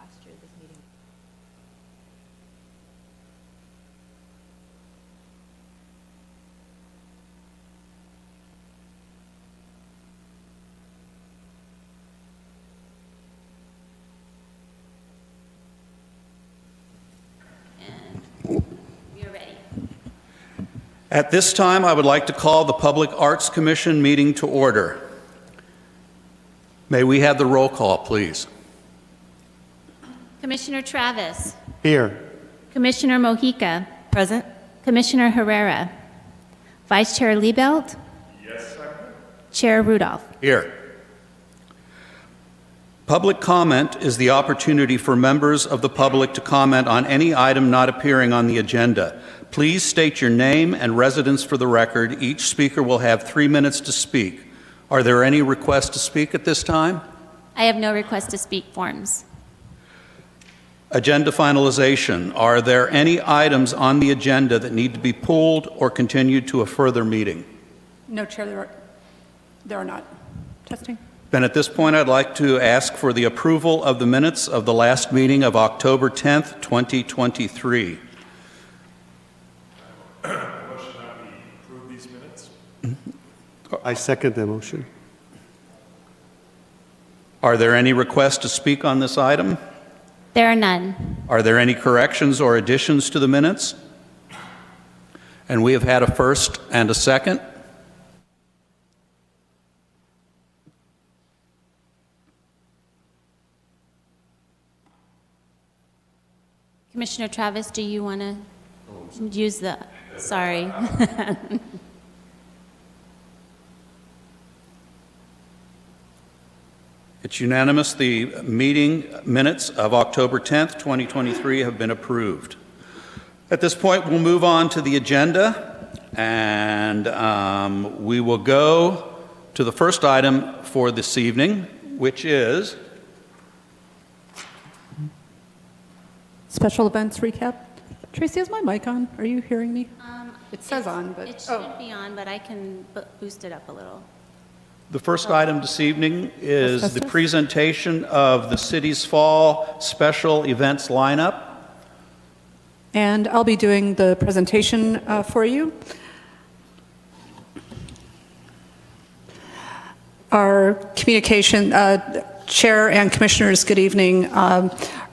last year, this meeting. We are ready. At this time, I would like to call the Public Arts Commission meeting to order. May we have the roll call, please? Commissioner Travis. Here. Commissioner Mojica. Present. Commissioner Herrera. Vice Chair Liebelt. Yes, sir. Chair Rudolph. Here. Public comment is the opportunity for members of the public to comment on any item not appearing on the agenda. Please state your name and residence for the record. Each speaker will have 3 minutes to speak. Are there any requests to speak at this time? I have no request to speak forms. Agenda finalization. Are there any items on the agenda that need to be pulled or continued to a further meeting? No, Chair, there are not. Testing. Then at this point, I'd like to ask for the approval of the minutes of the last meeting of October 10th, 2023. Motion that we approve these minutes. I second the motion. Are there any requests to speak on this item? There are none. Are there any corrections or additions to the minutes? And we have had a first and a second. Commissioner Travis, do you want to use the, sorry. It's unanimous. The meeting minutes of October 10th, 2023 have been approved. At this point, we'll move on to the agenda, and we will go to the first item for this evening, which is Special events recap. Tracy, is my mic on? Are you hearing me? It says on, but... It should be on, but I can boost it up a little. the first item this evening is the Asbestos? presentation of the city's fall special events lineup. And I'll be doing the presentation for you. Our communication chair and commissioners, good evening.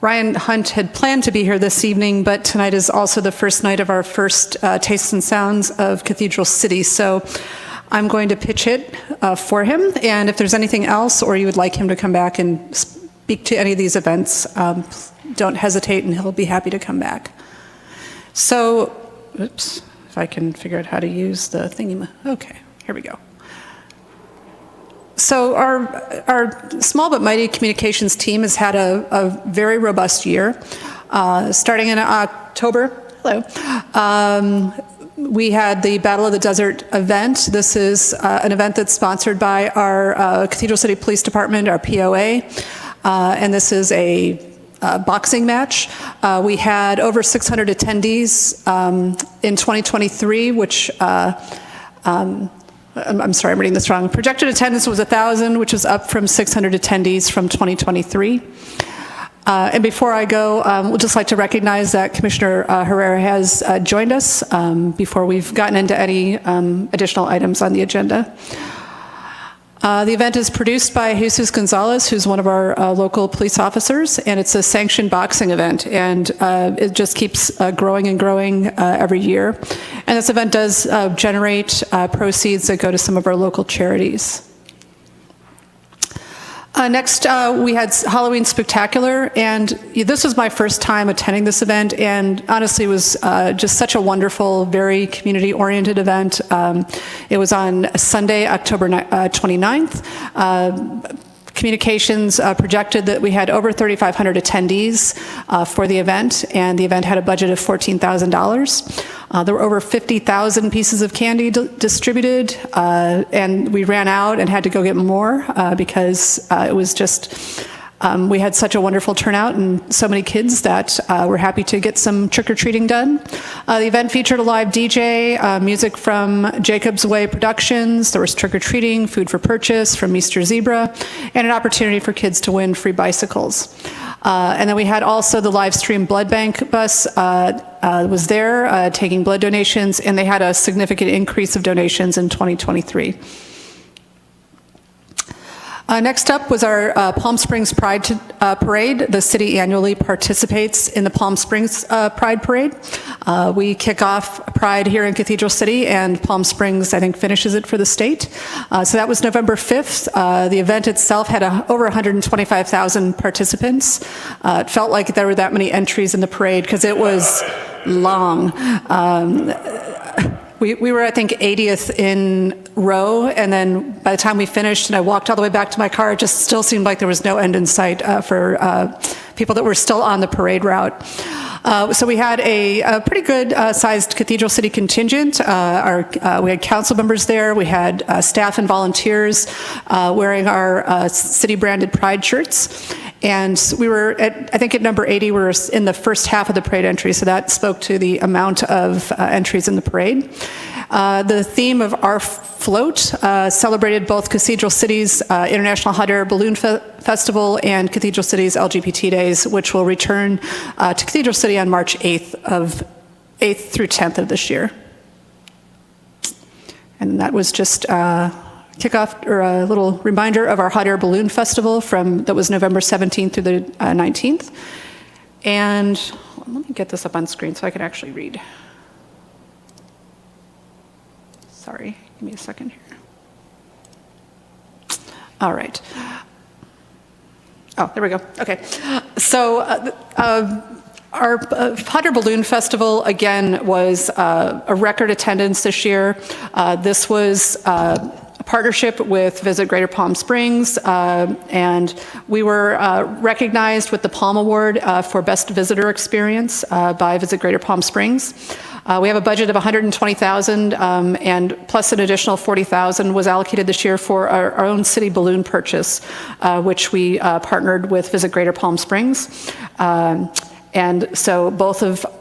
Ryan Hunt had planned to be here this evening, but tonight is also the first night of our first Tastes and Sounds of Cathedral City. So I'm going to pitch it for him. And if there's anything else or you would like him to come back and speak to any of these events, don't hesitate and he'll be happy to come back. So, oops, if I can figure out how to use the thingy. Okay, here we go. So our small but mighty communications team has had a very robust year. Starting in October, we had the Battle of the Desert event. This is an event that's sponsored by our Cathedral City Police Department, our POA, and this is a boxing match. We had over 600 attendees in 2023, which I'm sorry, I'm reading this wrong. Projected attendance was 1,000, which is up from 600 attendees from 2023. And before I go, we'd just like to recognize that Commissioner Herrera has joined us before we've gotten into any additional items on the agenda. The event is produced by Jesus Gonzalez, who's one of our local police officers, and it's a sanctioned boxing event, and it just keeps growing and growing every year. And this event does generate proceeds that go to some of our local charities. Next, we had Halloween Spectacular, and this was my first time attending this event, and honestly, it was just such a wonderful, very community-oriented event. It was on Sunday, October 29th. Communications projected that we had over 3,500 attendees for the event, and the event had a budget of $14,000. There were over 50,000 pieces of candy distributed, and we ran out and had to go get more because it was just, we had such a wonderful turnout and so many kids that we're happy to get some trick-or-treating done. The event featured a live DJ, music from Jacob's Way Productions, there was trick-or-treating, food for purchase from Mr. Zebra, and an opportunity for kids to win free bicycles. And then we had also the live stream blood bank bus was there taking blood donations, and they had a significant increase of donations in 2023. Next up was our Palm Springs Pride Parade. The city annually participates in the Palm Springs Pride Parade. We kick off Pride here in Cathedral City, and Palm Springs, I think, finishes it for the state. So that was November 5th. The event itself had over 125,000 participants. It felt like there were that many entries in the parade because it was long. We were, I think, 80th in row, and then by the time we finished and I walked all the way back to my car, it just still seemed like there was no end in sight for people that were still on the parade route. So we had a pretty good sized Cathedral City contingent. We had council members there. We had staff and volunteers wearing our city-branded Pride shirts. And we were, I think at number 80, we were in the first half of the parade entry, so that spoke to the amount of entries in the parade. The theme of our float celebrated both Cathedral City's International Hot Air Balloon Festival and Cathedral City's LGBT Days, which will return to Cathedral City on March 8th through 10th of this year. And that was just kickoff, or a little reminder of our Hot Air Balloon Festival that was November 17th through the 19th. And let me get this up on screen so I can actually read. Sorry, give me a second here. All right. Oh, there we go. Okay. So our Hot Air Balloon Festival, again, was a record attendance this year. This was a partnership with Visit Greater Palm Springs, and we were recognized with the Palm Award for Best Visitor Experience by Visit Greater Palm Springs. We have a budget of $120,000, and plus an additional $40,000 was allocated this year for our own city balloon purchase, which we partnered with Visit Greater Palm Springs. And so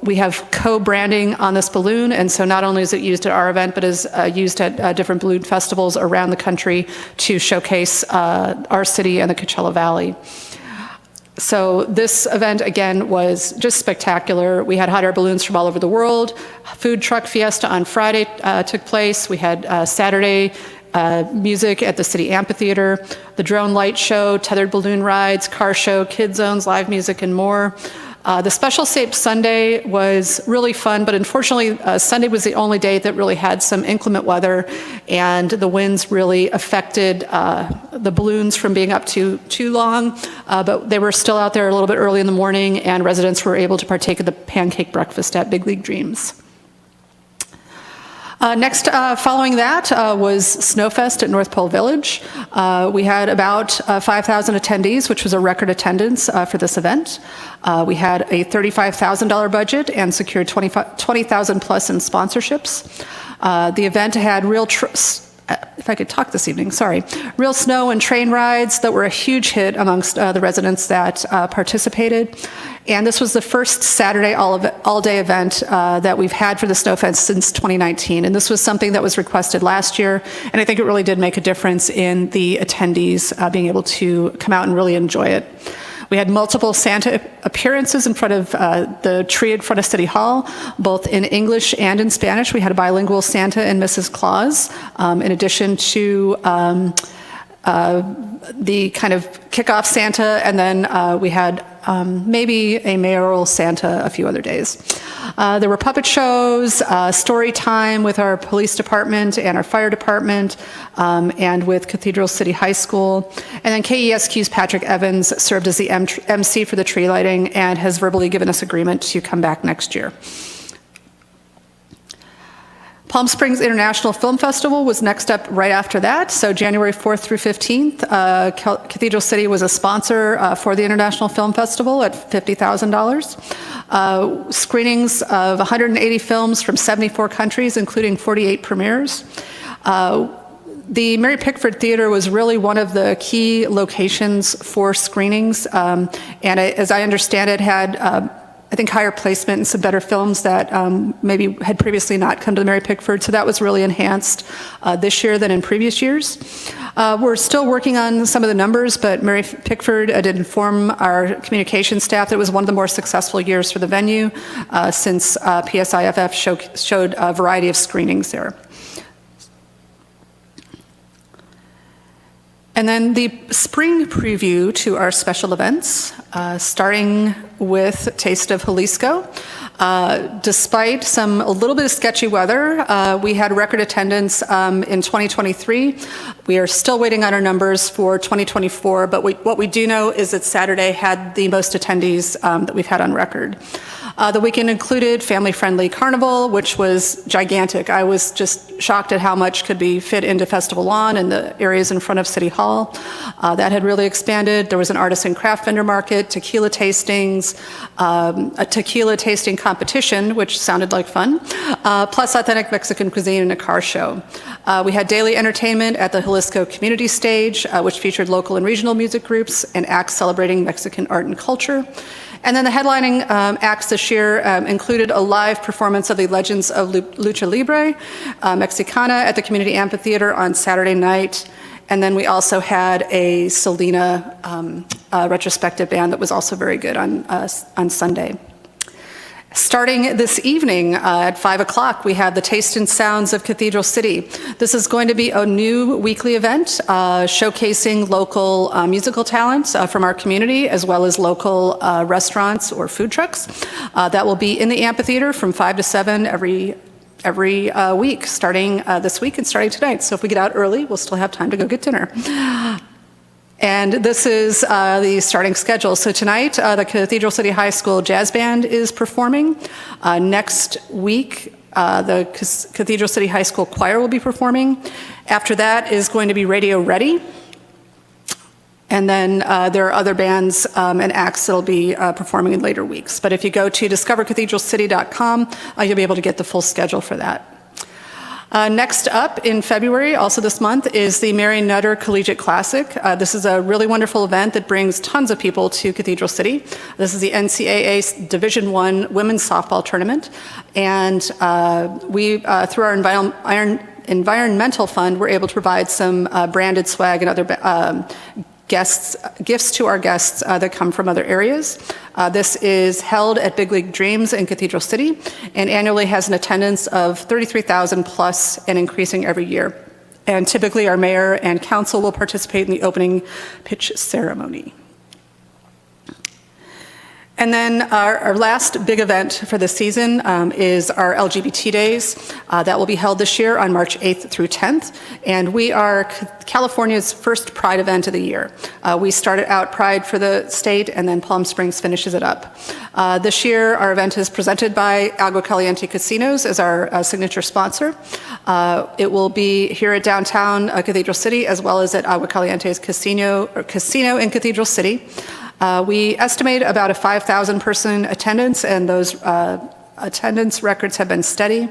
we have co-branding on this balloon, and so not only is it used at our event, but is used at different balloon festivals around the country to showcase our city and the Coachella Valley. So this event, again, was just spectacular. We had hot air balloons from all over the world. Food truck fiesta on Friday took place. We had Saturday music at the city amphitheater, the drone light show, tethered balloon rides, car show, kid zones, live music, and more. The Special Shaped Sunday was really fun, but unfortunately, Sunday was the only day that really had some inclement weather, and the winds really affected the balloons from being up too long, but they were still out there a little bit early in the morning, and residents were able to partake of the pancake breakfast at Big League Dreams. Next, following that, was Snowfest at North Pole Village. We had about 5,000 attendees, which was a record attendance for this event. We had a $35,000 budget and secured $20,000 plus in sponsorships. The event had if I could talk this evening, sorry. Real snow and train rides that were a huge hit amongst the residents that participated. And this was the first Saturday all-day event that we've had for the Snowfest since 2019. And this was something that was requested last year. And I think it really did make a difference in the attendees being able to come out and really enjoy it. We had multiple Santa appearances in front of the tree in front of City Hall, both in English and in Spanish. We had a bilingual Santa and Mrs. Claus, in addition to the kind of kickoff Santa, and then we had maybe a mayoral Santa a few other days. There were puppet shows, story time with our police department and our fire department, and with Cathedral City High School. And then KESQ's Patrick Evans served as the MC for the tree lighting and has verbally given us agreement to come back next year. Palm Springs International Film Festival was next up right after that. So January 4th through 15th, Cathedral City was a sponsor for the International Film Festival at $50,000. Screenings of 180 films from 74 countries, including 48 premieres. The Mary Pickford Theater was really one of the key locations for screenings, and as I understand it, had I think higher placement and some better films that maybe had previously not come to the Mary Pickford, so that was really enhanced this year than in previous years. We're still working on some of the numbers, but Mary Pickford did inform our communication staff that it was one of the more successful years for the venue since PSIFF showed a variety of screenings there. And then the spring preview to our special events, starting with Taste of Jalisco. Despite a little bit of sketchy weather, we had record attendance in 2023. We are still waiting on our numbers for 2024, but what we do know is that Saturday had the most attendees that we've had on record. The weekend included family-friendly carnival, which was gigantic. I was just shocked at how much could be fit into Festival Lawn and the areas in front of City Hall. That had really expanded. There was an artisan craft vendor market, tequila tastings, a tequila tasting competition, which sounded like fun, plus authentic Mexican cuisine and a car show. We had daily entertainment at the Jalisco Community Stage, which featured local and regional music groups and acts celebrating Mexican art and culture. And then the headlining acts this year included a live performance of the Legends of Lucha Libre Mexicana at the Community Amphitheater on Saturday night. And then we also had a Selena retrospective band that was also very good on Sunday. Starting this evening at 5 o'clock, we have the Taste and Sounds of Cathedral City. This is going to be a new weekly event showcasing local musical talents from our community, as well as local restaurants or food trucks. That will be in the amphitheater from 5 to 7 every week, starting this week and starting tonight. So if we get out early, we'll still have time to go get dinner. And this is the starting schedule. So tonight, the Cathedral City High School Jazz Band is performing. Next week, the Cathedral City High School Choir will be performing. After that is going to be Radio Ready. And then there are other bands and acts that will be performing in later weeks. But if you go to discovercathedralcity.com, you'll be able to get the full schedule for that. Next up in February, also this month, is the Mary Nutter Collegiate Classic. This is a really wonderful event that brings tons of people to Cathedral City. This is the NCAA Division I Women's Softball Tournament. And we, through our environmental fund, we're able to provide some branded swag and other gifts to our guests that come from other areas. This is held at Big League Dreams in Cathedral City and annually has an attendance of 33,000 plus and increasing every year. And typically our mayor and council will participate in the opening pitch ceremony. And then our last big event for the season is our LGBT Days. That will be held this year on March 8th through 10th. And we are California's first Pride event of the year. We started out Pride for the state, and then Palm Springs finishes it up. This year, our event is presented by Agua Caliente Casinos as our signature sponsor. It will be here at downtown Cathedral City, as well as at Agua Caliente's casino in Cathedral City. We estimate about a 5,000 person attendance, and those attendance records have been steady.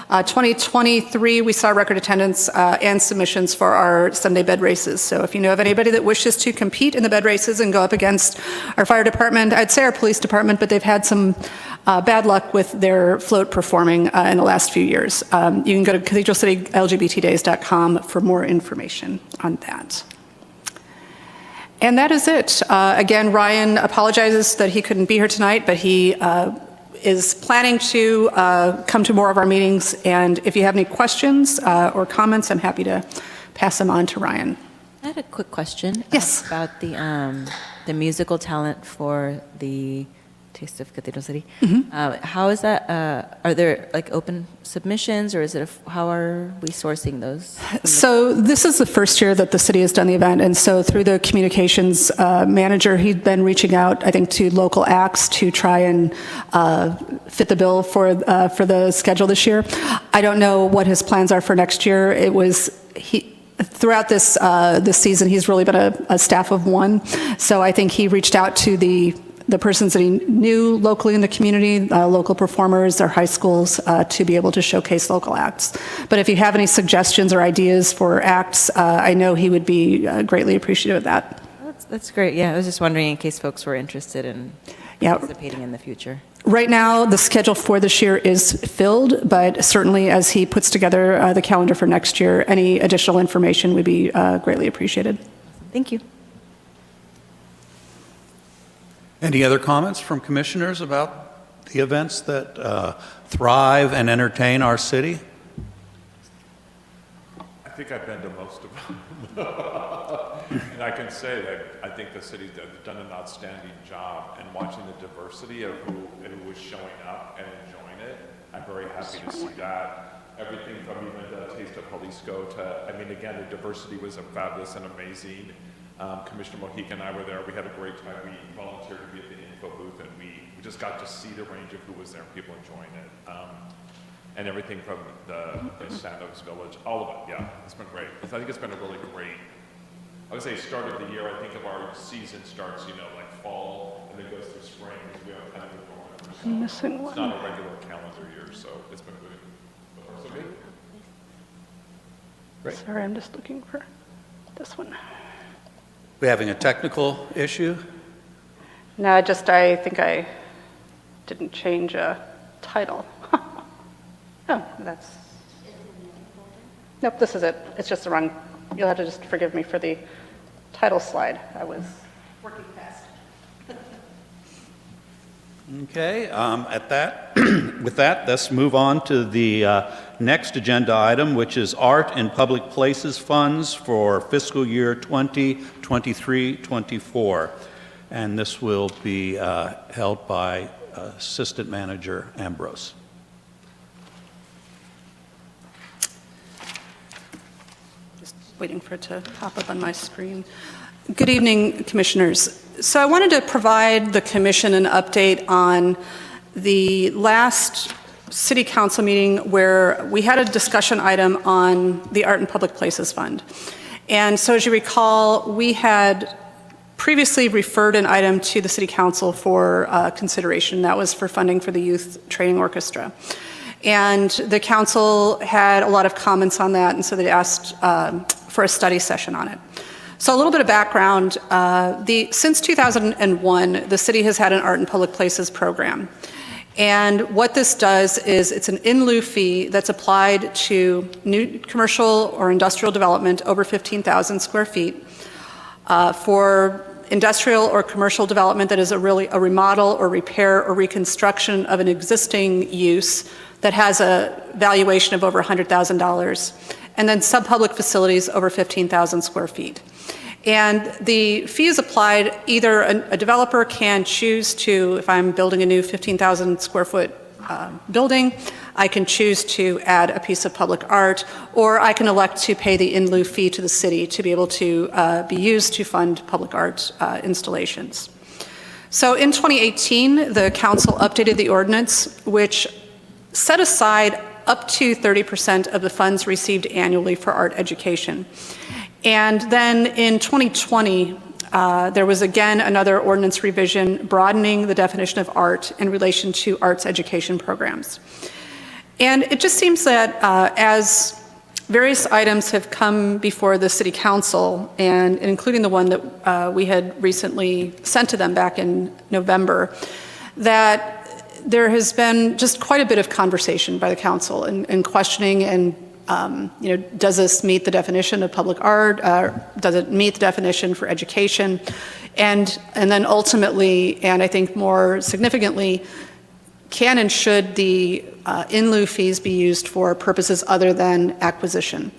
2023, we saw record attendance and submissions for our Sunday bed races. So if you know of anybody that wishes to compete in the bed races and go up against our fire department, I'd say our police department, but they've had some bad luck with their float performing in the last few years. You can go to cathedralcitylgbtdays.com for more information on that. And that is it. Again, Ryan apologizes that he couldn't be here tonight, but he is planning to come to more of our meetings. And if you have any questions or comments, I'm happy to pass them on to Ryan. I had a quick question. Yes. About the musical talent for the Taste of Cathedral City. How is that? Are there like open submissions, or is it? How are we sourcing those? So this is the first year that the city has done the event, and so through the communications manager, he'd been reaching out, I think, to local acts to try and fit the bill for the schedule this year. I don't know what his plans are for next year. Throughout this season, he's really been a staff of one, so I think he reached out to the persons that he knew locally in the community, local performers, or high schools, to be able to showcase local acts. But if you have any suggestions or ideas for acts, I know he would be greatly appreciative of that. That's great. Yeah, I was just wondering in case folks were interested in participating in the future. Right now, the schedule for this year is filled, but certainly as he puts together the calendar for next year, any additional information would be greatly appreciated. Thank you. Any other comments from commissioners about the events that thrive and entertain our city? I think I've been to most of them. And I can say that I think the city's done an outstanding job in watching the diversity of who was showing up and enjoying it. I'm very happy to see that. Everything from even the Taste of Jalisco to, I mean, again, the diversity was fabulous and amazing. Commissioner Mojica and I were there. We had a great time. We volunteered to be at the info booth, and we just got to see the range of who was there and people enjoying it. And everything from the Santos Village, all of it, yeah, it's been great. I think it's been a really great, I would say start of the year. I think of our season starts, like fall, and then goes through spring, because we have kind of a normal. Missing It's not a regular calendar year, so it's been good. So far, so good. Sorry, I'm just looking for this one. We having a technical issue? No, I think I didn't change a title. Oh, nope, this is it. It's just the wrong, you'll have to just forgive me for the title slide. I was working fast. Okay, with that, let's move on to the next agenda item, which is Art in Public Places Funds for fiscal year 2023-24. And this will be held by Assistant Manager Ambrose. Waiting for it to pop up on my screen. Good evening, Commissioners. So I wanted to provide the Commission an update on the last City Council meeting where we had a discussion item on the Art in Public Places Fund. And so as you recall, we had previously referred an item to the City Council for consideration. That was for funding for the Youth Training Orchestra. And the council had a lot of comments on that, and so they asked for a study session on it. So a little bit of background, since 2001, the city has had an Art in Public Places program. And what this does is it's an in lieu fee that's applied to new commercial or industrial development over 15,000 square feet for industrial or commercial development that is a remodel or repair or reconstruction of an existing use that has a valuation of over $100,000, and then sub-public facilities over 15,000 square feet. And the fee is applied, either a developer can choose to, if I'm building a new 15,000 square foot building, I can choose to add a piece of public art, or I can elect to pay the in lieu fee to the city to be able to be used to fund public art installations. So in 2018, the council updated the ordinance, which set aside up to 30% of the funds received annually for art education. And then in 2020, there was again another ordinance revision broadening the definition of art in relation to arts education programs. And it just seems that as various items have come before the City Council, and including the one that we had recently sent to them back in November, that there has been just quite a bit of conversation by the council and questioning and does this meet the definition of public art? Does it meet the definition for education? And then ultimately, and I think more significantly, can and should the in lieu fees be used for purposes other than acquisition?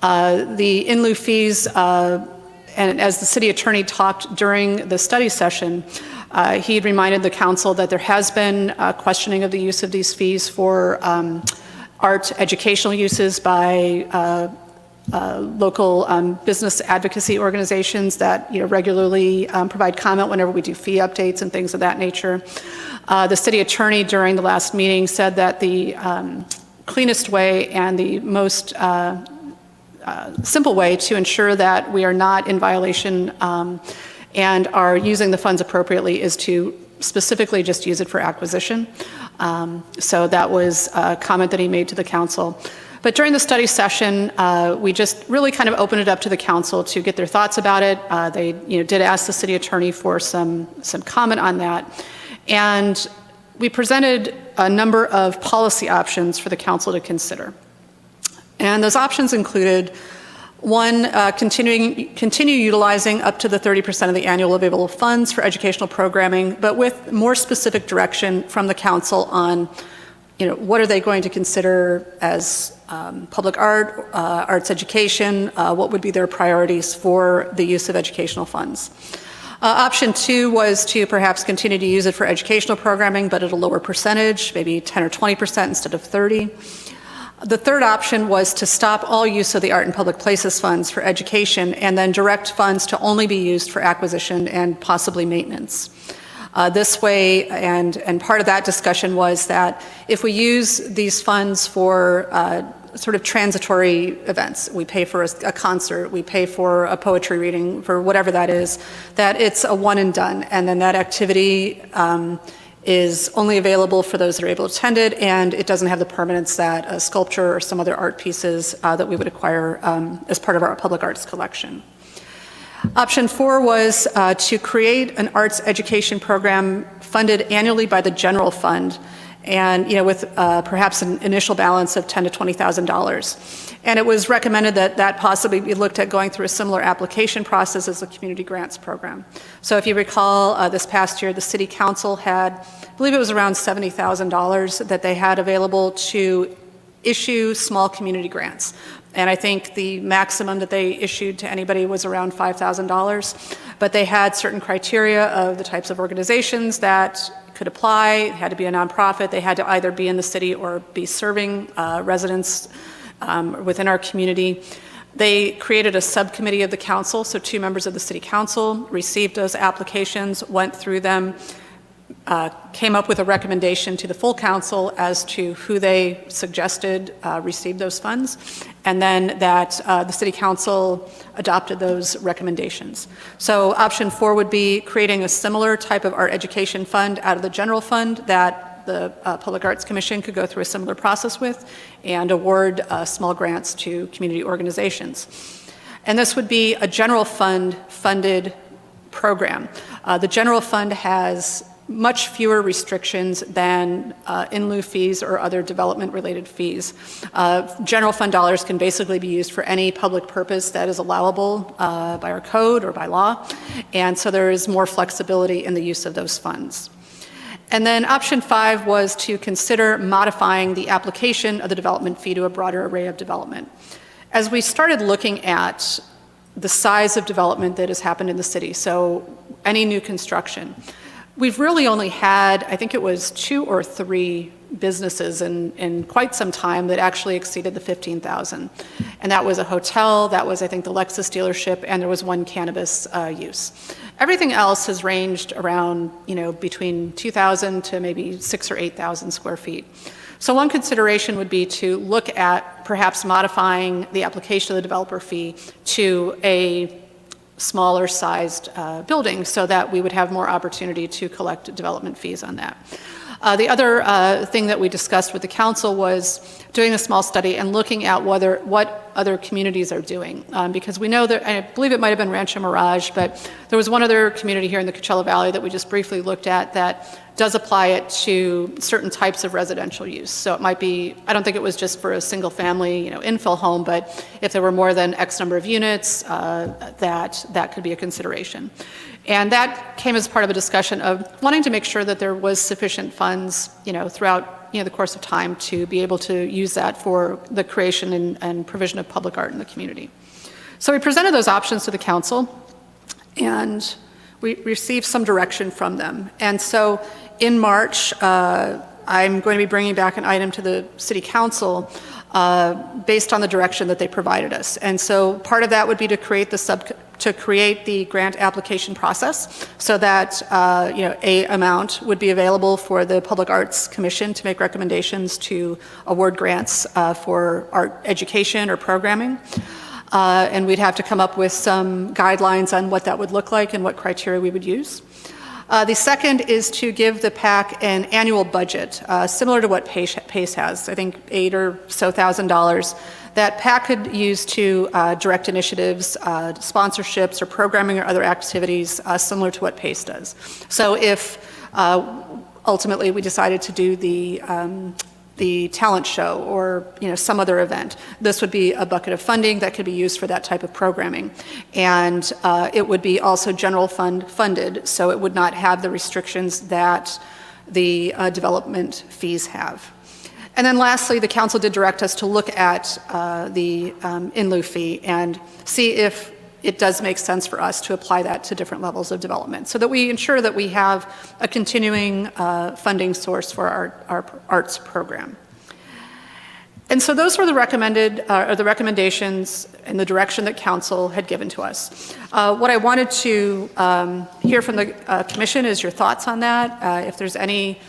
The in lieu fees, and as the city attorney talked during the study session, he reminded the council that there has been questioning of the use of these fees for art educational uses by local business advocacy organizations that regularly provide comment whenever we do fee updates and things of that nature. The city attorney during the last meeting said that the cleanest way and the most simple way to ensure that we are not in violation and are using the funds appropriately is to specifically just use it for acquisition. So that was a comment that he made to the council. But during the study session, we just really kind of opened it up to the council to get their thoughts about it. They did ask the city attorney for some comment on that. And we presented a number of policy options for the council to consider. And those options included, one, continue utilizing up to the 30% of the annual available funds for educational programming, but with more specific direction from the council on, what are they going to consider as public art, arts education, what would be their priorities for the use of educational funds. Option 2 was to perhaps continue to use it for educational programming, but at a lower percentage, maybe 10 or 20% instead of 30. The third option was to stop all use of the Art in Public Places funds for education and then direct funds to only be used for acquisition and possibly maintenance. This way, and part of that discussion was that if we use these funds for sort of transitory events, we pay for a concert, we pay for a poetry reading, for whatever that is, that it's a one and done, and then that activity is only available for those that are able to attend it, and it doesn't have the permanence that a sculpture or some other art pieces that we would acquire as part of our public arts collection. Option 4 was to create an arts education program funded annually by the general fund, and with perhaps an initial balance of $10,000 to $20,000. And it was recommended that that possibly be looked at going through a similar application process as the community grants program. So if you recall, this past year, the city council had, I believe it was around $70,000 that they had available to issue small community grants. And I think the maximum that they issued to anybody was around $5,000. But they had certain criteria of the types of organizations that could apply. It had to be a nonprofit. They had to either be in the city or be serving residents within our community. They created a subcommittee of the council, so 2 members of the city council received those applications, went through them, came up with a recommendation to the full council as to who they suggested received those funds, and then that the city council adopted those recommendations. So option 4 would be creating a similar type of art education fund out of the general fund that the Public Arts Commission could go through a similar process with and award small grants to community organizations. And this would be a general fund funded program. The general fund has much fewer restrictions than in lieu fees or other development-related fees. General fund dollars can basically be used for any public purpose that is allowable by our code or by law, and so there is more flexibility in the use of those funds. And then option 5 was to consider modifying the application of the development fee to a broader array of development. As we started looking at the size of development that has happened in the city, so any new construction, we've really only had, I think it was 2 or 3 businesses in quite some time that actually exceeded the 15,000. And that was a hotel, that was, I think, the Lexus dealership, and there was 1 cannabis use. Everything else has ranged around, between 2,000 to maybe 6,000 or 8,000 square feet. So one consideration would be to look at perhaps modifying the application of the developer fee to a smaller sized building so that we would have more opportunity to collect development fees on that. The other thing that we discussed with the council was doing a small study and looking at what other communities are doing. Because we know that, I believe it might have been Rancho Mirage, but there was one other community here in the Coachella Valley that we just briefly looked at that does apply it to certain types of residential use. So it might be, I don't think it was just for a single family, infill home, but if there were more than X number of units, that could be a consideration. And that came as part of a discussion of wanting to make sure that there was sufficient funds, throughout the course of time to be able to use that for the creation and provision of public art in the community. So we presented those options to the council, and we received some direction from them. And so in March, I'm going to be bringing back an item to the city council based on the direction that they provided us. And so part of that would be to create the grant application process so that a amount would be available for the Public Arts Commission to make recommendations to award grants for art education or programming. And we'd have to come up with some guidelines on what that would look like and what criteria we would use. The second is to give the PAC an annual budget, similar to what PACE has, I think $8,000 or so that PAC could use to direct initiatives, sponsorships, or programming or other activities similar to what PACE does. So if ultimately we decided to do the talent show or, some other event. This would be a bucket of funding that could be used for that type of programming. And it would be also general funded, so it would not have the restrictions that the development fees have. And then lastly, the council did direct us to look at the in lieu fee and see if it does make sense for us to apply that to different levels of development so that we ensure that we have a continuing funding source for our arts program. And so those were the recommendations and the direction that council had given to us. What I wanted to hear from the commission is your thoughts on that. If there's any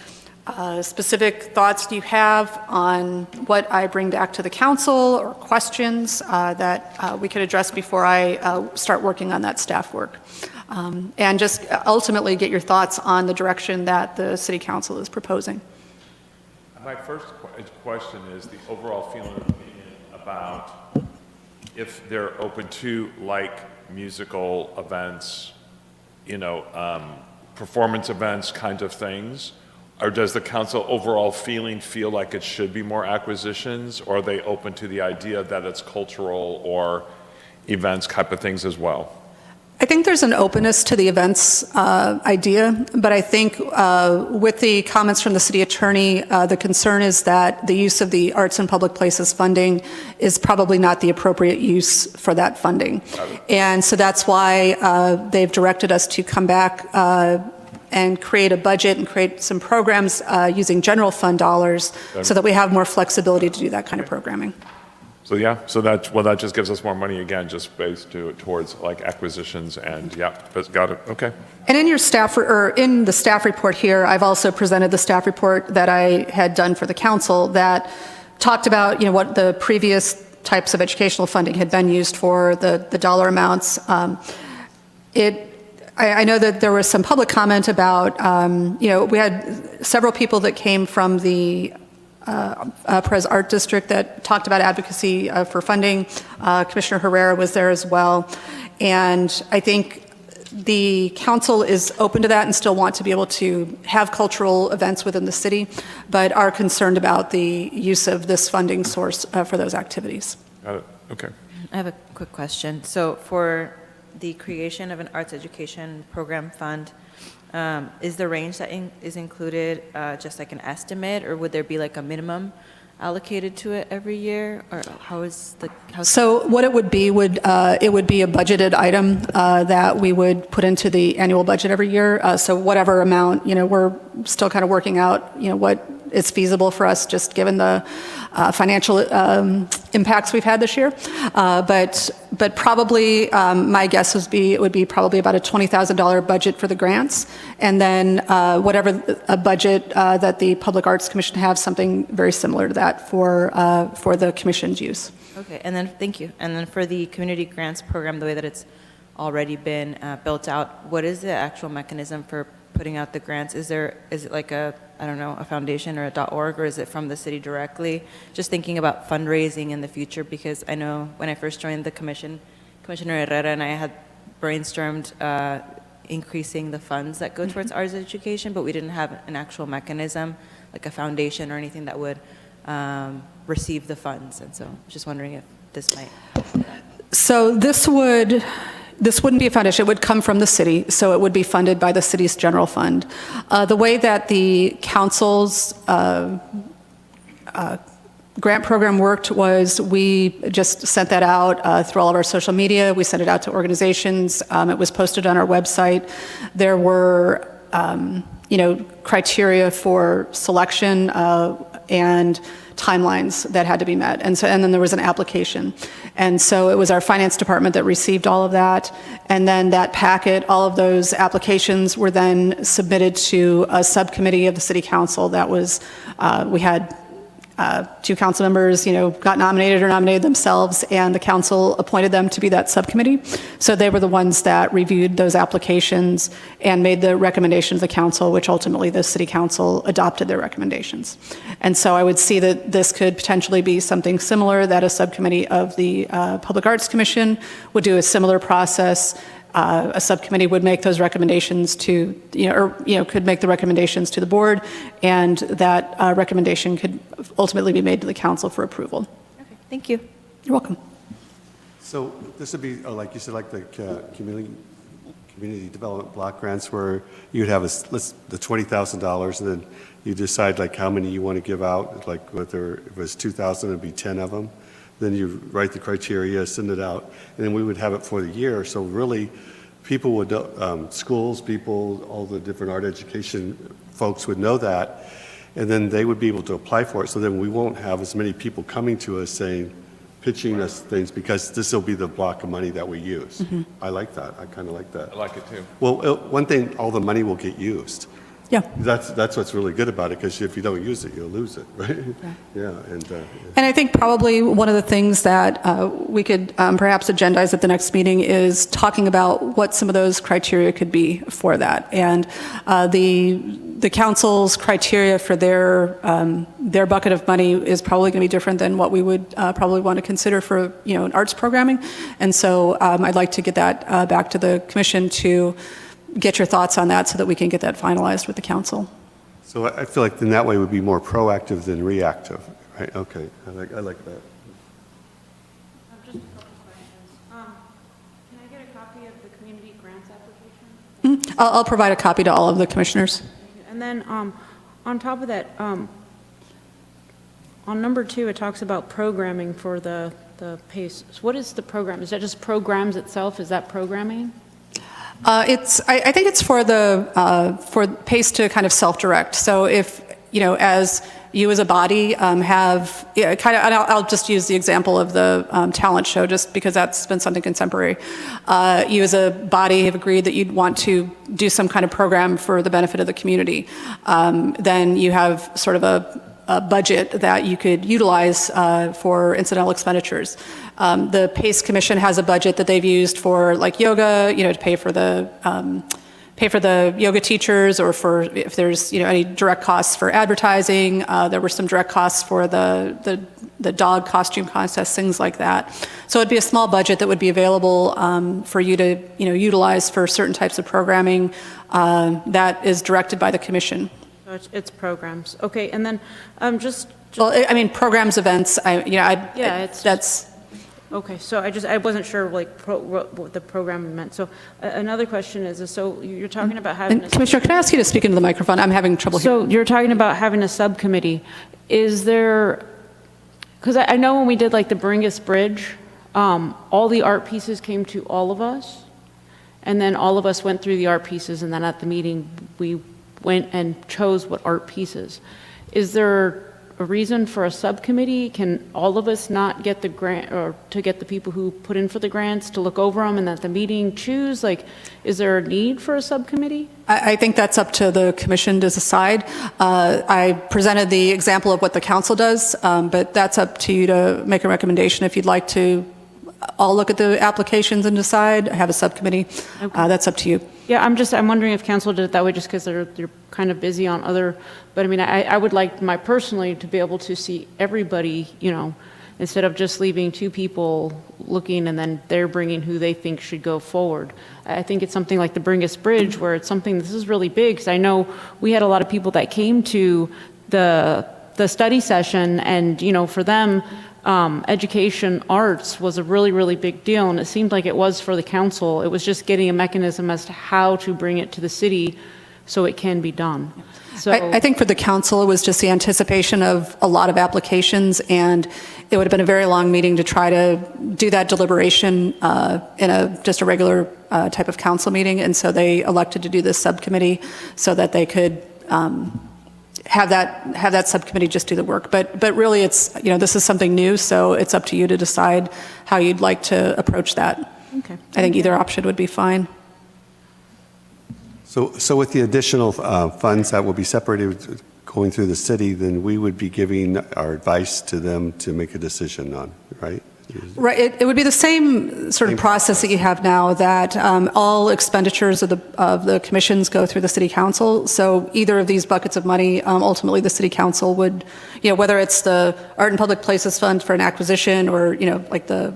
specific thoughts you have on what I bring back to the council or questions that we could address before I start working on that staff work. And just ultimately get your thoughts on the direction that the city council is proposing. My first question is the overall feeling and opinion about if they're open to like musical events, performance events kind of things, or does the council overall feel like it should be more acquisitions, or are they open to the idea that it's cultural or events type of things as well? I think there's an openness to the events idea, but I think with the comments from the city attorney, the concern is that the use of the Arts and Public Places funding is probably not the appropriate use for that funding. And so that's why they've directed us to come back and create a budget and create some programs using general fund dollars so that we have more flexibility to do that kind of programming. So that just gives us more money again, just based towards like acquisitions and got it. Okay. And in your in the staff report here, I've also presented the staff report that I had done for the council that talked about what the previous types of educational funding had been used for, the dollar amounts. I know that there was some public comment about we had several people that came from the Perez Art District that talked about advocacy for funding. Commissioner Herrera was there as well. And I think the council is open to that and still want to be able to have cultural events within the city, but are concerned about the use of this funding source for those activities. Got it. Okay. I have a quick question. So for the creation of an arts education program fund, is the range that is included just like an estimate, or would there be like a minimum allocated to it every year, or So what it would be it would be a budgeted item that we would put into the annual budget every year. So whatever amount, we're still kind of working out, what is feasible for us, just given the financial impacts we've had this year. But probably my guess it would be probably about a $20,000 budget for the grants, and then whatever a budget that the Public Arts Commission has, something very similar to that for the commission's use. Okay, and then thank you. And then for the community grants program, the way that it's already been built out, what is the actual mechanism for putting out the grants? Is it like a foundation or a .org, or is it from the city directly? Just thinking about fundraising in the future, because I know when I first joined the commission, Commissioner Herrera and I had brainstormed increasing the funds that go towards arts education, but we didn't have an actual mechanism, like a foundation or anything that would receive the funds. And so I was just wondering if this might. So this wouldn't be a foundation. It would come from the city, so it would be funded by the city's general fund. The way that the council's grant program worked was we just sent that out through all of our social media. We sent it out to organizations. It was posted on our website. There were, criteria for selection and timelines that had to be met. And then there was an application. And so it was our finance department that received all of that. And then that packet, all of those applications were then submitted to a subcommittee of the city council that was, we had two council members, got nominated or nominated themselves, and the council appointed them to be that subcommittee. So they were the ones that reviewed those applications and made the recommendation to the council, which ultimately the city council adopted their recommendations. And so I would see that this could potentially be something similar, that a subcommittee of the Public Arts Commission would do a similar process, a subcommittee would make those recommendations to, could make the recommendations to the board, and that recommendation could ultimately be made to the council for approval. Okay, thank you. You're welcome. So this would be, like you said, like the community development block grants where you'd have the $20,000 and then you decide like how many you want to give out, like whether it was 2,000, it'd be 10 of them. Then you write the criteria, send it out, and then we would have it for the year. So really, people would, schools, people, all the different art education folks would know that, and then they would be able to apply for it. So then we won't have as many people coming to us saying, pitching us things, because this will be the block of money that we use. I like that. I kind of like that. I like it too. Well, one thing, all the money will get used. Yeah. That's what's really good about it, because if you don't use it, you'll lose it, right? Yeah, And I think probably one of the things that we could perhaps agendize at the next meeting is talking about what some of those criteria could be for that. And the council's criteria for their bucket of money is probably going to be different than what we would probably want to consider for an arts programming. And so I'd like to get that back to the commission to get your thoughts on that so that we can get that finalized with the council. so I feel like in that way would be more proactive than reactive, right? Okay, I like that. Just a couple questions. Can I get a copy of the community grants application? I'll provide a copy to all of the commissioners. And then on top of that, on number 2, it talks about programming for the PACE. So what is the program? Is that just programs itself? Is that programming? I think it's for PACE to kind of self-direct. So if, as you as a body have, and I'll just use the example of the talent show just because that's been something contemporary. You as a body have agreed that you'd want to do some kind of program for the benefit of the community. Then you have sort of a budget that you could utilize for incidental expenditures. The PACE Commission has a budget that they've used for like yoga, to pay for the yoga teachers, or for if there's any direct costs for advertising. There were some direct costs for the dog costume contest, things like that. So it'd be a small budget that would be available for you to utilize for certain types of programming that is directed by the commission. So it's programs. Okay, and then just Well, I mean, programs, events, that's, okay. So I wasn't sure like what the program meant. So another question is, so you're talking about having and Commissioner, can I ask you to speak into the microphone? I'm having trouble hearing. So you're talking about having a subcommittee. Is there, because I know when we did like the Bringus Bridge, all the art pieces came to all of us, and then all of us went through the art pieces, and then at the meeting we went and chose what art pieces. Is there a reason for a subcommittee? Can all of us not get the grant, or to get the people who put in for the grants to look over them and at the meeting choose? Like, is there a need for a subcommittee? I think that's up to the commission to decide. I presented the example of what the council does, but that's up to you to make a recommendation. If you'd like to all look at the applications and decide, have a subcommittee, that's up to you. Yeah, I'm wondering if council did it that way just because they're kind of busy on other, but I mean, I would like personally to be able to see everybody, instead of just leaving 2 people looking and then they're bringing who they think should go forward. I think it's something like the Bringus Bridge where it's something, this is really big, because I know we had a lot of people that came to the study session, and for them, education arts was a really, really big deal, and it seemed like it was for the council. It was just getting a mechanism as to how to bring it to the city so it can be done. So I think for the council, it was just the anticipation of a lot of applications, and it would have been a very long meeting to try to do that deliberation in just a regular type of council meeting, and so they elected to do this subcommittee so that they could have that subcommittee just do the work. But really, it's this is something new, so it's up to you to decide how you'd like to approach that. Okay. I think either option would be fine. So with the additional funds that will be separated going through the city, then we would be giving our advice to them to make a decision on, right? Right, it would be the same sort of process that you have now, that all expenditures of the commissions go through the city council. So either of these buckets of money, ultimately the city council would, whether it's the Art and Public Places Fund for an acquisition, or, like the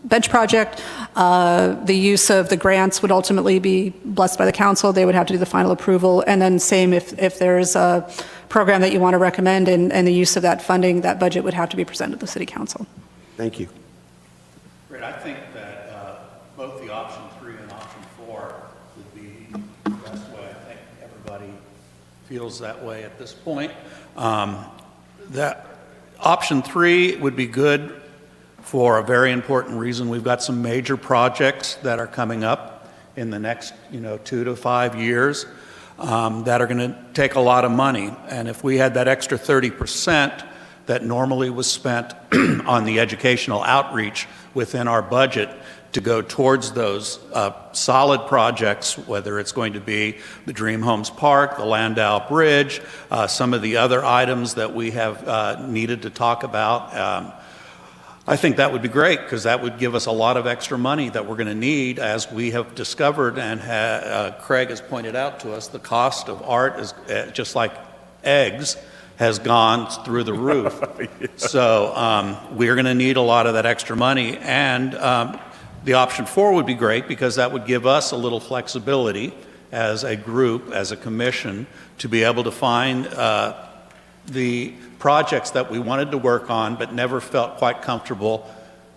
bench project, the use of the grants would ultimately be blessed by the council. They would have to do the final approval. And then same if there's a program that you want to recommend, and the use of that funding, that budget would have to be presented to the city council. Thank you. Great, I think that both the option 3 and option 4 would be the best way. I think everybody feels that way at this point. That option 3 would be good for a very important reason. We've got some major projects that are coming up in the next 2 to 5 years that are going to take a lot of money. And if we had that extra 30% that normally was spent on the educational outreach within our budget to go towards those solid projects, whether it's going to be the Dream Homes Park, the Landau Bridge, some of the other items that we have needed to talk about. I think that would be great, because that would give us a lot of extra money that we're going to need, as we have discovered, and Craig has pointed out to us, the cost of art is just like eggs, has gone through the roof. So we're going to need a lot of that extra money. And the option 4 would be great, because that would give us a little flexibility as a group, as a commission, to be able to find the projects that we wanted to work on but never felt quite comfortable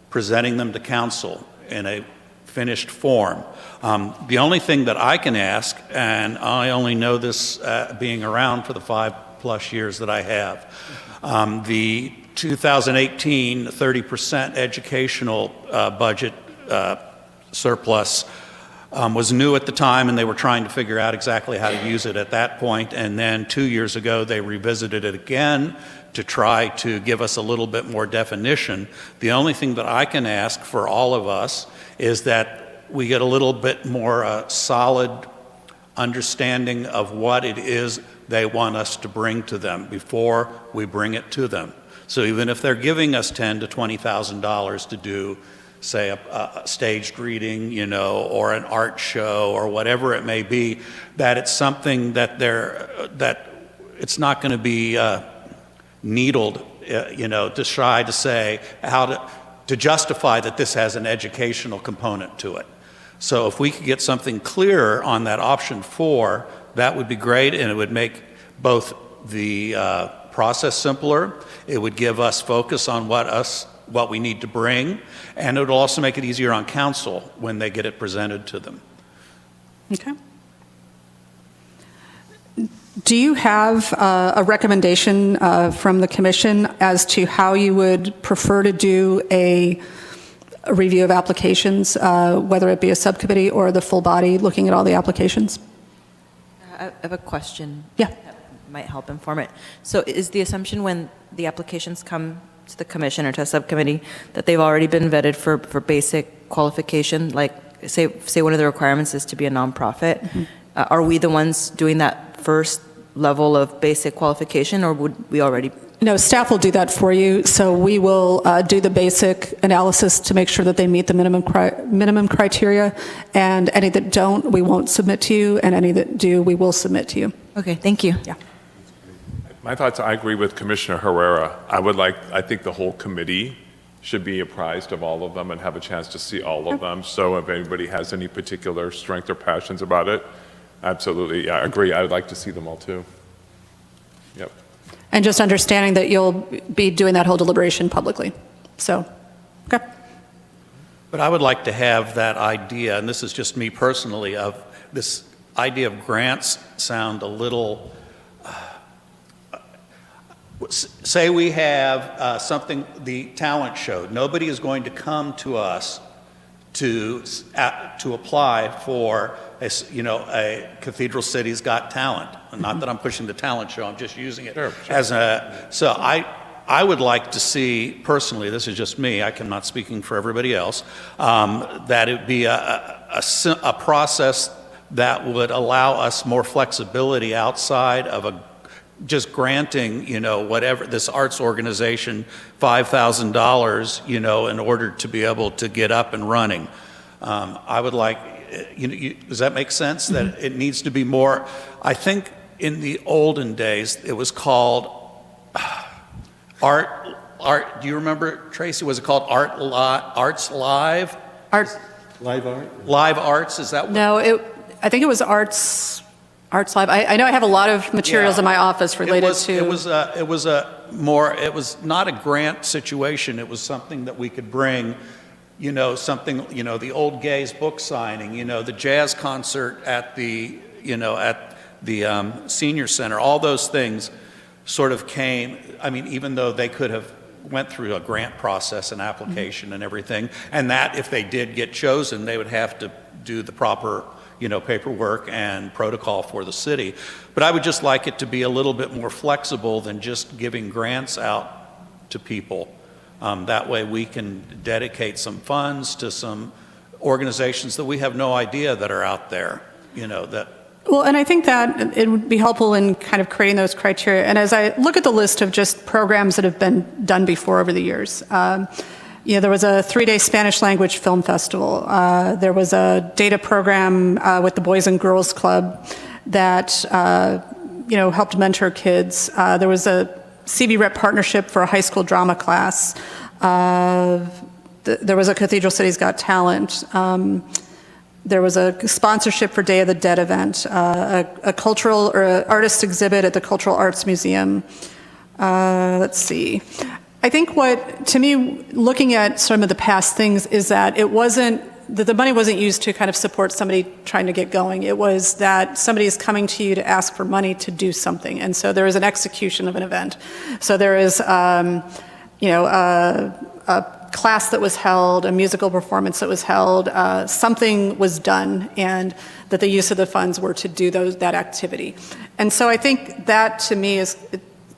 presenting them to council in a finished form. The only thing that I can ask, and I only know this being around for the 5+ years that I have, the 2018 30% educational budget surplus was new at the time, and they were trying to figure out exactly how to use it at that point. And then 2 years ago, they revisited it again to try to give us a little bit more definition. The only thing that I can ask for all of us is that we get a little bit more solid understanding of what it is they want us to bring to them before we bring it to them. So even if they're giving us $10,000 to $20,000 to do, say, a staged reading, or an art show, or whatever it may be, that it's something that it's not going to be needled, to try to say how to justify that this has an educational component to it. So if we could get something clearer on that option 4, that would be great, and it would make both the process simpler. It would give us focus on what we need to bring, and it would also make it easier on council when they get it presented to them. Okay. Do you have a recommendation from the commission as to how you would prefer to do a review of applications, whether it be a subcommittee or the full body looking at all the applications? I have a question. Yeah. That might help inform it. So is the assumption when the applications come to the commission or to a subcommittee that they've already been vetted for basic qualification? Like, say one of the requirements is to be a nonprofit. Mm-hmm. Are we the ones doing that first level of basic qualification, or would we already? No, staff will do that for you. So we will do the basic analysis to make sure that they meet the minimum criteria, and any that don't, we won't submit to you, and any that do, we will submit to you. Okay, thank you. Yeah. My thoughts, I agree with Commissioner Herrera. I think the whole committee should be apprised of all of them and have a chance to see all of them. So if anybody has any particular strength or passions about it, absolutely, yeah, I agree. I would like to see them all too. Yep. And just understanding that you'll be doing that whole deliberation publicly. So, okay. But I would like to have that idea, and this is just me personally, of this idea of grants sound a little, say we have something, the talent show. Nobody is going to come to us to apply for a Cathedral City's Got Talent. Not that I'm pushing the talent show, I'm just using it as a, so I would like to see, personally, this is just me, I'm not speaking for everybody else, that it be a process that would allow us more flexibility outside of a just granting, whatever, this arts organization $5,000, in order to be able to get up and running. I would like, does that make sense? That it needs to be more, I think in the olden days, it was called art, do you remember, Tracy, was it called Arts Live? Live art? Live Arts, is that what? No, I think it was Arts Live. I know I have a lot of materials Yeah. in my office related to. It was not a grant situation. It was something that we could bring, something, the old Gays book signing, the jazz concert at the senior center. All those things sort of came. I mean, even though they could have went through a grant process and application and everything, and that if they did get chosen, they would have to do the proper paperwork and protocol for the city. But I would just like it to be a little bit more flexible than just giving grants out to people. That way we can dedicate some funds to some organizations that we have no idea that are out there, that. Well, and I think that it would be helpful in kind of creating those criteria. And as I look at the list of just programs that have been done before over the years, there was a 3-day Spanish language film festival. There was a data program with the Boys and Girls Club that, helped mentor kids. There was a CB Rep partnership for a high school drama class. There was a Cathedral City's Got Talent. There was a sponsorship for Day of the Dead event, a cultural or artist exhibit at the Cultural Arts Museum. Let's see. I think to me, looking at some of the past things is that the money wasn't used to kind of support somebody trying to get going. It was that somebody is coming to you to ask for money to do something. And so there is an execution of an event. So there is, a class that was held, a musical performance that was held, something was done, and that the use of the funds were to do that activity. And so I think that, to me, is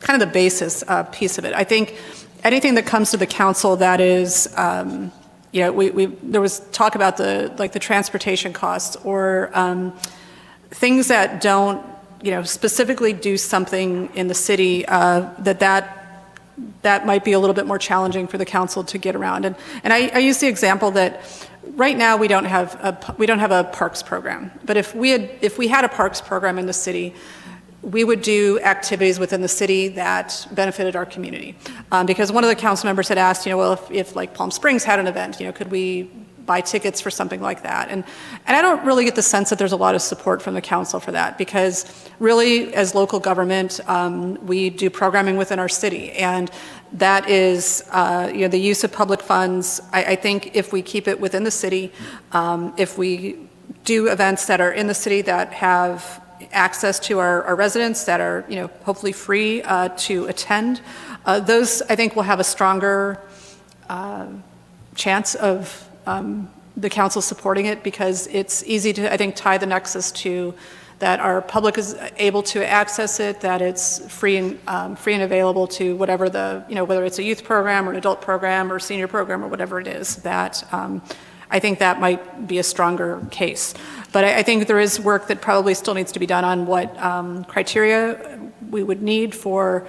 kind of the basis piece of it. I think anything that comes to the council that is, there was talk about the transportation costs or things that don't, specifically do something in the city that might be a little bit more challenging for the council to get around. And I use the example that right now we don't have a parks program. But if we had a parks program in the city, we would do activities within the city that benefited our community. Because one of the council members had asked, if like Palm Springs had an event, could we buy tickets for something like that? And I don't really get the sense that there's a lot of support from the council for that, because really, as local government, we do programming within our city, and that is, the use of public funds. I think if we keep it within the city, if we do events that are in the city that have access to our residents, that are, hopefully free to attend, those, I think, will have a stronger chance of the council supporting it, because it's easy to, I think, tie the nexus to that our public is able to access it, that it's free and available to whatever whether it's a youth program or an adult program or senior program or whatever it is, that I think that might be a stronger case. But I think there is work that probably still needs to be done on what criteria we would need for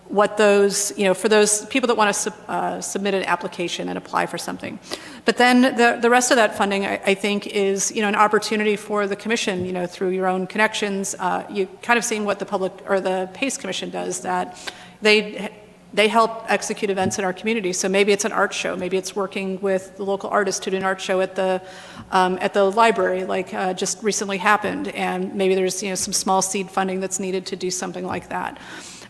what those, for those people that want to submit an application and apply for something. But then the rest of that funding, I think, is, an opportunity for the commission, through your own connections. You kind of seeing what the public or the PACE Commission does, that they help execute events in our community. So maybe it's an art show, maybe it's working with the local artists to do an art show at the library, like just recently happened, and maybe there's some small seed funding that's needed to do something like that.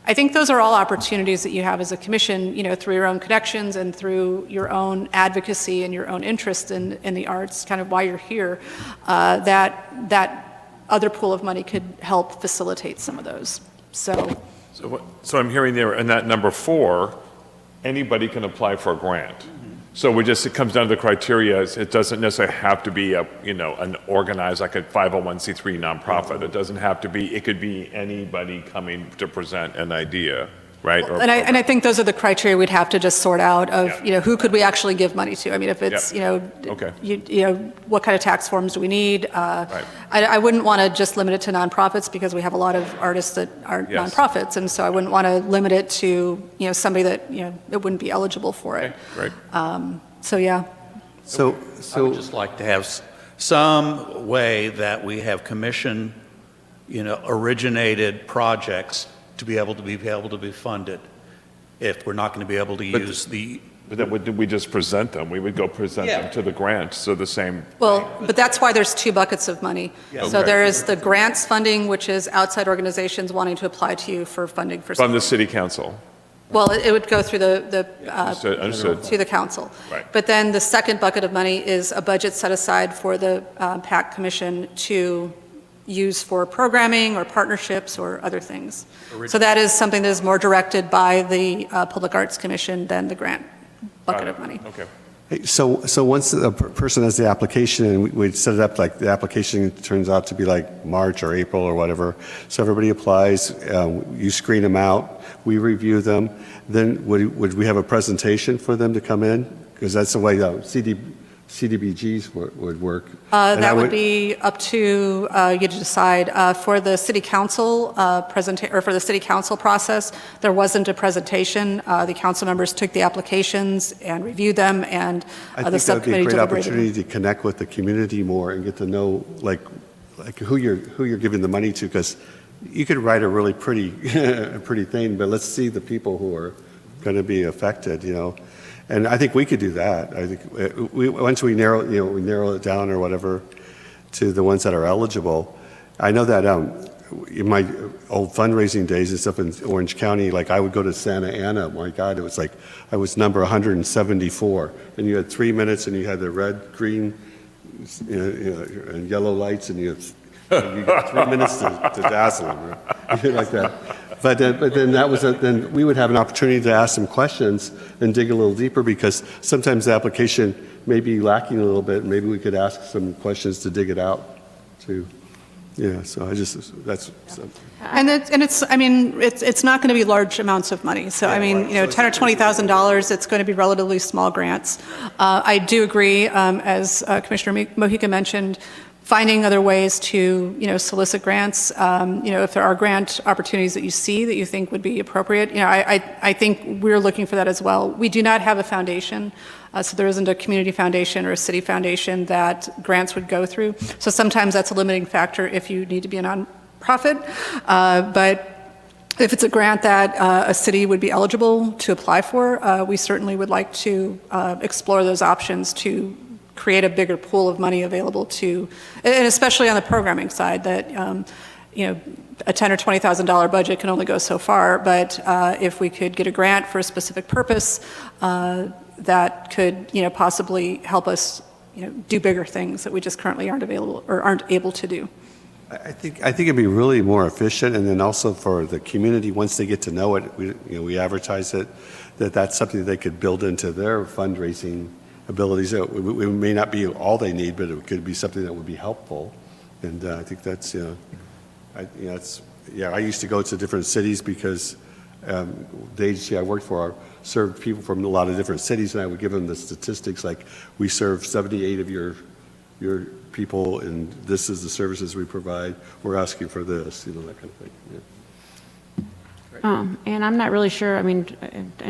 I think those are all opportunities that you have as a commission, through your own connections and through your own advocacy and your own interest in the arts, kind of why you're here, that other pool of money could help facilitate some of those. So I'm hearing there, in that number 4, anybody can apply for a grant. So it comes down to the criteria. It doesn't necessarily have to be an organized, like a 501c3 nonprofit. It doesn't have to be, it could be anybody coming to present an idea. right? Or And I think those are the criteria we'd have to just sort out of, Yeah. who could we actually give money to? I mean, if it's, Yeah. Okay. what kind of tax forms do we need? I wouldn't want to just limit it to nonprofits because we have a lot of artists that aren't Yes. nonprofits. And so I wouldn't want to limit it to, somebody that, it wouldn't be eligible for it. Great. So, yeah. So, I would just like to have some way that we have commission, originated projects to be able to be funded. If we're not going to be able to use the, But then would we just present them? We would go present them Yeah. to the grant, so the same, Well, but that's why there's two buckets of money. So Okay. there is the grants funding, which is outside organizations wanting to apply to you for funding for. from the city council. Well, it would go through Understood. to the council. Right. But then the second bucket of money is a budget set aside for the PAC Commission to use for programming or partnerships or other things. So that is something that is more directed by the Public Arts Commission than the grant bucket of money. Okay. hey, so once a person has the application and we set it up, like the application turns out to be like March or April or whatever, so everybody applies, you screen them out, we review them, then would we have a presentation for them to come in? Because that's the way CDBGs would work. And I That would be up to you to decide. For the city council for the city council process, there wasn't a presentation. The council members took the applications and reviewed them, and I the think that would be a subcommittee great deliberated. opportunity to connect with the community more and get to know, like who you're giving the money to, because you could write a really pretty, a pretty thing, but let's see the people who are going to be affected, And I think we could do that. I think once we narrow it down or whatever to the ones that are eligible. I know that in my old fundraising days and stuff in Orange County, like I would go to Santa Ana. My God, it was like I was number 174, and you had 3 minutes, and you had the red, green, and yellow lights, and you got 3 minutes to dazzle them, right? Like that. But then then we would have an opportunity to ask some questions and dig a little deeper, because sometimes the application may be lacking a little bit. Maybe we could ask some questions to dig it out too. Yeah, so And it's not going to be large amounts of money. So, $10,000 or $20,000, it's going to be relatively small grants. I do agree, as Commissioner Mojica mentioned, finding other ways to, solicit grants. If there are grant opportunities that you see that you think would be appropriate, I think we're looking for that as well. We do not have a foundation, so there isn't a community foundation or a city foundation that grants would go through. So sometimes that's a limiting factor if you need to be a nonprofit. But if it's a grant that a city would be eligible to apply for, we certainly would like to explore those options to create a bigger pool of money available to, and especially on the programming side, that a $10,000 or $20,000 budget can only go so far. But if we could get a grant for a specific purpose, that could possibly help us do bigger things that we just currently aren't available or aren't able to do. I think it'd be really more efficient, and then also for the community, once they get to know it, we advertise it, that's something they could build into their fundraising abilities. It may not be all they need, but it could be something that would be helpful. And I think that's, I used to go to different cities because the agency I worked for served people from a lot of different cities, and I would give them the statistics, like we serve 78 of your people, and this is the services we provide. We're asking for this, that kind of thing. Yeah. And I'm not really sure, I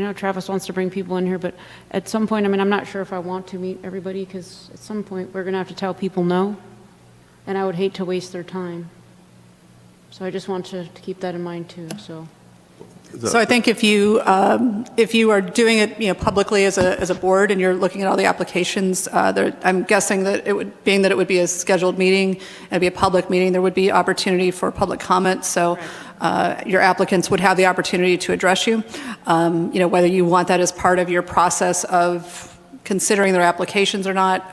know Travis wants to bring people in here, but at some point, I'm not sure if I want to meet everybody, because at some point, we're going to have to tell people no, and I would hate to waste their time. So I just want to keep that in mind, too, so. So I think if you are doing it, publicly as a board, and you're looking at all the applications, I'm guessing that it would be a scheduled meeting, and it'd be a public meeting, there would be opportunity for public comment. So your applicants would have the opportunity to address you. Whether you want that as part of your process of considering their applications or not,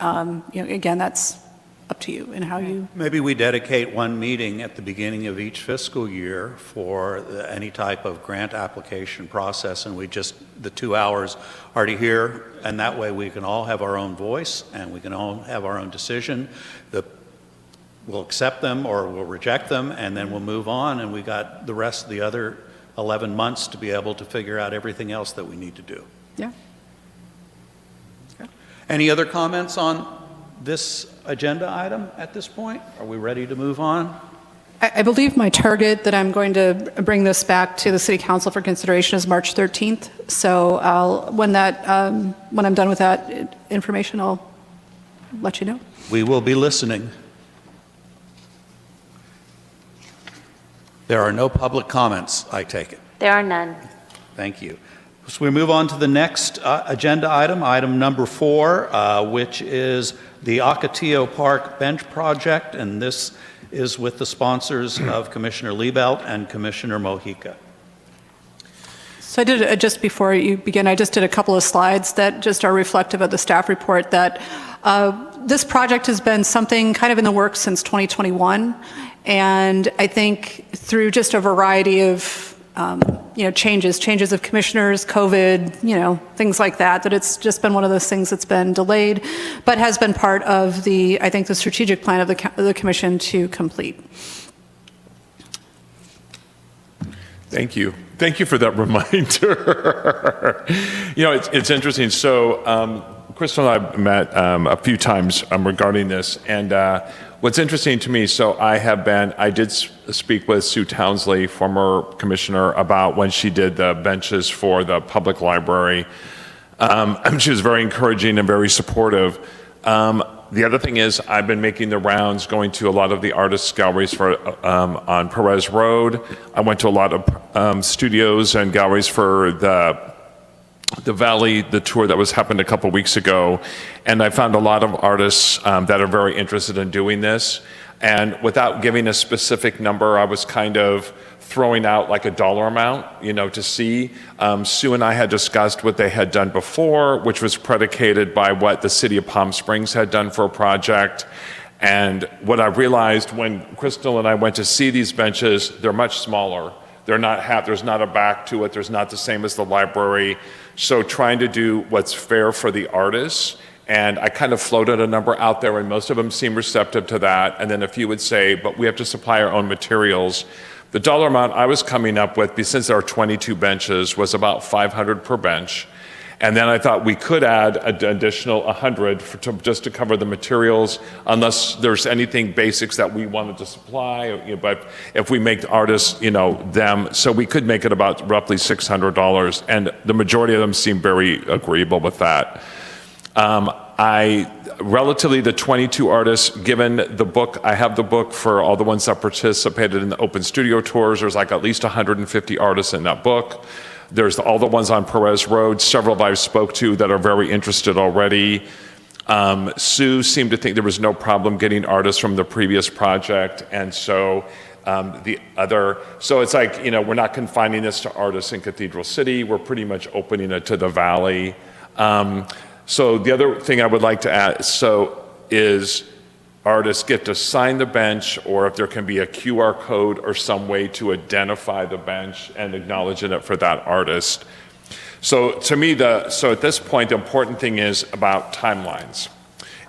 again, that's up to you and how you. Maybe we dedicate one meeting at the beginning of each fiscal year for any type of grant application process, and the 2 hours are to hear, and that way we can all have our own voice and we can all have our own decision. We'll accept them or we'll reject them, and then we'll move on, and we got the rest of the other 11 months to be able to figure out everything else that we need to do. Yeah. Any other comments on this agenda item at this point? Are we ready to move on? I believe my target that I'm going to bring this back to the city council for consideration is March 13th. So when I'm done with that information, I'll let you know. We will be listening. There are no public comments, I take it. There are none. Thank you. So we move on to the next agenda item, item number 4, which is the Ocotillo Park Bench Project, and this is with the sponsors of Commissioner Liebelt and Commissioner Mojica. So I did, just before you begin, I just did a couple of slides that just are reflective of the staff report that this project has been something kind of in the works since 2021. And I think through just a variety of changes of commissioners, COVID, things like that, that it's just been one of those things that's been delayed, but has been part of the strategic plan of the commission to complete. Thank you. Thank you for that reminder. It's interesting. So Crystal and I met a few times regarding this, and what's interesting to me, so I did speak with Sue Townsley, former commissioner, about when she did the benches for the public library. She was very encouraging and very supportive. The other thing is I've been making the rounds, going to a lot of the artists' galleries on Perez Road. I went to a lot of studios and galleries for the Valley, the tour that was happened a couple weeks ago, and I found a lot of artists that are very interested in doing this. And without giving a specific number, I was kind of throwing out like a dollar amount, to see. Sue and I had discussed what they had done before, which was predicated by what the city of Palm Springs had done for a project. And what I realized when Crystal and I went to see these benches, they're much smaller. There's not a back to it. There's not the same as the library. So trying to do what's fair for the artists. And I kind of floated a number out there, and most of them seemed receptive to that. And then a few would say, but we have to supply our own materials. The dollar amount I was coming up with, since there are 22 benches, was about $500 per bench. And then I thought we could add an additional 100 just to cover the materials, unless there's anything basics that we wanted to supply. But if we make the artists, them, so we could make it about roughly $600. And the majority of them seem very agreeable with that. Relatively the 22 artists, given the book, I have the book for all the ones that participated in the open studio tours. There's like at least 150 artists in that book. There's all the ones on Perez Road, several I've spoke to that are very interested already. Sue seemed to think there was no problem getting artists from the previous project. And so so it's like, we're not confining this to artists in Cathedral City. We're pretty much opening it to the Valley. So the other thing I would like to add, is artists get to sign the bench, or if there can be a QR code or some way to identify the bench and acknowledging it for that artist. So to me, at this point, the important thing is about timelines.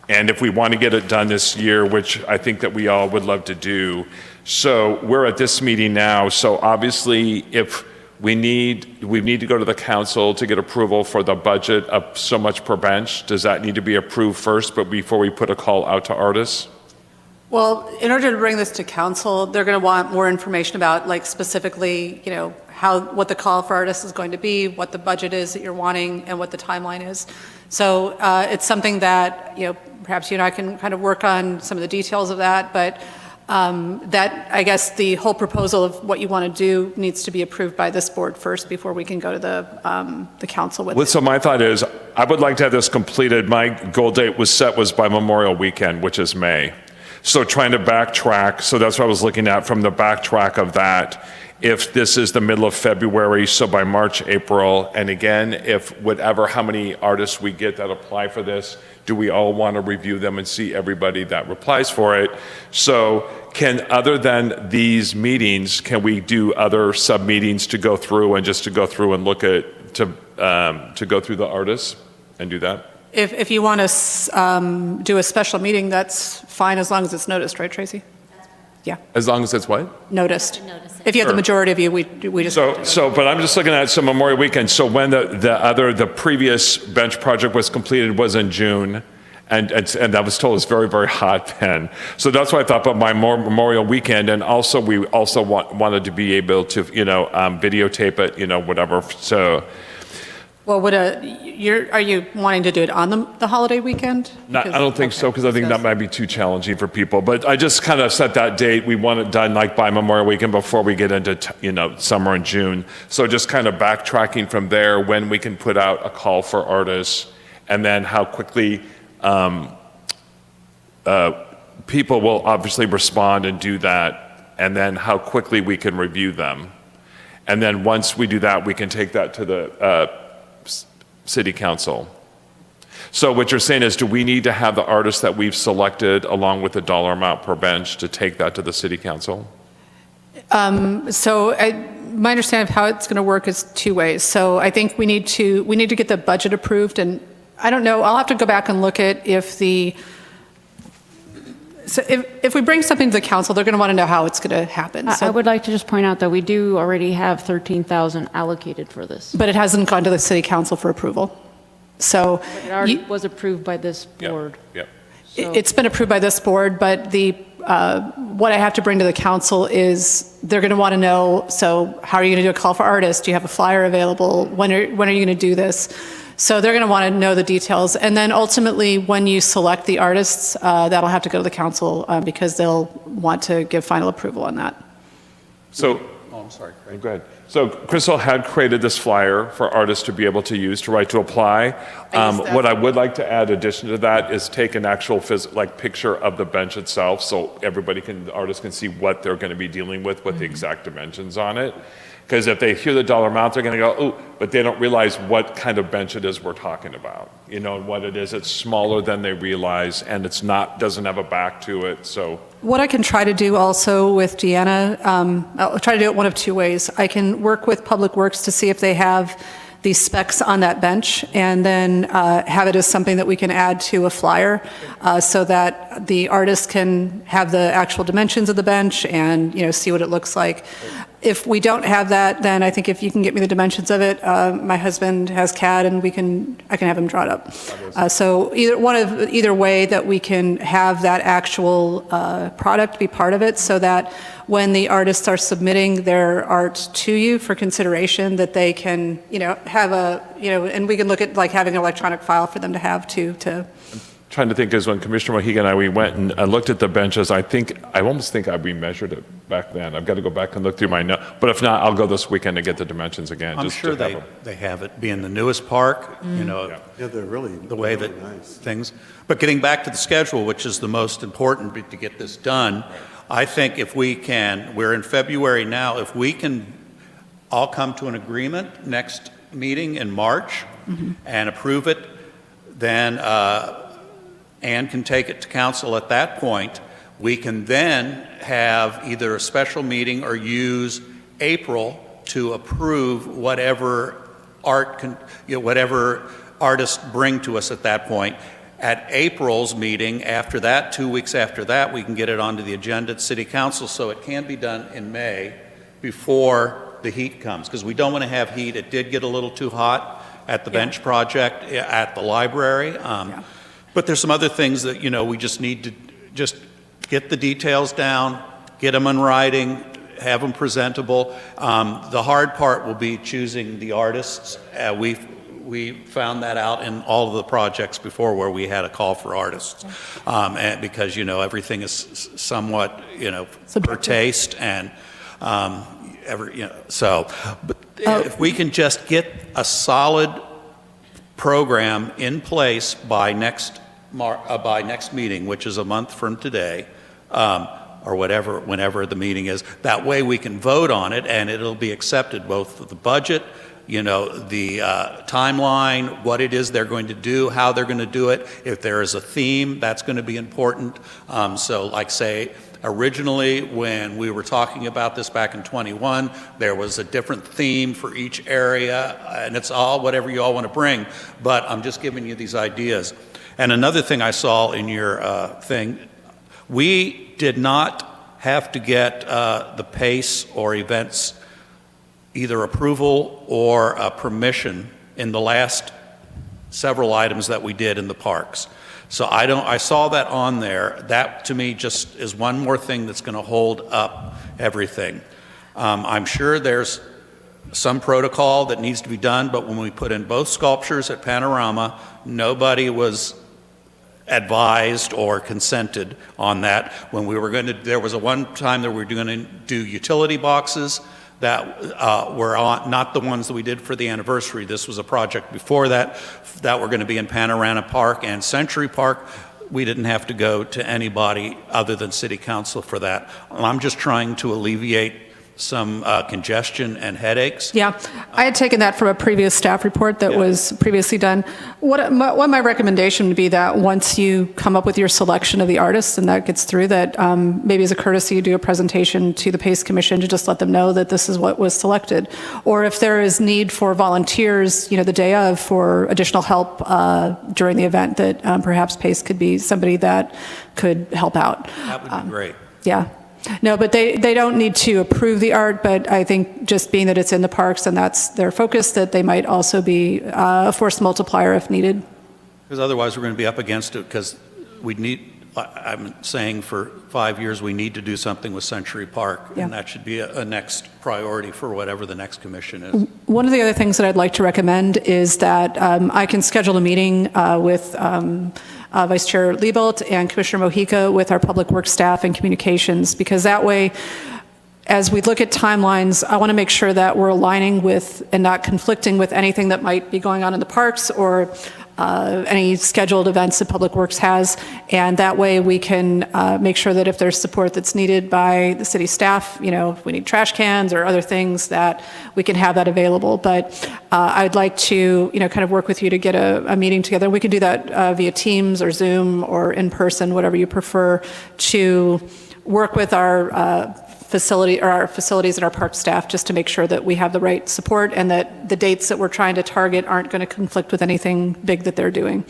And if we want to get it done this year, which I think that we all would love to do. So we're at this meeting now. So obviously, if we need to go to the council to get approval for the budget of so much per bench. Does that need to be approved first, but before we put a call out to artists? Well, in order to bring this to council, they're going to want more information about, specifically, what the call for artists is going to be, what the budget is that you're wanting, and what the timeline is. So it's something that, perhaps you and I can kind of work on some of the details of that, but that, I guess, the whole proposal of what you want to do needs to be approved by this board first before we can go to the council with it. So my thought is, I would like to have this completed. My goal date was by Memorial Weekend, which is May. So trying to backtrack, so that's what I was looking at from the backtrack of that. If this is the middle of February, so by March, April, and again, how many artists we get that apply for this, do we all want to review them and see everybody that replies for it? So other than these meetings, can we do other sub-meetings to go through and look at, to go through the artists and do that? If you want to do a special meeting, that's fine as long as it's noticed, right, Tracy? Yeah, As long as it's what? noticed. Notice it. If you have the Sure. majority of you, we just. But I'm just looking at some Memorial Weekend. So when the previous bench project was completed was in June, and I was told it's very, very hot then. So that's why I thought about my Memorial Weekend, and also we also wanted to be able to, videotape it, whatever. So Well, are you wanting to do it on the holiday weekend? I don't think so, because I think that might be too challenging for people. But I just kind of set that date. We want it done like by Memorial Weekend before we get into, summer and June. So just kind of backtracking from there, when we can put out a call for artists, and then how quickly people will obviously respond and do that, and then how quickly we can review them. And then once we do that, we can take that to the city council. So what you're saying is, do we need to have the artists that we've selected along with the dollar amount per bench to take that to the city council? My understanding of how it's going to work is two ways. So I think we need to get the budget approved, and I don't know, I'll have to go back and look at if we bring something to the council, they're going to want to know how it's going to happen. I would like to just point out that we do already have 13,000 allocated for this. But it hasn't gone to the city council for approval. So It already was approved by this board. Yep. it's been approved by this board, but what I have to bring to the council is they're going to want to know, so how are you going to do a call for artists? Do you have a flyer available? When are you going to do this? So they're going to want to know the details. And then ultimately, when you select the artists, that'll have to go to the council because they'll want to give final approval on that. So, I'm sorry, Craig. go ahead. So Crystal had created this flyer for artists to be able to use to write to apply. What I would like to add addition to that is take an actual picture of the bench itself, so the artists can see what they're going to be dealing with the exact dimensions on it. Because if they hear the dollar amount, they're going to go, oh, but they don't realize what kind of bench it is we're talking about. And what it is. It's smaller than they realize, and doesn't have a back to it, so. What I can try to do also with Deanna, I'll try to do it one of two ways. I can work with Public Works to see if they have these specs on that bench, and then have it as something that we can add to a flyer so that the artist can have the actual dimensions of the bench and see what it looks like. If we don't have that, then I think if you can get me the dimensions of it, my husband has CAD and I can have him draw it up. So either way that we can have that actual product be part of it, so that when the artists are submitting their art to you for consideration, that they can have and we can look at having an electronic file for them to have to. Trying to think is when Commissioner Mohegan and we went and looked at the benches, I almost think I remeasured it back then. I've got to go back and look through my notes. But if not, I'll go this weekend to get the dimensions again. I'm just sure to have they have it, being the newest park, Yeah, they're really, the way that nice. things. But getting back to the schedule, which is the most important to get this done, I think if we can, we're in February now, if we can all come to an agreement next meeting in March and approve it, then Ann can take it to council at that point. We can then have either a special meeting or use April to approve whatever whatever artists bring to us at that point. At April's meeting, after that, 2 weeks after that, we can get it onto the agenda at City Council, so it can be done in May before the heat comes, because we don't want to have heat. It did get a little too hot at the bench project at the library. But there's some other things that, we just need to just get the details down, get them in writing, have them presentable. The hard part will be choosing the artists. We found that out in all of the projects before where we had a call for artists. And because, everything is somewhat, per taste and so. But if we can just get a solid program in place by next meeting, which is a month from today, or whenever the meeting is. That way we can vote on it and it'll be accepted, both the budget, the timeline, what it is they're going to do, how they're going to do it. If there is a theme, that's going to be important. So like say, originally when we were talking about this back in 21, there was a different theme for each area, and it's all whatever you all want to bring, but I'm just giving you these ideas. And another thing I saw in your thing, we did not have to get the PACE or events either approval or permission in the last several items that we did in the parks. So I saw that on there. That, to me, just is one more thing that's going to hold up everything. I'm sure there's some protocol that needs to be done, but when we put in both sculptures at Panorama, nobody was advised or consented on that. When we were going to, there was a one time that we were going to do utility boxes that were not the ones that we did for the anniversary. This was a project before that were going to be in Panorama Park and Century Park. We didn't have to go to anybody other than City Council for that. I'm just trying to alleviate some congestion and headaches. Yeah, I had taken that from a previous staff report that was previously done. What my recommendation would be that once you come up with your selection of the artists and that gets through, that maybe as a courtesy, you do a presentation to the PACE Commission to just let them know that this is what was selected. Or if there is need for volunteers, the day of for additional help during the event, that perhaps PACE could be somebody that could help out. That would be great. Yeah. No, but they don't need to approve the art, but I think just being that it's in the parks and that's their focus, that they might also be a force multiplier if needed. Because otherwise, we're going to be up against it, because we need, I'm saying for 5 years, we need to do something with Century Park, and that should be a next priority for whatever the next commission is. One of the other things that I'd like to recommend is that I can schedule a meeting with Vice Chair Liebolt and Commissioner Mojica with our Public Works staff and communications, because that way, as we look at timelines, I want to make sure that we're aligning with and not conflicting with anything that might be going on in the parks or any scheduled events that Public Works has, and that way we can make sure that if there's support that's needed by the city staff, if we need trash cans or other things, that we can have that available. But I'd like to, kind of work with you to get a meeting together. We can do that via Teams or Zoom or in person, whatever you prefer, to work with our facilities and our park staff, just to make sure that we have the right support and that the dates that we're trying to target aren't going to conflict with anything big that they're doing.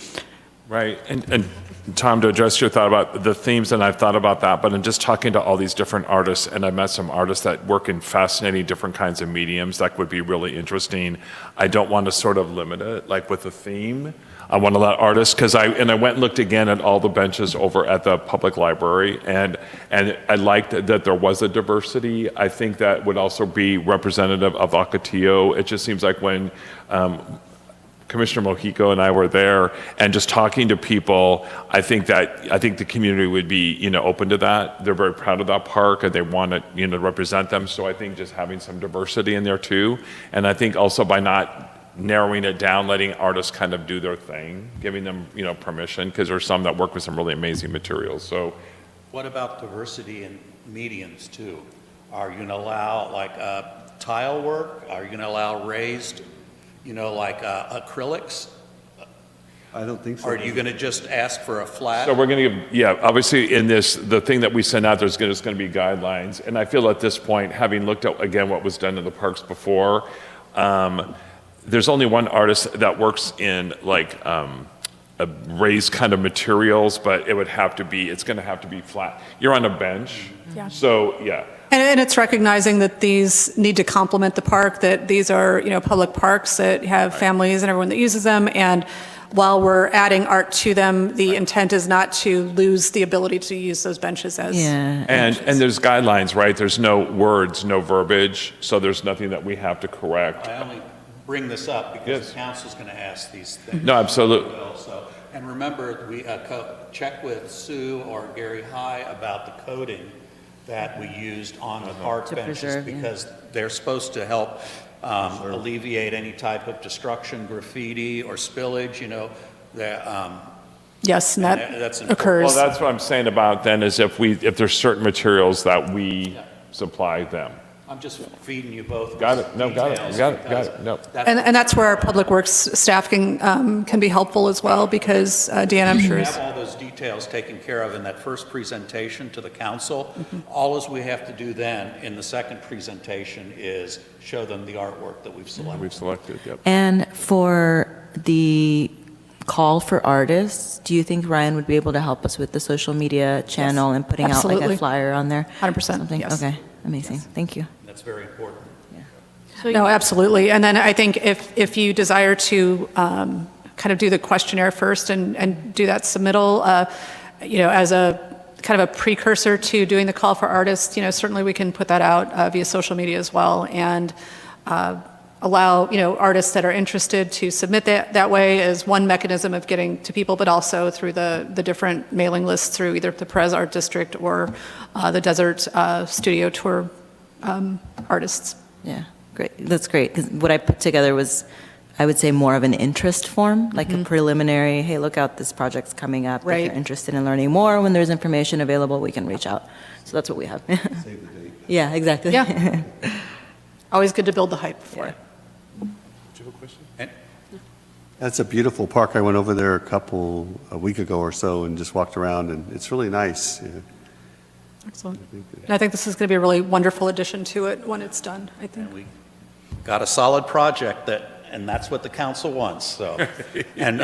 Right, and Tom, to address your thought about the themes, and I've thought about that, but in just talking to all these different artists, and I met some artists that work in fascinating different kinds of mediums that would be really interesting. I don't want to sort of limit it, like with a theme. I want to let artists, because I went and looked again at all the benches over at the public library, and I liked that there was a diversity. I think that would also be representative of Ocotillo. It just seems like when Commissioner Mojica and I were there and just talking to people, I think the community would be, open to that. They're very proud of that park and they want to, represent them. So I think just having some diversity in there too. And I think also by not narrowing it down, letting artists kind of do their thing, giving them, permission, because there's some that work with some really amazing materials. So What about diversity in mediums too? Are you going to allow tile work? Are you going to allow raised, acrylics? I don't think so. Or are you going to just ask for a flat? So we're going to give, obviously in this, the thing that we send out, there's going to be guidelines. And I feel at this point, having looked at, again, what was done in the parks before, there's only one artist that works in a raised kind of materials, but it's going to have to be flat. You're on a bench. Yeah. So, yeah. And it's recognizing that these need to complement the park, that these are, public parks that have families and everyone that uses them. And while we're adding art to them, the intent is not to lose the ability to use those benches as. Yeah. And there's guidelines, right? There's no words, no verbiage, so there's nothing that we have to correct. I only bring this up because Yes. the council's going to ask these things. No, absolutely. And remember, we check with Sue or Gary High about the coating that we used on the park To benches, preserve, yeah. because they're supposed to help alleviate any type of destruction, graffiti, or spillage, Yes, and that that's important. occurs. Well, that's what I'm saying about then is if there's certain materials that we supply them. I'm just feeding you both. Got it. No, got it. details Got it. because Got it. No. And that's where our public works staff can be helpful as well, because Deanna, I'm sure We is. have all those details taken care of in that first presentation to the council. All as we have to do then in the second presentation is show them the artwork that we've selected. We've selected, yep. And for the call for artists. Do you think Ryan would be able to help us with the social media channel and putting out like absolutely. a flyer on there? 100%, Something? yes. Okay, amazing. Thank you. That's very important. No, absolutely. And then I think if you desire to kind of do the questionnaire first and do that submittal, as a kind of a precursor to doing the call for artists, certainly we can put that out via social media as well and allow, artists that are interested to submit that way as one mechanism of getting to people, but also through the different mailing lists through either the Perez Art District or the Desert Studio Tour artists. Yeah, great. That's great. Because what I put together was, I would say, more of an interest form, like a preliminary, hey, look out, this project's coming up. If Right. you're interested in learning more, when there's information available, we can reach out. So that's what we have. Save the date. Yeah, exactly. Yeah. Always good to build the hype for it. That's a beautiful park. I went over there a week ago or so and just walked around, and it's really nice. Yeah. Excellent. And I think this is going to be a really wonderful addition to it when it's done, I think. And we got a solid project and that's what the council wants, so. And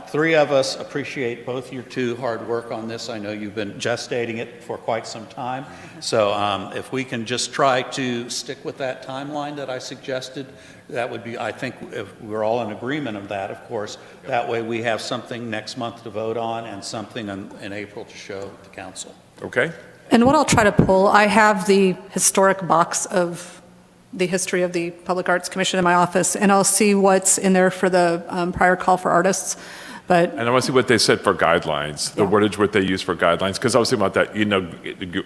three of us appreciate both your two hard work on this. I know you've been gestating it for quite some time. So if we can just try to stick with that timeline that I suggested, that would be, I think, if we're all in agreement of that, of course, that way we have something next month to vote on and something in April to show the council. Okay? And what I'll try to pull, I have the historic box of the history of the Public Arts Commission in my office, and I'll see what's in there for the prior call for artists. But And I want to see what they said for guidelines, the Yeah. wordage, what they use for guidelines, because I was thinking about that,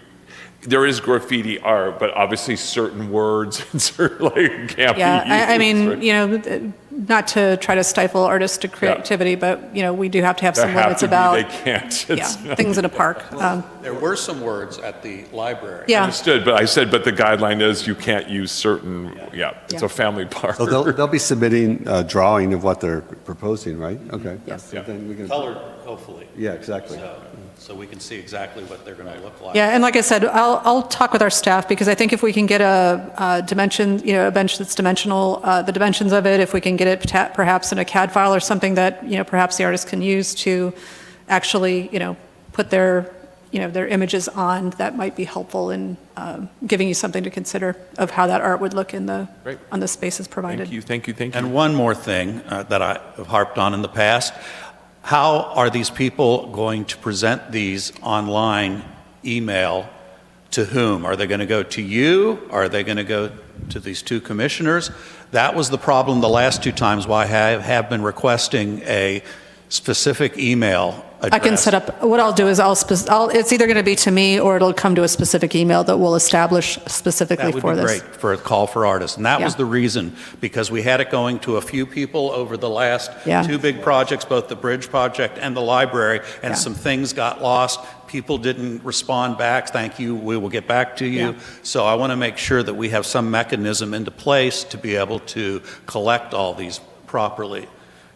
there is graffiti art, but obviously certain words and certain, can't be used. yeah, I mean, right? not to try to stifle artistic creativity, but, we do have to have There some have limits to be, about, they can't. yeah, It's- things in a park. There were some words at the library. Yeah, Understood, but I said, but the guideline is you can't use certain, it's Yeah. a family park. So they'll be submitting a drawing of what they're proposing, right? Okay. Yes. So then we can- Colored, hopefully, Yeah, exactly. so we can see exactly what they're going to look like. yeah, and like I said, I'll talk with our staff, because I think if we can get a dimension, a bench that's dimensional, the dimensions of it, if we can get it perhaps in a CAD file or something that, perhaps the artist can use to actually, put their images on, that might be helpful in giving you something to consider of how that art would look Great. on the spaces provided. Thank you. And one more thing that I have harped on in the past, how are these people going to present these online email to whom? Are they going to go to you? Are they going to go to these two commissioners? That was the problem the last two times why I have been requesting a specific email address. I can set up, what I'll do is it's either going to be to me or it'll come to a specific email that we'll establish specifically That would for be this. great for a call for artists. And that was Yeah. the reason, because we had it going to a few people over the last Yeah. two big projects, both the bridge project and the library, and Yeah. some things got lost. People didn't respond back. Thank you, we will get back to you. Yeah. So I want to make sure that we have some mechanism into place to be able to collect all these properly.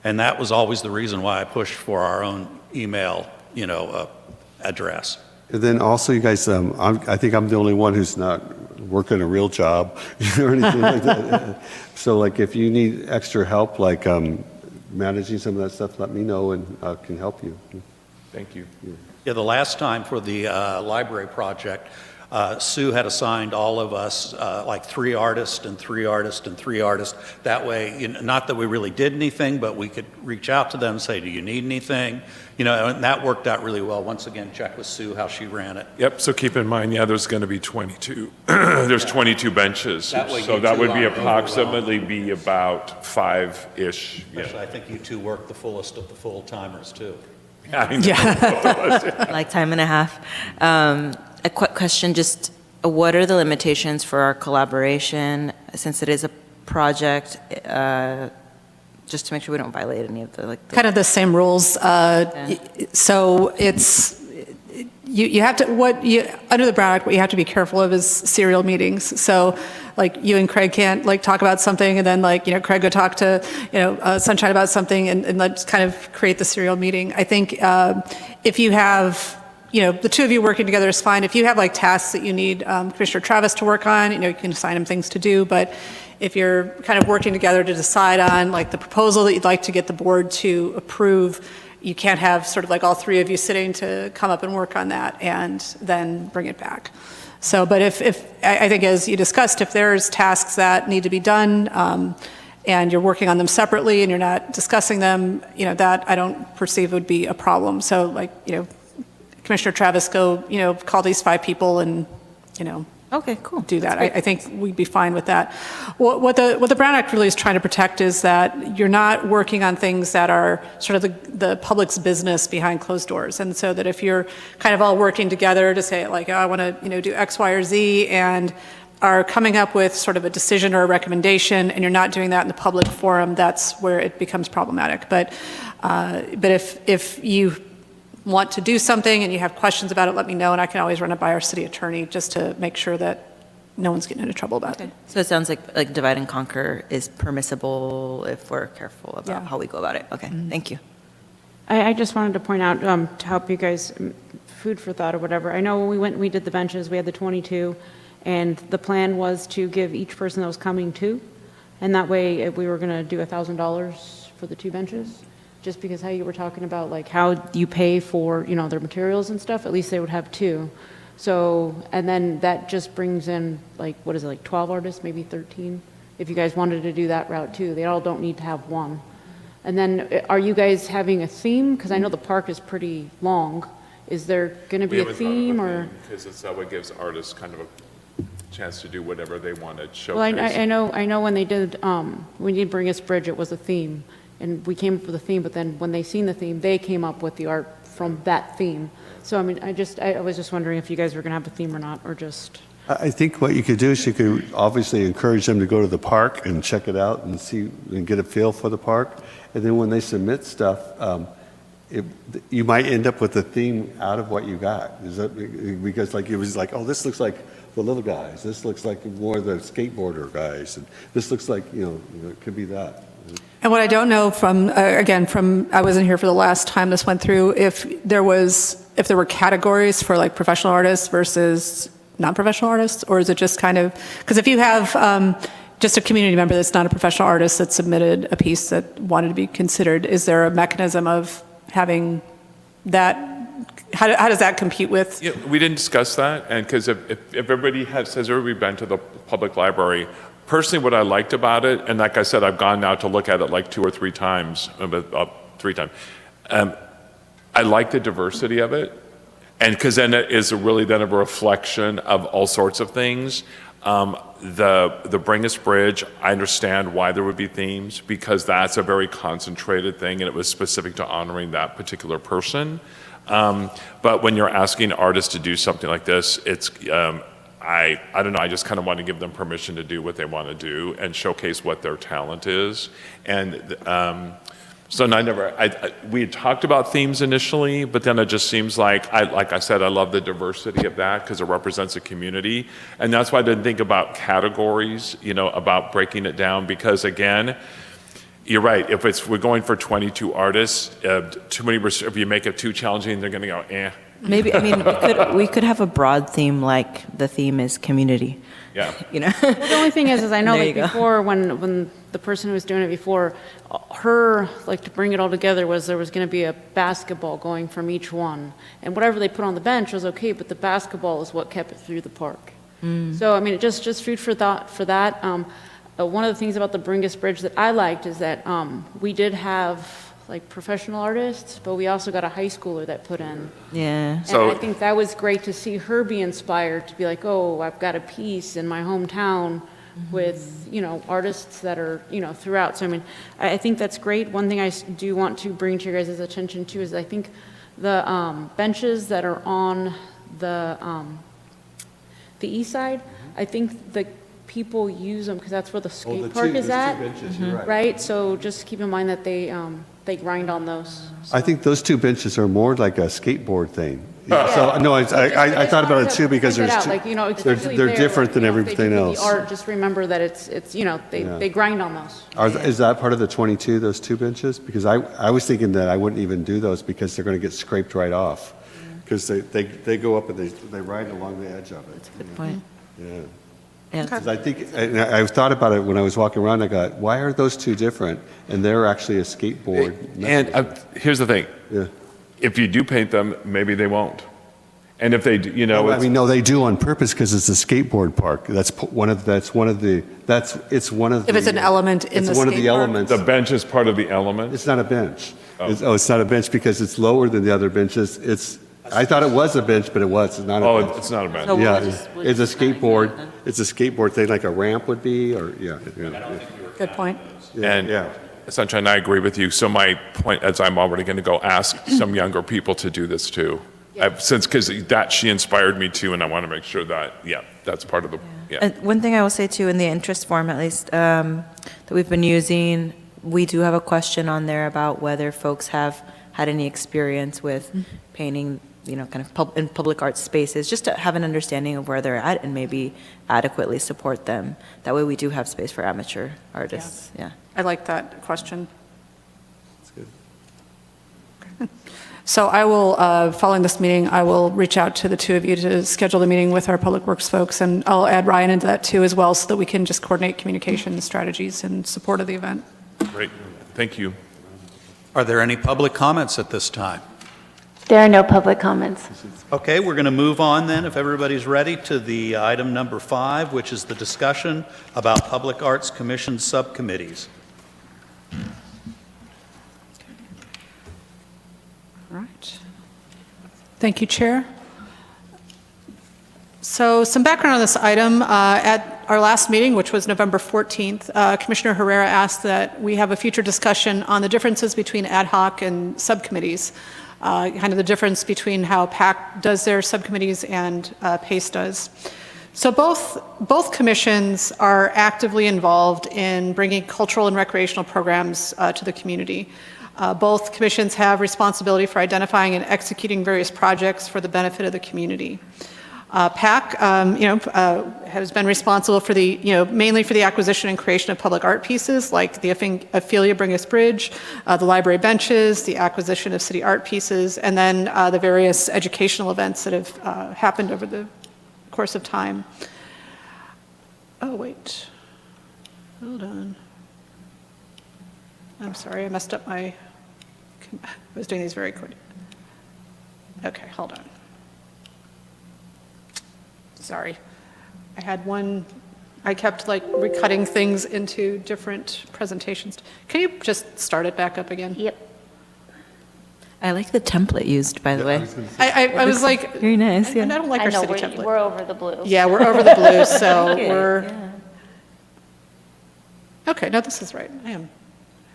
And that was always the reason why I pushed for our own email, address. And then also, you guys, I think I'm the only one who's not working a real job or anything like that. So if you need extra help, managing some of that stuff, let me know and I can help you. Thank you. Yeah, the last time for the library project, Sue had assigned all of us, 3 artists and 3 artists and 3 artists. That way, not that we really did anything, but we could reach out to them and say, do you need anything? And that worked out really well. Once again, check with Sue how she ran it. Yep, so keep in mind, there's going to be 22, there's 22 benches. That way So you that two would be aren't approximately be about 5-ish. Especially, I think you two work the fullest of the full-timers, too. Yeah. Like time and a half. A quick question, just what are the limitations for our collaboration, since it is a project, just to make sure we don't violate any of the, Kind of the same rules. So it's, you have to, under the Brown Act, what you have to be careful of is serial meetings. So you and Craig can't talk about something and then Craig go talk to, Sunshine about something and let's kind of create the serial meeting. I think if you have the two of you working together is fine. If you have like tasks that you need Commissioner Travis to work on, you can assign him things to do. But if you're kind of working together to decide on like the proposal that you'd like to get the board to approve, you can't have sort of like all three of you sitting to come up and work on that and then bring it back. So, but if I think as you discussed, if there's tasks that need to be done and you're working on them separately and you're not discussing them, that I don't perceive would be a problem. So like, Commissioner Travis, go, call these 5 people and, Okay, cool. do that. I think we'd be fine with that. What the Brown Act really is trying to protect is that you're not working on things that are sort of the public's business behind closed doors. And so that if you're kind of all working together to say like, I want to, do X, Y, or Z, and are coming up with sort of a decision or a recommendation, and you're not doing that in the public forum, that's where it becomes problematic. But if you want to do something and you have questions about it, let me know, and I can always run it by our city attorney just to make sure that no one's getting into trouble about it. So it sounds like divide and conquer is permissible if we're careful about how we go about it. Okay, thank you. I just wanted to point out, to help you guys, food for thought or whatever. I know when we did the benches, we had the 22, and the plan was to give each person that was coming 2, and that way we were going to do $1,000 for the 2 benches. Just because how you were talking about like how you pay for, their materials and stuff, at least they would have 2. So, and then that just brings in like, 12 artists, maybe 13? If you guys wanted to do that route too, they all don't need to have 1. And then are you guys having a theme? Because I know the park is pretty long. Is there going to be a theme or? Because it's that way gives artists kind of a chance to do whatever they want to showcase. Well, I know when they did Bring Us Bridge, it was a theme. And we came up with a theme, but then when they seen the theme, they came up with the art from that theme. So, I mean, I was just wondering if you guys were going to have a theme or not, or just... I think what you could do is you could obviously encourage them to go to the park and check it out and see and get a feel for the park. And then when they submit stuff, you might end up with a theme out of what you got. Because like it was like, oh, this looks like the little guys. This looks like more the skateboarder guys. And this looks like, it could be that. And what I don't know from I wasn't here for the last time this went through, if there were categories for like professional artists versus non-professional artists, or is it just kind of, because if you have just a community member that's not a professional artist that submitted a piece that wanted to be considered, is there a mechanism of having that? How does that compete with? Yeah, we didn't discuss that, and because if everybody has everybody been to the public library. Personally, what I liked about it, and like I said, I've gone now to look at it like 2 or 3 times, 3 times. I like the diversity of it, and because then it is really then a reflection of all sorts of things. The Bring Us Bridge, I understand why there would be themes, because that's a very concentrated thing, and it was specific to honoring that particular person. But when you're asking artists to do something like this, it's I don't know, I just kind of want to give them permission to do what they want to do and showcase what their talent is. And so we had talked about themes initially, but then it just seems like I said, I love the diversity of that because it represents a community. And that's why I didn't think about categories, about breaking it down, because again, you're right, if we're going for 22 artists, if you make it too challenging, they're going to go, eh. Maybe, we could have a broad theme, like the theme is community. Yeah. Well, the only thing is I know There like you go. before when the person who was doing it before, to bring it all together was there was going to be a basketball going from each one. And whatever they put on the bench was okay, but the basketball is what kept it through the park. So, I mean, just food for thought for that. One of the things about the Bring Us Bridge that I liked is that we did have like professional artists, but we also got a high schooler that put in. Yeah. So- And I think that was great to see her be inspired to be like, oh, I've got a piece in my hometown with, artists that are, throughout. So, I mean, I think that's great. One thing I do want to bring to your guys' attention too is I think the benches that are on the east side, I think the people use them because that's where the skate park is at. Right? So just keep in mind that they grind on those. I think those 2 benches are more like a skateboard thing. So, no, I thought about it too because Point it out, they're different than everything else. The art, just remember that it's they grind on those. Is that part of the 22, those 2 benches? Because I was thinking that I wouldn't even do those because they're going to get scraped right off. because they go up and they ride along the edge of it. That's a good point. Yeah. Yeah. 'Cause I think, and I've thought about it when I was walking around, I got, why are those two different? And they're actually a skateboard. And here's the thing, Yeah. if you do paint them, maybe they won't. And if they, do, you know, I it's, mean, no, they do on purpose because it's a skateboard park. It's one of the. If it's an element in the It's one of skate the park. elements. the bench is part of the element. It's not a bench. It's not a bench because it's lower than the other benches. I thought it was a bench, but it was. It's not a Oh, bench. it's not a bench. So Yeah, we'll it's a just not ignore it skateboard. then. It's a skateboard thing like a ramp would be, or, yeah. Good point. And Yeah. Sunshine, I agree with you. So my point is I'm already going to go ask some younger people to do this too. Because that she inspired me to, and I want to make sure that, that's part of the, And one thing I will say too, in the interest form at least, that we've been using, we do have a question on there about whether folks have had any experience with painting, kind of in public art spaces, just to have an understanding of where they're at and maybe adequately support them. That way we do have space for amateur artists, yeah. I like that question. That's good. So I will, following this meeting, I will reach out to the two of you to schedule the meeting with our Public Works folks, and I'll add Ryan into that too as well, so that we can just coordinate communication strategies in support of the event. great, thank you. Are there any public comments at this time? There are no public comments. Okay, we're going to move on then, if everybody's ready, to the item number 5, which is the discussion about Public Arts Commission subcommittees. Right. Thank you, Chair. So some background on this item. At our last meeting, which was November 14th, Commissioner Herrera asked that we have a future discussion on the differences between ad hoc and subcommittees, kind of the difference between how PAC does their subcommittees and PACE does. So both commissions are actively involved in bringing cultural and recreational programs to the community. Both commissions have responsibility for identifying and executing various projects for the benefit of the community. PAC, has been responsible for mainly for the acquisition and creation of public art pieces like the Ophelia Bringus Bridge, the library benches, the acquisition of city art pieces, and then the various educational events that have happened over the course of time. Oh, wait. Hold on. I'm sorry, I messed up I was doing these very quick. Okay, hold on. Sorry. I had one, I kept recutting things into different presentations. Can you just start it back up again? Yep. I like the template used, by the way. I was like, Very nice, and I don't like I our know, city we're template. we're over the blue. Yeah, we're over the blue, so Okay, we're, yeah. okay, no, this is right, I am.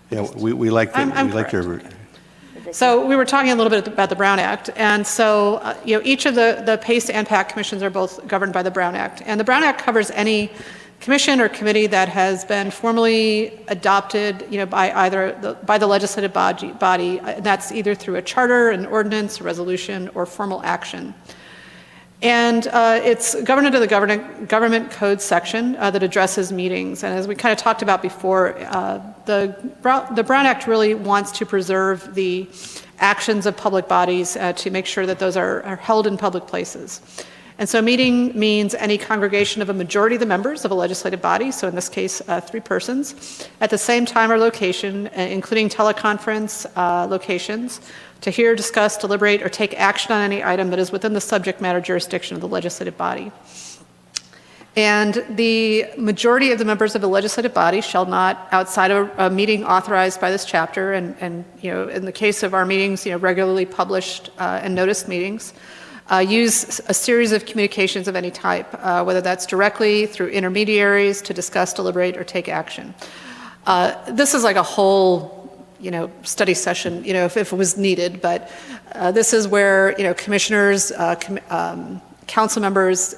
Yeah, we like I'm your, So we were talking a little bit about the Brown Act, and so each of the PACE and PAC commissions are both governed by the Brown Act, and the Brown Act covers any commission or committee that has been formally adopted, by the legislative body. That's either through a charter, an ordinance, a resolution, or formal action. And it's governed under the government code section that addresses meetings. And as we kind of talked about before, the Brown Act really wants to preserve the actions of public bodies to make sure that those are held in public places. And so meeting means any congregation of a majority of the members of a legislative body, so in this case, 3 persons, at the same time or location, including teleconference locations, to hear, discuss, deliberate, or take action on any item that is within the subject matter jurisdiction of the legislative body. And the majority of the members of the legislative body shall not, outside of a meeting authorized by this chapter, and in the case of our meetings, regularly published and noticed meetings, use a series of communications of any type, whether that's directly through intermediaries to discuss, deliberate, or take action. This is like a whole study session, if it was needed, but this is where, commissioners, council members,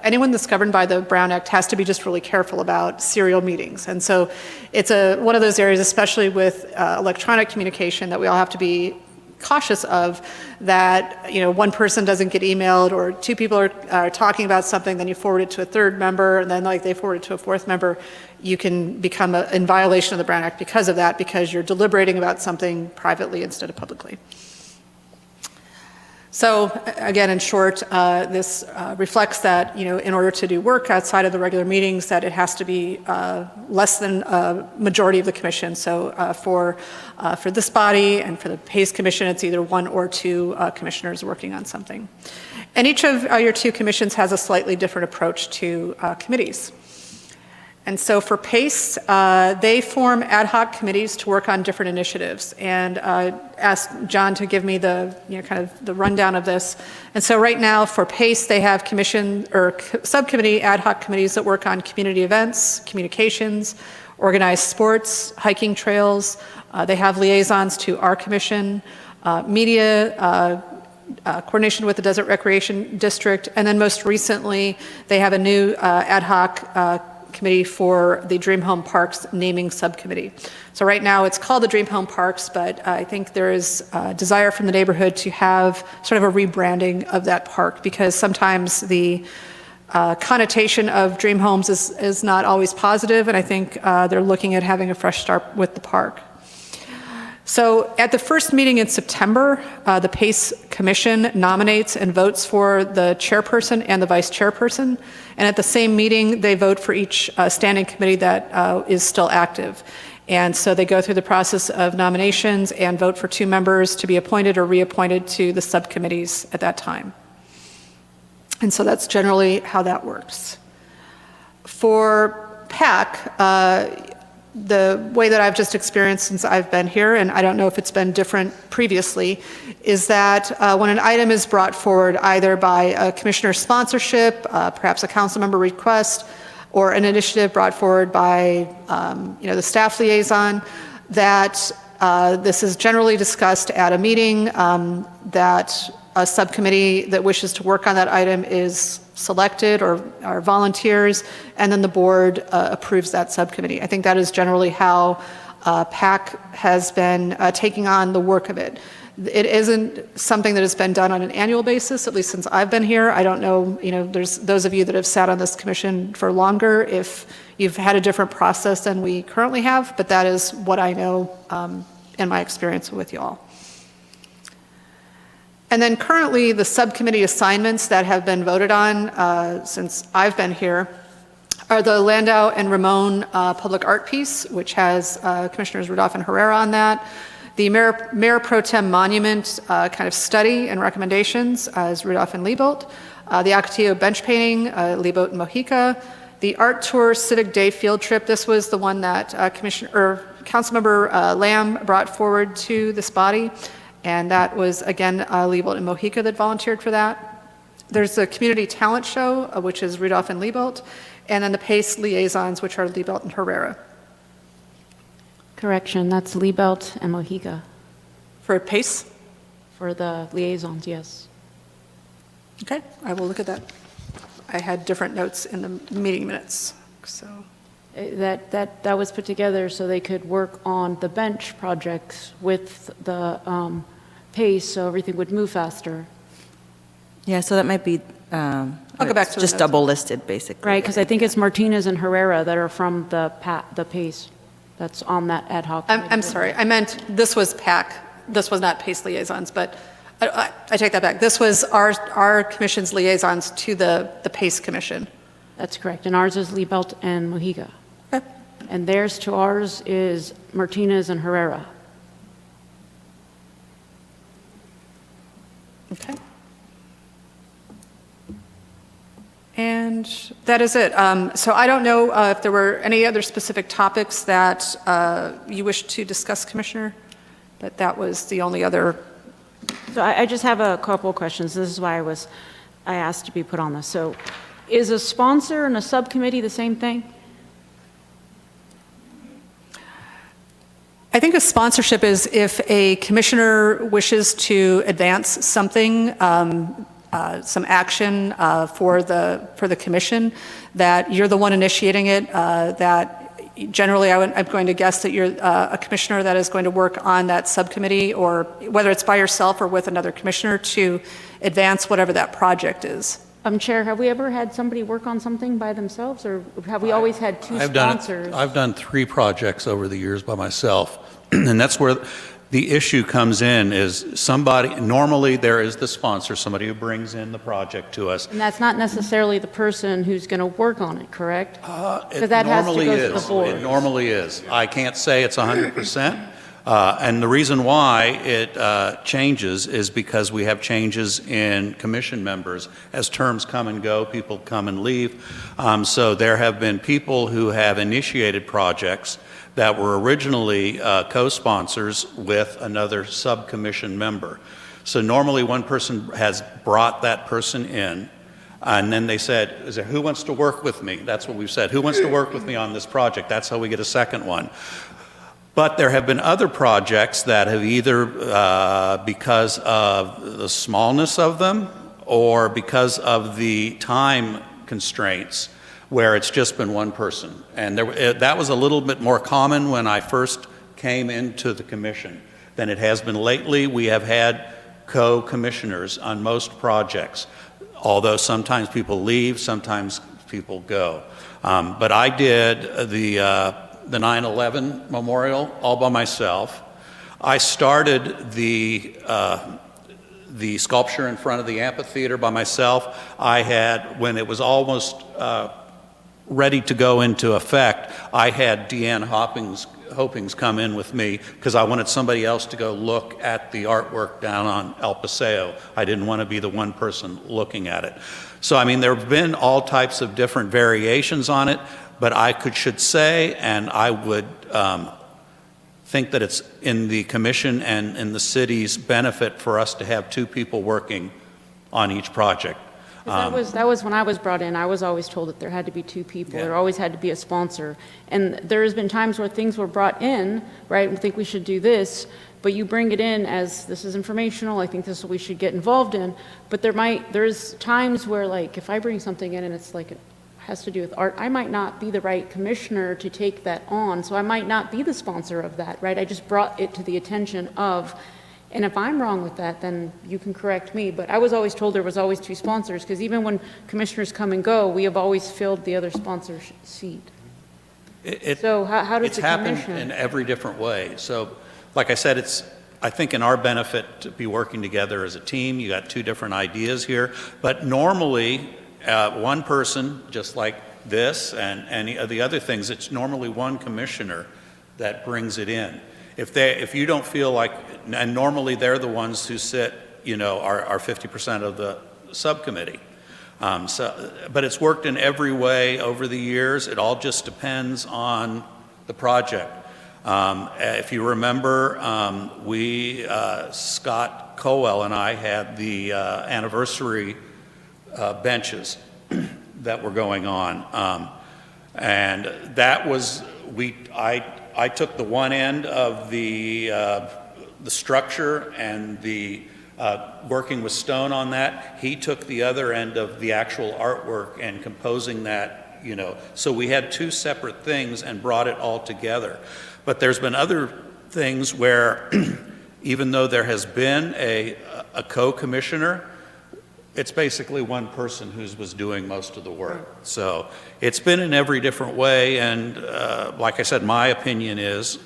anyone that's governed by the Brown Act has to be just really careful about serial meetings. And so it's one of those areas, especially with electronic communication, that we all have to be cautious of, that one person doesn't get emailed, or 2 people are talking about something, then you forward it to a 3rd member, and then they forward it to a 4th member. You can become in violation of the Brown Act because of that, because you're deliberating about something privately instead of publicly. So again, in short, this reflects that, in order to do work outside of the regular meetings, that it has to be less than a majority of the commission. So for this body and for the PACE Commission, it's either one or two commissioners working on something. And each of your two commissions has a slightly different approach to committees. And so for PACE, they form ad hoc committees to work on different initiatives. And asked John to give me the kind of the rundown of this. And so right now for PACE, they have commission or subcommittee ad hoc committees that work on community events, communications, organized sports, hiking trails. They have liaisons to our commission, media, coordination with the Desert Recreation District, and then most recently, they have a new ad hoc committee for the Dream Home Parks naming subcommittee. So right now it's called the Dream Home Parks, but I think there is a desire from the neighborhood to have sort of a rebranding of that park, because sometimes the connotation of dream homes is not always positive, and I think they're looking at having a fresh start with the park. So at the first meeting in September, the PACE Commission nominates and votes for the chairperson and the vice chairperson. And at the same meeting, they vote for each standing committee that is still active. And so they go through the process of nominations and vote for two members to be appointed or reappointed to the subcommittees at that time. And so that's generally how that works. For PAC, the way that I've just experienced since I've been here, and I don't know if it's been different previously, is that when an item is brought forward either by a commissioner's sponsorship, perhaps a council member request, or an initiative brought forward by the staff liaison, that this is generally discussed at a meeting, that a subcommittee that wishes to work on that item is selected or volunteers, and then the board approves that subcommittee. I think that is generally how PAC has been taking on the work of it. It isn't something that has been done on an annual basis, at least since I've been here. I don't know, there's those of you that have sat on this commission for longer, if you've had a different process than we currently have, but that is what I know in my experience with you all. And then currently, the subcommittee assignments that have been voted on since I've been here are the Landau and Ramon public art piece, which has Commissioners Rudolph and Herrera on that. The Mayor Pro Tem Monument kind of study and recommendations is Rudolph and Liebolt. The Ocotillo bench painting, Liebolt and Mojica. The Art Tour Civic Day field trip, this was the one that Councilmember Lamb brought forward to this body. And that was, again, Liebolt and Mojica that volunteered for that. There's the Community Talent Show, which is Rudolph and Liebolt, and then the PACE liaisons, which are Liebolt and Herrera. Correction, that's Liebolt and Mojica. For PACE? For the liaisons, yes. Okay, I will look at that. I had different notes in the meeting minutes, so. That was put together so they could work on the bench projects with the PACE, so everything would move faster. Yeah, so that might be, I'll go back to the just notes. double listed, basically. Right, because I think it's Martinez and Herrera that are from the PACE that's on that ad hoc. I'm sorry, I meant this was PAC. This was not PACE liaisons, but I take that back. This was our commission's liaisons to the PACE Commission. That's correct, and ours is Liebolt and Mojica. Okay. And theirs to ours is Martinez and Herrera. Okay. And that is it. So I don't know if there were any other specific topics that you wish to discuss, Commissioner, but that was the only other. So I just have a couple of questions. This is why I asked to be put on this. So is a sponsor and a subcommittee the same thing? I think a sponsorship is if a commissioner wishes to advance something, some action for the commission, that you're the one initiating it, that generally I'm going to guess that you're a commissioner that is going to work on that subcommittee, or whether it's by yourself or with another commissioner, to advance whatever that project is. Chair, have we ever had somebody work on something by themselves, or have we always had two sponsors? I've done 3 projects over the years by myself, and that's where the issue comes in is somebody, normally there is the sponsor, somebody who brings in the project to us. And that's not necessarily the person who's going to work on it, correct? It Because that has to normally go to the is. board. It normally is. I can't say it's 100%. And the reason why it changes is because we have changes in commission members. As terms come and go, people come and leave. So there have been people who have initiated projects that were originally co-sponsors with another sub-commission member. So normally one person has brought that person in, and then they said, who wants to work with me? That's what we've said. Who wants to work with me on this project? That's how we get a second one. But there have been other projects that have either, because of the smallness of them or because of the time constraints, where it's just been one person. And that was a little bit more common when I first came into the commission than it has been lately. We have had co-commissioners on most projects, although sometimes people leave, sometimes people go. But I did the 9/11 memorial all by myself. I started the sculpture in front of the amphitheater by myself. I had, when it was almost ready to go into effect, I had Deanne Hopings come in with me because I wanted somebody else to go look at the artwork down on El Paseo. I didn't want to be the one person looking at it. So, I mean, there have been all types of different variations on it, but should say, and I would think that it's in the commission and in the city's benefit for us to have two people working on each project. That was when I was brought in. I was always told that there had to be two people. Yeah. There always had to be a sponsor. And there has been times where things were brought in, right, and think we should do this, but you bring it in as this is informational, I think this is what we should get involved in. But there's times where, like, if I bring something in and it's like it has to do with art, I might not be the right commissioner to take that on. So I might not be the sponsor of that, right? I just brought it to the attention of. And if I'm wrong with that, then you can correct me. But I was always told there was always two sponsors, because even when commissioners come and go, we have always filled the other sponsor's seat. So how does It's the happened commission? in every different way. So, like I said, it's, I think, in our benefit to be working together as a team. You got two different ideas here. But normally, one person, just like this and any of the other things, it's normally one commissioner that brings it in. If you don't feel like, and normally they're the ones who sit, are 50% of the subcommittee. But it's worked in every way over the years. It all just depends on the project. If you remember, Scott Colwell and I had the anniversary benches that were going on. And that was, I took the one end of the structure and the working with stone on that. He took the other end of the actual artwork and composing that, So we had two separate things and brought it all together. But there's been other things where even though there has been a co-commissioner, it's basically one person who was doing most of the work. So it's been in every different way, and like I said, my opinion is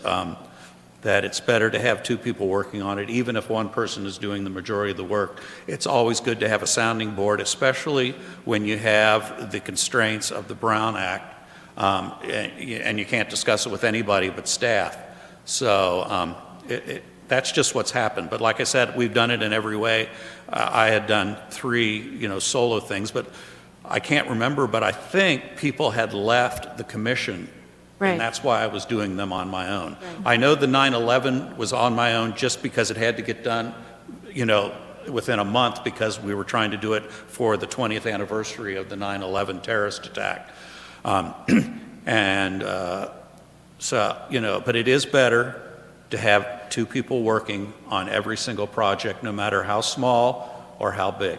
that it's better to have two people working on it, even if one person is doing the majority of the work. It's always good to have a sounding board, especially when you have the constraints of the Brown Act, and you can't discuss it with anybody but staff. So that's just what's happened. But like I said, we've done it in every way. I had done 3, solo things, but I can't remember, but I think people had left the commission, Right. and that's why I was doing them on my own. Right. I know the 9/11 was on my own just because it had to get done, within a month, because we were trying to do it for the 20th anniversary of the 9/11 terrorist attack. But it is better to have two people working on every single project, no matter how small or how big,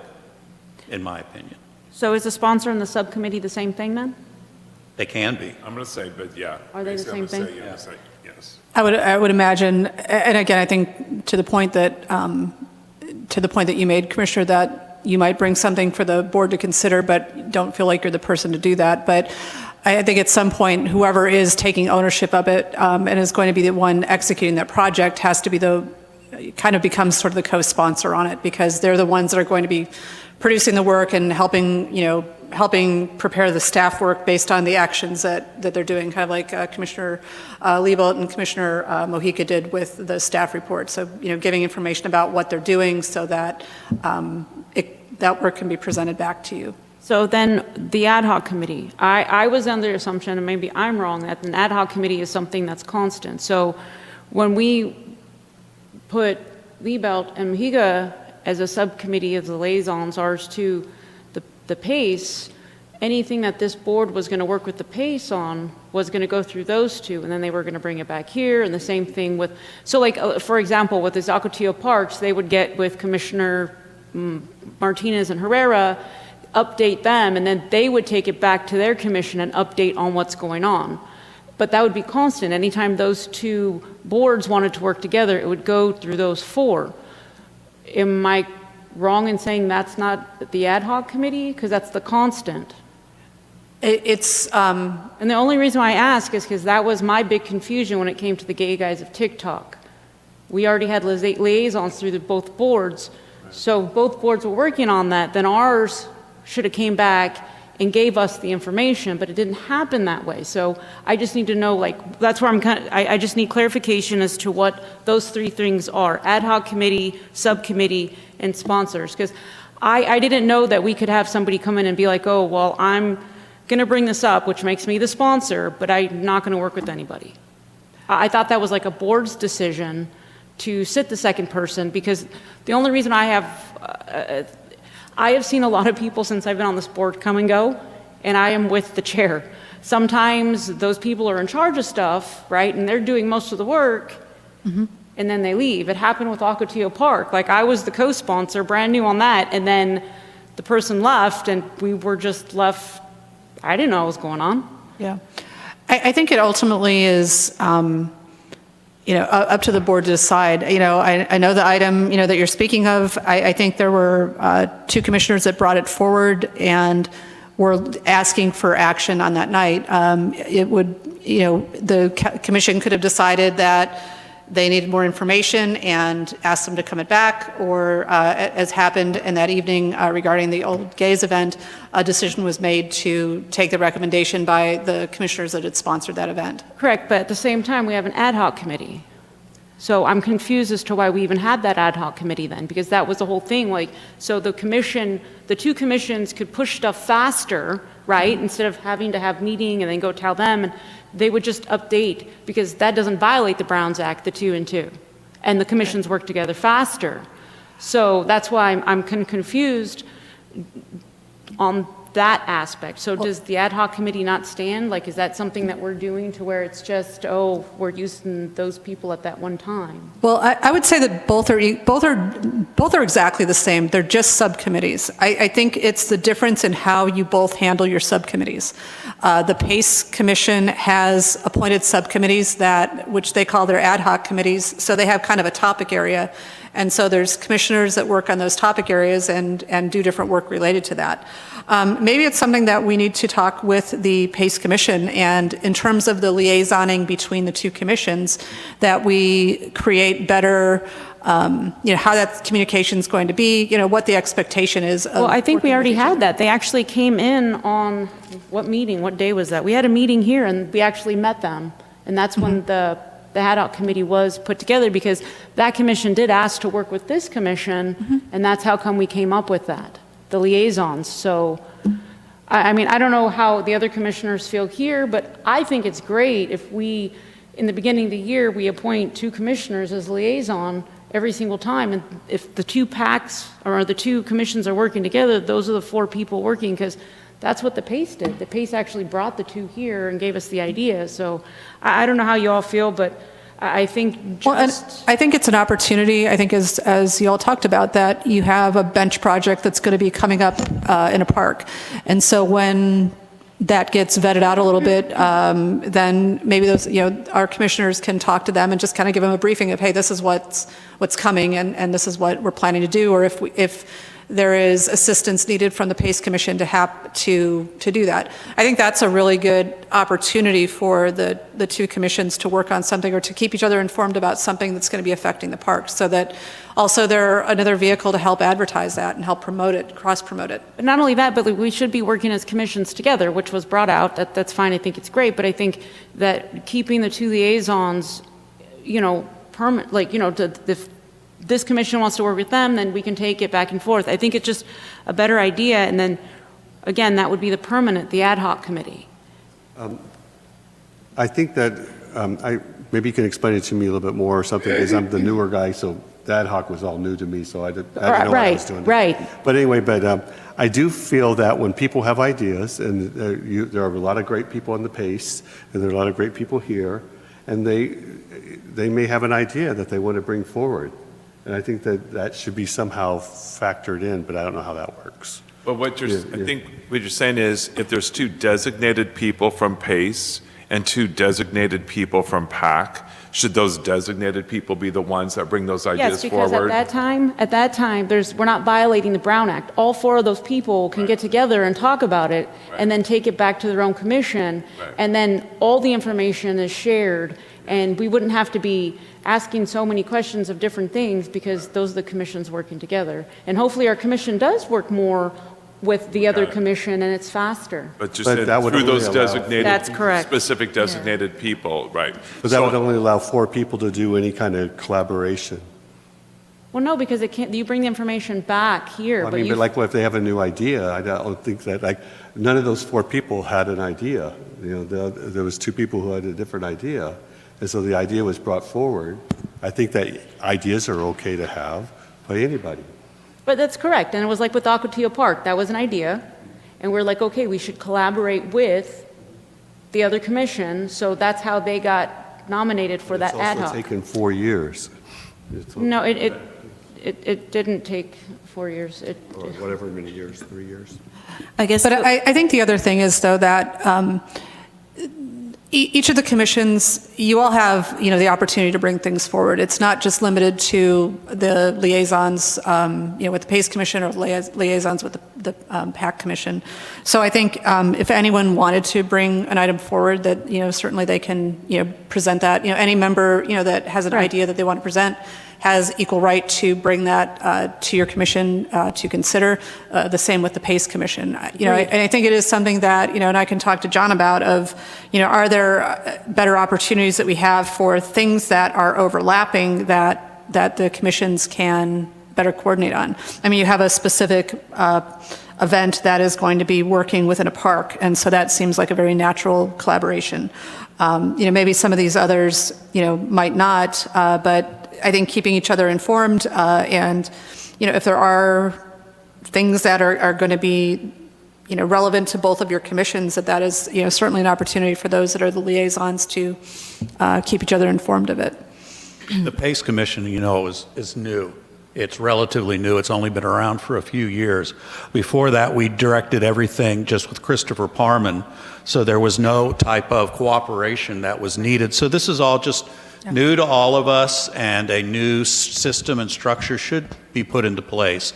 in my opinion. So is the sponsor and the subcommittee the same thing then? They can be. I'm going to say, but yeah. Are they the Basically, I'm same gonna thing? say, yeah, say yes. I would imagine, and again, I think to the point that you made, Commissioner, that you might bring something for the board to consider, but don't feel like you're the person to do that. But I think at some point, whoever is taking ownership of it and is going to be the one executing that project has to be kind of becomes sort of the co-sponsor on it, because they're the ones that are going to be producing the work and helping prepare the staff work based on the actions that they're doing, kind of like Commissioner Liebolt and Commissioner Mojica did with the staff report. So, giving information about what they're doing so that that work can be presented back to you. So then the ad hoc committee, I was under the assumption, and maybe I'm wrong, that an ad hoc committee is something that's constant. So when we put Liebolt and Mojica as a subcommittee of the liaisons, ours to the PACE, anything that this board was going to work with the PACE on was going to go through those two, and then they were going to bring it back here, and the same thing with, so like, for example, with the Ocotillo Parks, they would get with Commissioner Martinez and Herrera, update them, and then they would take it back to their commission and update on what's going on. But that would be constant. Anytime those two boards wanted to work together, it would go through those four. Am I wrong in saying that's not the ad hoc committee? Because that's the constant. It's And the only reason why I ask is because that was my big confusion when it came to the gay guys of TikTok. We already had liaisons through both boards, so both boards were working on that. Then ours should have came back and gave us the information, but it didn't happen that way. So I just need to know, like, that's where I just need clarification as to what those three things are: ad hoc committee, subcommittee, and sponsors. Because I didn't know that we could have somebody come in and be like, oh, well, I'm going to bring this up, which makes me the sponsor, but I'm not going to work with anybody. I thought that was like a board's decision to sit the second person, because the only reason I have seen a lot of people since I've been on this board come and go, and I am with the chair. Sometimes those people are in charge of stuff, right, and they're doing most of the work, and then they leave. It happened with Ocotillo Park. Like, I was the co-sponsor, brand new on that, and then the person left, and we were just left. I didn't know what was going on. Yeah. I think it ultimately is, up to the board to decide. I know the item, that you're speaking of. I think there were two commissioners that brought it forward and were asking for action on that night. It would, the commission could have decided that they needed more information and asked them to come it back, or as happened in that evening regarding the Old Gays event, a decision was made to take the recommendation by the commissioners that had sponsored that event. Correct, but at the same time, we have an ad hoc committee. So I'm confused as to why we even had that ad hoc committee then, because that was the whole thing. Like, so the two commissions could push stuff faster, right? Instead of having to have meeting and then go tell them, and they would just update, because that doesn't violate the Browns Act, the 2 and 2. And the commissions work together faster. So that's why I'm confused on that aspect. So does the ad hoc committee not stand? Like, is that something that we're doing to where it's just, oh, we're using those people at that one time? Well, I would say that both are exactly the same. They're just subcommittees. I think it's the difference in how you both handle your subcommittees. The PACE Commission has appointed subcommittees which they call their ad hoc committees. So they have kind of a topic area. And so there's commissioners that work on those topic areas and do different work related to that. Maybe it's something that we need to talk with the PACE Commission, and in terms of the liaisoning between the two commissions, that we create better, how that communication is going to be, what the expectation is. Well, I think we already had that. They actually came in on, what meeting, what day was that? We had a meeting here and we actually met them. And that's when the ad hoc committee was put together, because that commission did ask to work with this commission, and that's how come we came up with that, the liaisons. So, I mean, I don't know how the other commissioners feel here, but I think it's great if we, in the beginning of the year, we appoint 2 commissioners as liaison every single time, and if the 2 PACs or the 2 commissions are working together, those are the 4 people working, because that's what the PACE did. The PACE actually brought the 2 here and gave us the idea. So I don't know how you all feel, but I think I think it's an opportunity. I think as you all talked about, that you have a bench project that's going to be coming up in a park. And so when that gets vetted out a little bit, then maybe those, our commissioners can talk to them and just kind of give them a briefing of, hey, this is what's coming, and this is what we're planning to do. Or if there is assistance needed from the PACE Commission to do that. I think that's a really good opportunity for the two commissions to work on something or to keep each other informed about something that's going to be affecting the park, so that also they're another vehicle to help advertise that and help promote it, cross-promote it. But not only that, but we should be working as commissions together, which was brought out. That's fine. I think it's great. But I think that keeping the two liaisons, permanent, if this commission wants to work with them, then we can take it back and forth. I think it's just a better idea. And then, again, that would be the ad hoc committee. I think that, maybe you can explain it to me a little bit more or something, because I'm the newer guy, so the ad hoc was all new to me, so I didn't know what I was doing. Right. But anyway, I do feel that when people have ideas, and there are a lot of great people on the PACE, and there are a lot of great people here, and they may have an idea that they want to bring forward. And I think that should be somehow factored in, but I don't know how that works. But I think what you're saying is if there's two designated people from PACE and two designated people from PAC, should those designated people be the ones that bring those ideas forward? Yes, because at that time, we're not violating the Brown Act. All four of those people can get together and talk about it, and then take it back to their own commission, and then all the information is shared, and we wouldn't have to be asking so many questions of different things because those are the commissions working together. And hopefully our commission does work more with the other commission, and it's faster. But just But that would through those only allow- designated, That's correct. specific designated people, right? But that would only allow 4 people to do any kind of collaboration. Well, no, because you bring the information back here, I but mean, you. but like, if they have a new idea, I don't think that, like, none of those 4 people had an idea. There was 2 people who had a different idea, and so the idea was brought forward. I think that ideas are okay to have by anybody. But that's correct, and it was like with Ocotillo Park, that was an idea, and we're like, okay, we should collaborate with the other commission, so that's how they got nominated for that ad It's hoc. also taken 4 years. No, it didn't take 4 years. Or whatever many years, 3 years. I guess. But I think the other thing is, though, that each of the commissions, you all have, the opportunity to bring things forward. It's not just limited to the liaisons, with the PACE Commission or liaisons with the PAC Commission. So I think if anyone wanted to bring an item forward, that, certainly they can, present that. Any member, that has an idea that they want to present has equal right to bring that to your commission to consider. The same with the PACE Commission. And I think it is something that, and I can talk to John about of, are there better opportunities that we have for things that are overlapping that the commissions can better coordinate on? I mean, you have a specific event that is going to be working within a park, and so that seems like a very natural collaboration. Maybe some of these others, might not, but I think keeping each other informed and, if there are things that are going to be, relevant to both of your commissions, that is, certainly an opportunity for those that are the liaisons to keep each other informed of it. The PACE Commission, is new. It's relatively new. It's only been around for a few years. Before that, we directed everything just with Christopher Parman, so there was no type of cooperation that was needed. So this is all just new to all of us, and a new system and structure should be put into place.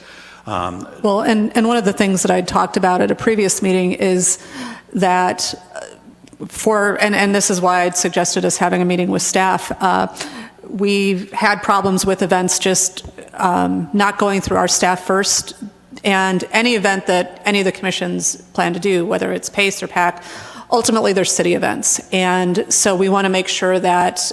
Well, and one of the things that I talked about at a previous meeting is that and this is why I'd suggested us having a meeting with staff. We've had problems with events just not going through our staff first, and any event that any of the commissions plan to do, whether it's PACE or PAC, ultimately they're city events. And so we want to make sure that,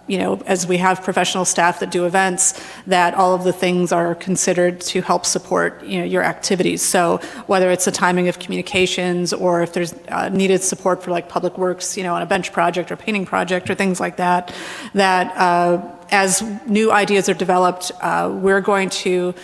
as we have professional staff that do events, that all of the things are considered to help support, your activities. So whether it's the timing of communications, or if there's needed support for like public works, on a bench project or painting project or things like that, as new ideas are developed, we're going to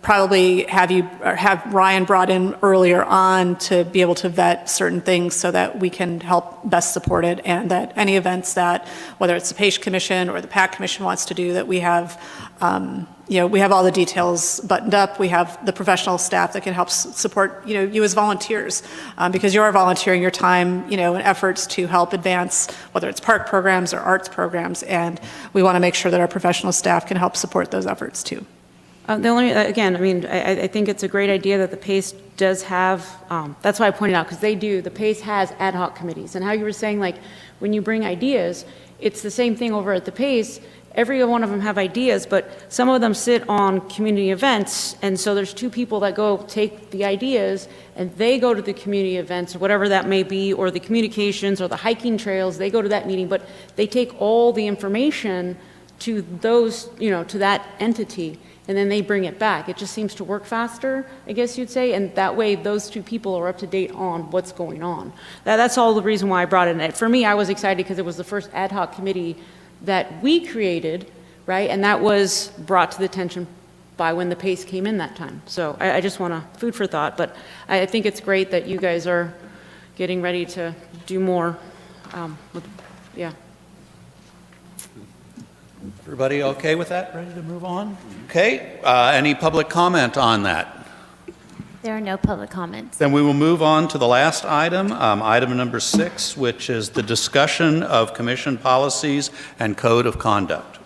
probably have Ryan brought in earlier on to be able to vet certain things so that we can help best support it, and that any events that, whether it's the PACE Commission or the PAC Commission wants to do, that we have, we have all the details buttoned up. We have the professional staff that can help support, you as volunteers, because you are volunteering your time, and efforts to help advance, whether it's park programs or arts programs, and we want to make sure that our professional staff can help support those efforts too. The only, again, I mean, I think it's a great idea that the PACE does have, that's why I pointed out, because the PACE has ad hoc committees. And how you were saying, like, when you bring ideas, it's the same thing over at the PACE. Every one of them have ideas, but some of them sit on community events, and so there's two people that go take the ideas, and they go to the community events, or whatever that may be, or the communications, or the hiking trails, they go to that meeting, but they take all the information to those, to that entity, and then they bring it back. It just seems to work faster, I guess you'd say, and that way those two people are up to date on what's going on. That's all the reason why I brought it in. For me, I was excited because it was the first ad hoc committee that we created, right? And that was brought to the attention by when the PACE came in that time. So I just want to, food for thought, but I think it's great that you guys are getting ready to do more. Yeah. Everybody okay with that? Ready to move on? Okay. Any public comment on that? There are no public comments. Then we will move on to the last item, item number 6, which is the discussion of commission policies and code of conduct.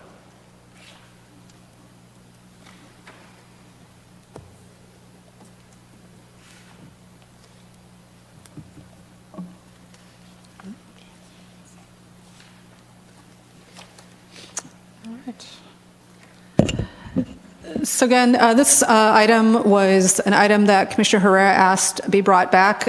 So again, this item was an item that Commissioner Herrera asked be brought back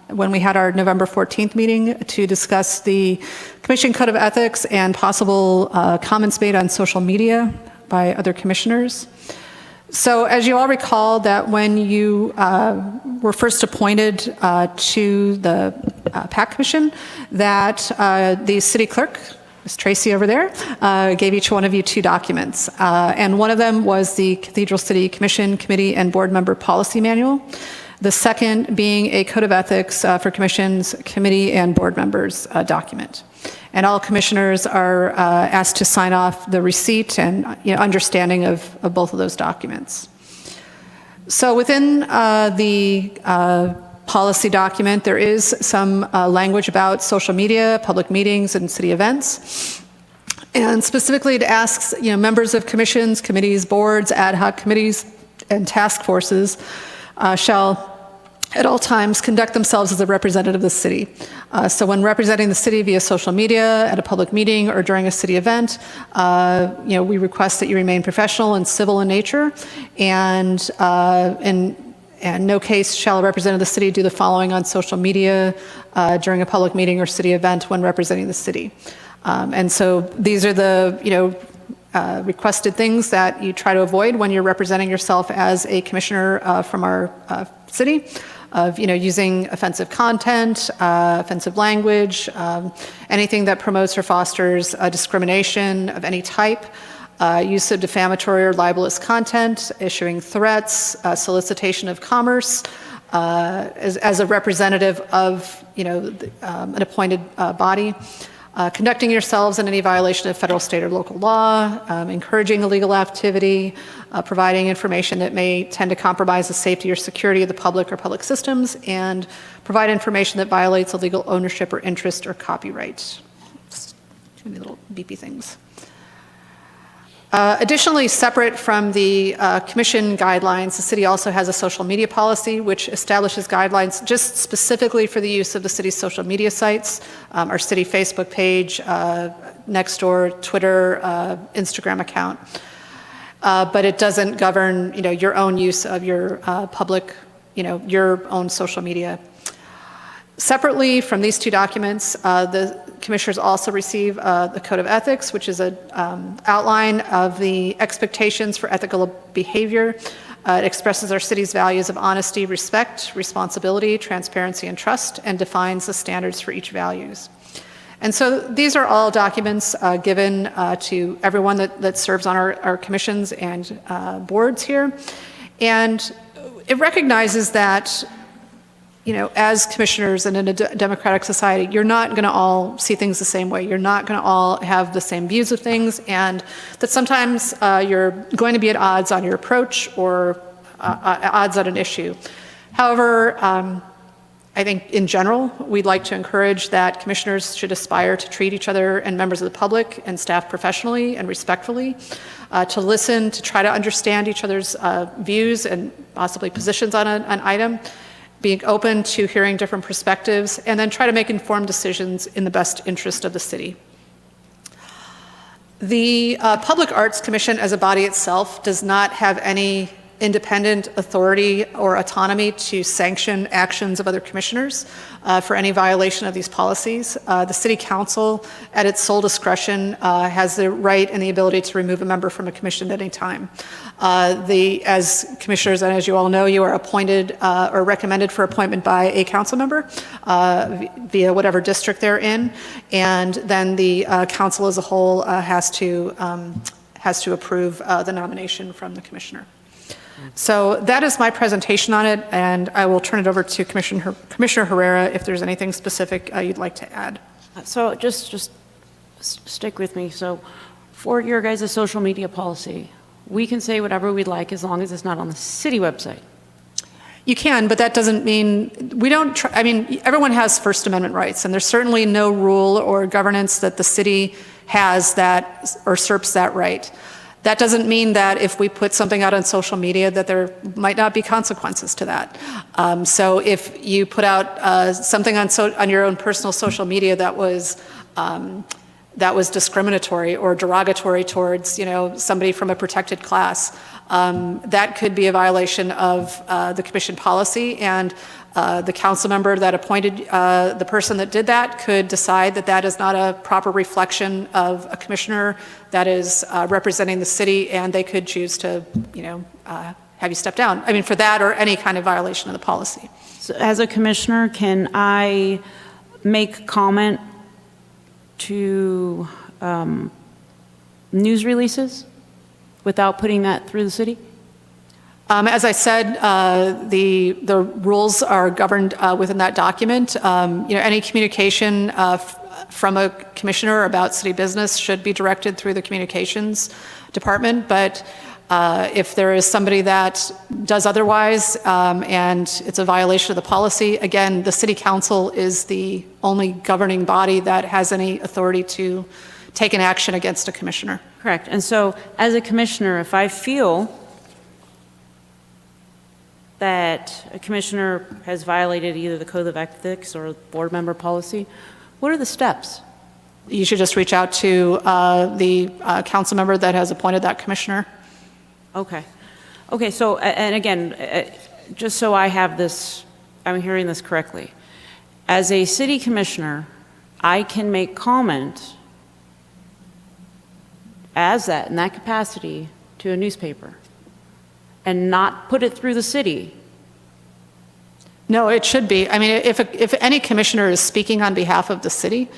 when we had our November 14th meeting to discuss the Commission Code of Ethics and possible comments made on social media by other commissioners. So as you all recall, that when you were first appointed to the PAC Commission, that the city clerk, Ms. Tracy over there, gave each one of you 2 documents. And one of them was the Cathedral City Commission, Committee, and Board Member Policy Manual. The second being a Code of Ethics for Commissions, Committee, and Board Members document. And all commissioners are asked to sign off the receipt and understanding of both of those documents. So within the policy document, there is some language about social media, public meetings, and city events. And specifically it asks, members of commissions, committees, boards, ad hoc committees, and task forces shall at all times conduct themselves as a representative of the city. So when representing the city via social media, at a public meeting, or during a city event, we request that you remain professional and civil in nature, and in no case shall a representative of the city do the following on social media during a public meeting or city event when representing the city. And so these are the, requested things that you try to avoid when you're representing yourself as a commissioner from our city, of using offensive content, offensive language, anything that promotes or fosters discrimination of any type. Use of defamatory or libelous content, issuing threats, solicitation of commerce, as a representative of an appointed body, conducting yourselves in any violation of federal, state, or local law, encouraging illegal activity, providing information that may tend to compromise the safety or security of the public or public systems, and provide information that violates illegal ownership or interest or copyright. Just too many little beepy things. Additionally, separate from the commission guidelines, the city also has a social media policy which establishes guidelines just specifically for the use of the city's social media sites, our city Facebook page, Nextdoor, Twitter, Instagram account. But it doesn't govern, your own use of your public, your own social media. Separately from these 2 documents, the commissioners also receive the Code of Ethics, which is an outline of the expectations for ethical behavior. It expresses our city's values of honesty, respect, responsibility, transparency, and trust, and defines the standards for each values. And so these are all documents given to everyone that serves on our commissions and boards here. And it recognizes that as commissioners and in a democratic society, you're not going to all see things the same way. You're not going to all have the same views of things, and that sometimes you're going to be at odds on your approach or odds on an issue. However, I think in general, we'd like to encourage that commissioners should aspire to treat each other and members of the public and staff professionally and respectfully, to listen, to try to understand each other's views and possibly positions on an item, being open to hearing different perspectives, and then try to make informed decisions in the best interest of the city. The Public Arts Commission as a body itself does not have any independent authority or autonomy to sanction actions of other commissioners for any violation of these policies. The City Council, at its sole discretion, has the right and the ability to remove a member from a commission at any time. As commissioners, and as you all know, you are appointed or recommended for appointment by a council member via whatever district they're in, and then the council as a whole has to approve the nomination from the commissioner. So that is my presentation on it, and I will turn it over to Commissioner Herrera if there's anything specific you'd like to add. So just stick with me. So for your guys' social media policy, we can say whatever we'd like as long as it's not on the city website. You can, but that doesn't mean, we don't, I mean, everyone has First Amendment rights, and there's certainly no rule or governance that the city has that usurps that right. That doesn't mean that if we put something out on social media that there might not be consequences to that. So if you put out something on your own personal social media that was discriminatory or derogatory towards, somebody from a protected class, that could be a violation of the commission policy, and the council member that appointed the person that did that could decide that that is not a proper reflection of a commissioner that is representing the city, and they could choose to, have you step down. I mean, for that or any kind of violation of the policy. So as a commissioner, can I make comment to news releases without putting that through the city? As I said, the rules are governed within that document. Any communication from a commissioner about city business should be directed through the communications department. But if there is somebody that does otherwise and it's a violation of the policy, again, the city council is the only governing body that has any authority to take an action against a commissioner. Correct. And so as a commissioner, if I feel that a commissioner has violated either the code of ethics or board member policy, what are the steps? You should just reach out to the council member that has appointed that commissioner. Okay. Okay, so, and again, just so I have this, I'm hearing this correctly. As a city commissioner, I can make comment as that, in that capacity, to a newspaper and not put it through the city. No, it should be. I mean, if any commissioner is speaking on behalf of the city,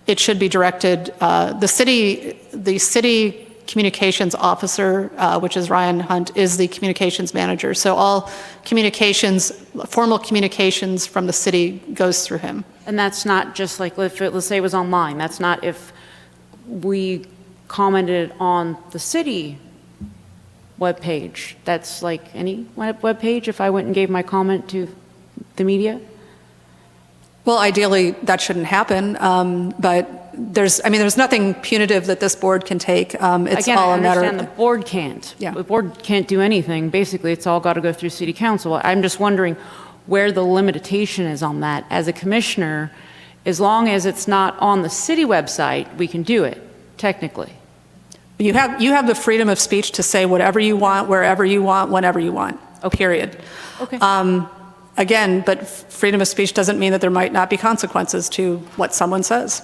it should be directed, the city communications officer, which is Ryan Hunt, is the communications manager. So all communications, formal communications from the city goes through him. And that's not just like, let's say it was online. That's not if we commented on the city webpage. That's like any webpage if I went and gave my comment to the media? Well, ideally, that shouldn't happen, but there's nothing punitive that this board can take. It's Again, all I a matter understand the board can't. Yeah. The board can't do anything. Basically, it's all got to go through city council. I'm just wondering where the limitation is on that. As a commissioner, as long as it's not on the city website, we can do it, technically. You have the freedom of speech to say whatever you want, wherever you want, whenever you want, period. Okay. Again, but freedom of speech doesn't mean that there might not be consequences to what someone says.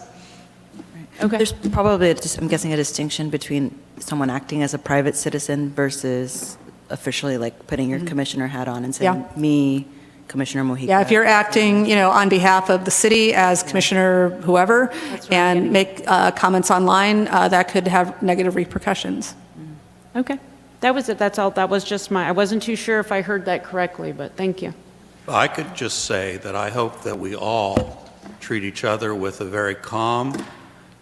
Okay. There's probably, I'm guessing, a distinction between someone acting as a private citizen versus officially like putting your commissioner hat on and saying, Yeah. me, Commissioner Mojica. Yeah, if you're acting, on behalf of the city as Commissioner whoever, That's what I'm and getting. make comments online, that could have negative repercussions. Okay. That was it. That's all. That was just I wasn't too sure if I heard that correctly, but thank you. I could just say that I hope that we all treat each other with a very calm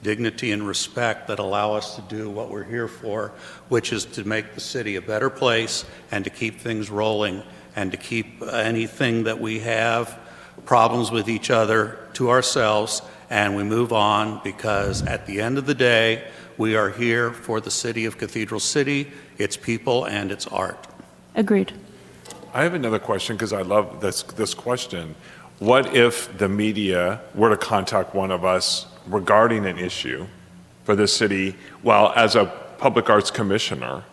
dignity and respect that allow us to do what we're here for, which is to make the city a better place and to keep things rolling and to keep anything that we have problems with each other to ourselves, and we move on, because at the end of the day, we are here for the city of Cathedral City, its people, and its art. Agreed. I have another question because I love this question. What if the media were to contact one of us regarding an issue for the city? Well, as a public arts commissioner,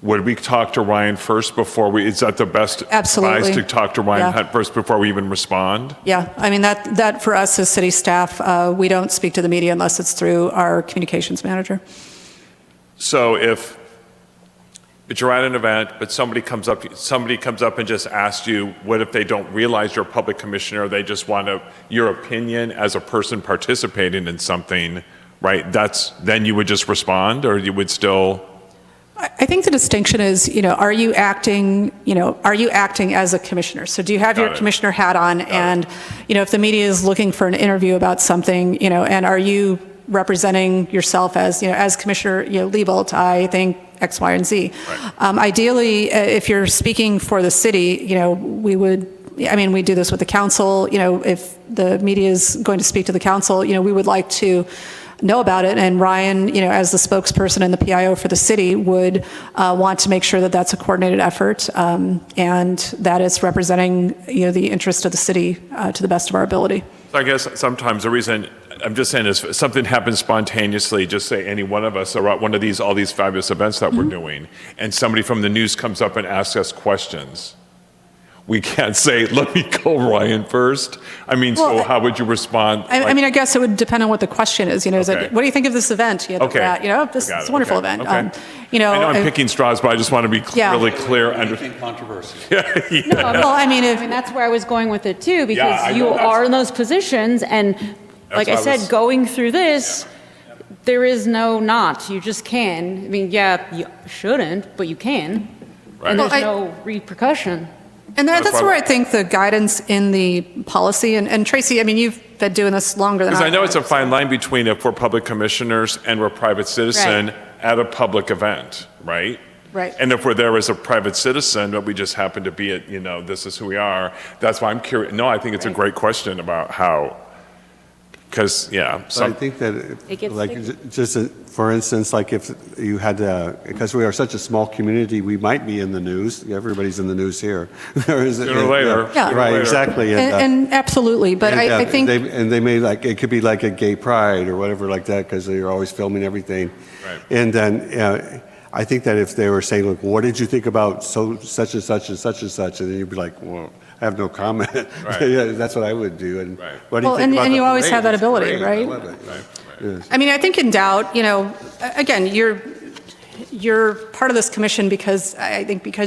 would we talk to Ryan first before we, is that the best Absolutely. advice to talk to Ryan Yeah. Hunt first before we even respond? Yeah, I mean, that for us as city staff, we don't speak to the media unless it's through our communications manager. So if you're at an event, but somebody comes up and just asks you, what if they don't realize you're a public commissioner, they just want your opinion as a person participating in something, right? Then you would just respond, or you would still? I think the distinction is, are you acting as a commissioner? So do you have your Got it. commissioner hat on? And, if the media is looking for an interview about something, and are you representing yourself as Commissioner, Liebold, I think X, Y, and Z. Right. Ideally, if you're speaking for the city, we do this with the council, if the media is going to speak to the council, we would like to know about it. And Ryan, as the spokesperson and the PIO for the city, would want to make sure that that's a coordinated effort and that it's representing, the interest of the city to the best of our ability. So I guess sometimes the reason I'm just saying is if something happens spontaneously, just say any one of us are at one of all these fabulous events that we're doing, and somebody from the news comes up and asks us questions. We can't say, let me go Ryan first. So how would you respond? I guess it would depend on what the question is. Is Okay. it, what do you think of this event? Okay. This Got is it. a wonderful Okay. event. Okay. I know I'm picking straws, but I just want to be Yeah. really clear. Anything controversial. That's where I was going with it too, because I you know that's- are in those positions, and like I what I said, was- going through this, there is no not. You just can. You shouldn't, but you can. Right. And there's Well, no repercussion. And That's that's why- where I think the guidance in the policy, and Tracy, you've been doing this longer than Because I know have. it's a fine line between if we're public commissioners and we're private citizen at a public event, right? Right. And if we're there as a private citizen, but we just happen to be at, this is who we are, that's why I'm curious. No, I think it's a great question about how, because, But I think that, It gets just for instance, like if you had, because we are such a small community, we might be in the news. Everybody's in the news here. Sooner or later. Yeah. sooner or Right, later. exactly. And absolutely, but I think. They may it could be like a gay pride or whatever like that, because they're always filming everything. Right. And then I think that if they were saying, look, what did you think about such and such and such and such? And then you'd be like, well, I have no comment. Right. Yeah, that's what I would do. And Right. what do you Well, think about and the you always parade? have that It's ability, great. I right? love it. Right. Yes. I think in doubt, again, you're part of this commission because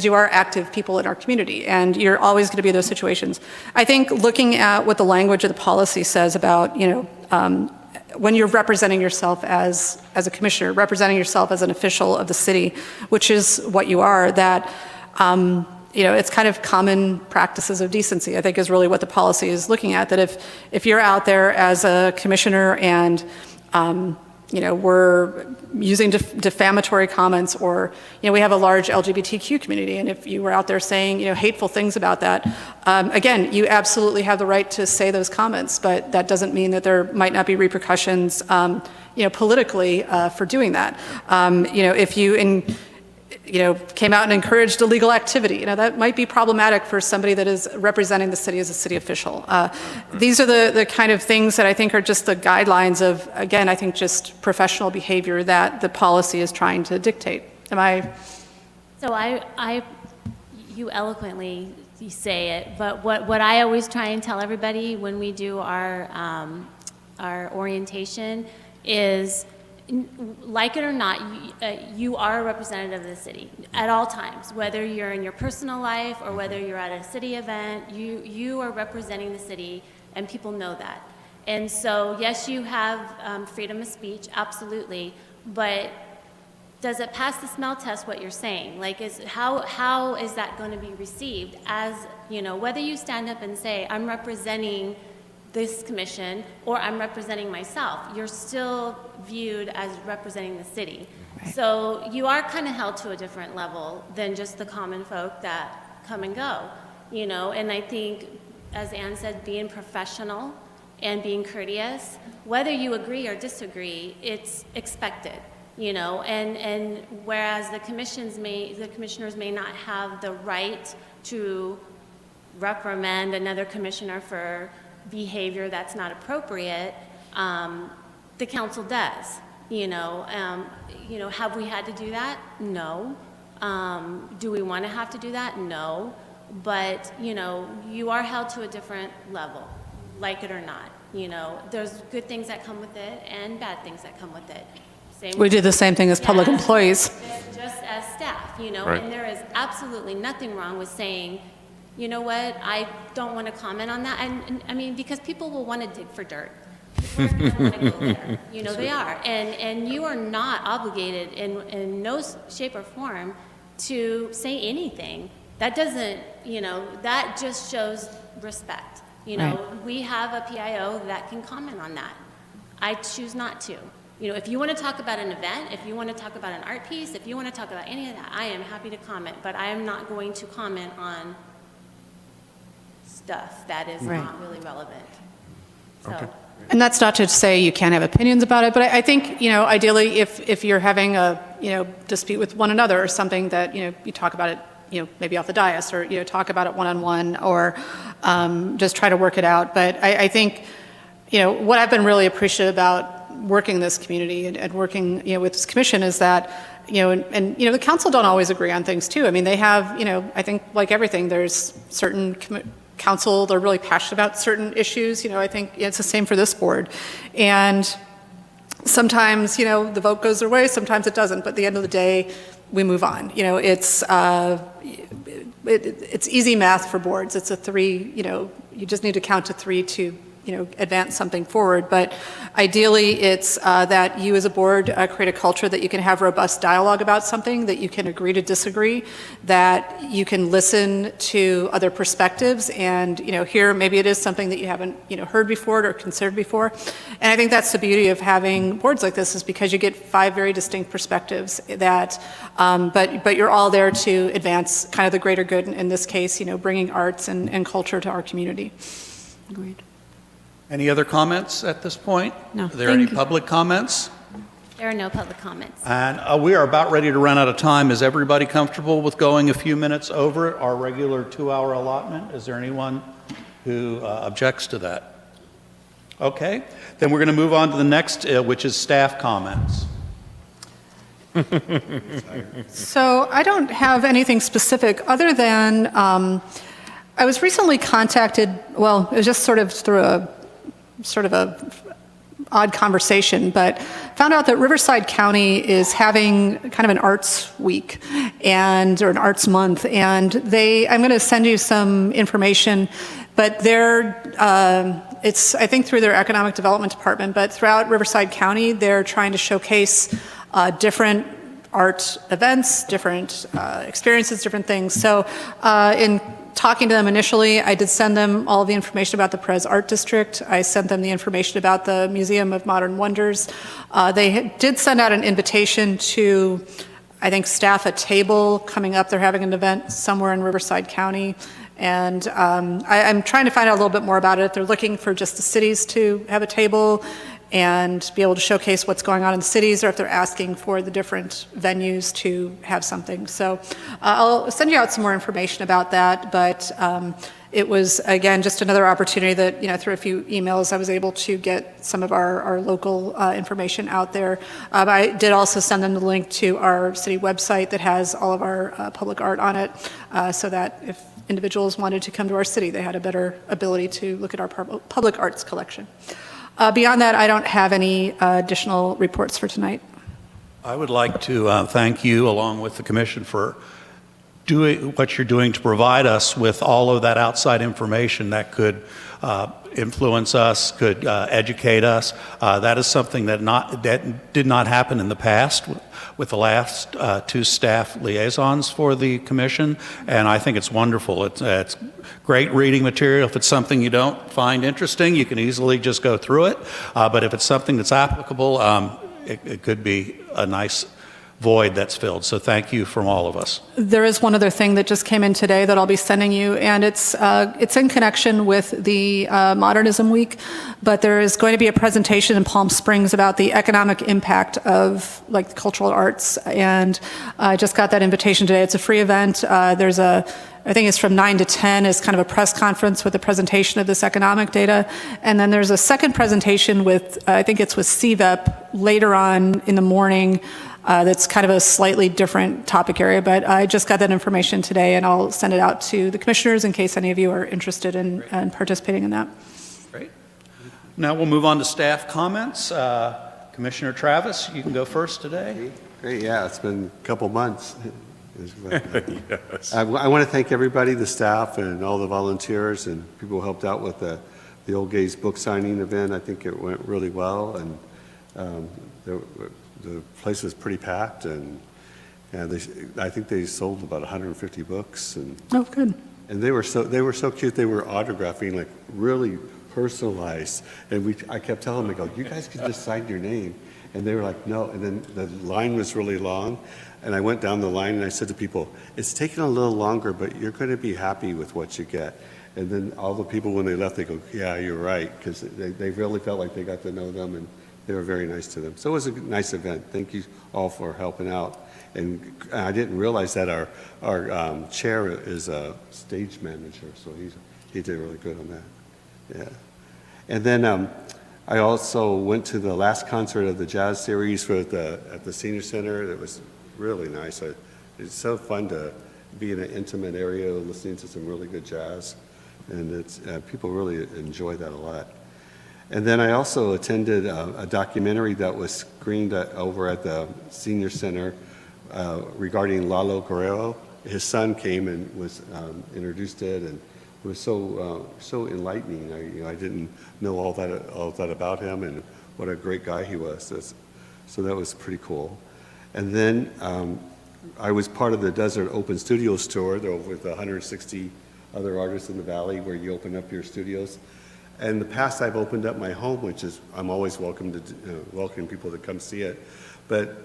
you are active people in our community, and you're always going to be in those situations. I think looking at what the language of the policy says about, when you're representing yourself as a commissioner, representing yourself as an official of the city, which is what you are, that it's kind of common practices of decency, I think, is really what the policy is looking at. That if you're out there as a commissioner and we're using defamatory comments, or we have a large LGBTQ community, and if you were out there saying hateful things about that, again, you absolutely have the right to say those comments, but that doesn't mean that there might not be repercussions politically for doing that. If you came out and encouraged illegal activity, that might be problematic for somebody that is representing the city as a city official. These are the kind of things that I think are just the guidelines of, again, I think just professional behavior that the policy is trying to dictate. Am I? So you eloquently say it, but what I always try and tell everybody when we do our orientation is, like it or not, you are a representative of the city at all times, whether you're in your personal life or whether you're at a city event, you are representing the city, and people know that. And so, yes, you have freedom of speech, absolutely, but does it pass the smell test what you're saying? Like, how is that going to be received as, whether you stand up and say, I'm representing this commission, or I'm representing myself, you're still viewed as representing the city. Right. So you are kind of held to a different level than just the common folk that come and go, and I think as Ann said, being professional and being courteous. Whether you agree or disagree, it's expected, you know, and whereas the commissioners may not have the right to reprimand another commissioner for behavior that's not appropriate, the council does, you know. Have we had to do that? No. Do we want to have to do that? No. But, you know, you are held to a different level, like it or not. You know, there's good things that come with it and bad things that come with it. We do the same thing as public Yeah, employees. just as staff, you know, Right. and there is absolutely nothing wrong with saying, you know what, I don't want to comment on that. And I mean, because people will want to dig for dirt. People are gonna wanna go there. You know, they are. And you are not obligated in no shape or form to say anything. That doesn't, you know, that just shows respect. You know, we have a PIO that can comment on that. I choose not to. You know, if you want to talk about an event, if you want to talk about an art piece, if you want to talk about any of that, I am happy to comment, but I am not going to comment on stuff that is not really relevant. So, And that's not to say you can't have opinions about it, but I think, you know, ideally, if you're having a, you know, dispute with one another or something that, you know, you talk about it, you know, maybe off the dais, or, you know, talk about it one-on-one, or just try to work it out. But I think, you know, what I've been really appreciative about working in this community and working, you know, with this commission is that, you know, and you know, the council don't always agree on things too. I mean, they have, you know, I think like everything, there's certain council, they're really passionate about certain issues. You know, I think it's the same for this board. And sometimes, you know, the vote goes their way, sometimes it doesn't, but at the end of the day, we move on. You know, it's easy math for boards. It's a 3, you know, you just need to count to 3 to, you know, advance something forward. But ideally, it's that you as a board create a culture that you can have robust dialogue about something, that you can agree to disagree, that you can listen to other perspectives, and, you know, here maybe it is something that you haven't, you know, heard before or considered before. And I think that's the beauty of having boards like this, is because you get 5 very distinct perspectives that, but you're all there to advance kind of the greater good, in this case, you know, bringing arts and culture to our community. Agreed. Any other comments at this point? No. Are there any Thank you. public comments? there are no public comments. And we are about ready to run out of time. Is everybody comfortable with going a few minutes over our regular 2-hour allotment? Is there anyone who objects to that? Okay, then we're going to move on to the next, which is staff comments. So I don't have anything specific other than I was recently contacted, well, it was just sort of through a odd conversation, but found out that Riverside County is having kind of an arts week or an arts month, and I'm going to send you some information, but it's, I think, through their economic development department, but throughout Riverside County, they're trying to showcase different art events, different experiences, different things. So in talking to them initially, I did send them all the information about the Perez Art District. I sent them the information about the Museum of Modern Wonders. They did send out an invitation to, I think, staff a table coming up. They're having an event somewhere in Riverside County. And I'm trying to find out a little bit more about it. They're looking for just the cities to have a table and be able to showcase what's going on in the cities, or if they're asking for the different venues to have something. So I'll send you out some more information about that, but it was, again, just another opportunity that, you know, through a few emails, I was able to get some of our local information out there. I did also send them the link to our city website that has all of our public art on it, so that if individuals wanted to come to our city, they had a better ability to look at our public arts collection. Beyond that, I don't have any additional reports for tonight. I would like to thank you, along with the commission, for doing what you're doing to provide us with all of that outside information that could influence us, could educate us. That is something that did not happen in the past with the last 2 staff liaisons for the commission, and I think it's wonderful. It's great reading material. If it's something you don't find interesting, you can easily just go through it, but if it's something that's applicable, it could be a nice void that's filled. So thank you from all of us. There is one other thing that just came in today that I'll be sending you, and it's in connection with the Modernism Week, but there is going to be a presentation in Palm Springs about the economic impact of like cultural arts, and I just got that invitation today. It's a free event. I think it's from 9 to 10 is kind of a press conference with a presentation of this economic data. And then there's a second presentation with, I think it's with CVEP later on in the morning. That's kind of a slightly different topic area, but I just got that information today and I'll send it out to the commissioners in case any of you are interested in participating in that. Great. Now we'll move on to staff comments. Commissioner Travis, you can go first today. Great, yeah, it's been a couple months. Yes. I want to thank everybody, the staff and all the volunteers and people who helped out with the Old Gays book signing event. I think it went really well, and the place was pretty packed, and I think they sold about 150 books. And Oh, good. And they were so cute. They were autographing, like really personalized. And I kept telling them, I go, you guys could just sign your name. And they were like, no. And then the line was really long. And I went down the line and I said to people, it's taking a little longer, but you're going to be happy with what you get. And then all the people, when they left, they go, yeah, you're right. Because they really felt like they got to know them and they were very nice to them. So it was a nice event. Thank you all for helping out. And I didn't realize that our chair is a stage manager, so he did really good on that. Yeah. And then I also went to the last concert of the jazz series at the Senior Center. It was really nice. It's so fun to be in an intimate area listening to some really good jazz, and people really enjoy that a lot. And then I also attended a documentary that was screened over at the Senior Center regarding Lalo Guerrero. His son came and was introduced it, and it was so enlightening. I didn't know all that about him and what a great guy he was. So that was pretty cool. And then I was part of the Desert Open Studios tour with 160 other artists in the Valley, where you open up your studios. And in the past, I've opened up my home, which is I'm always welcoming people to come see it. But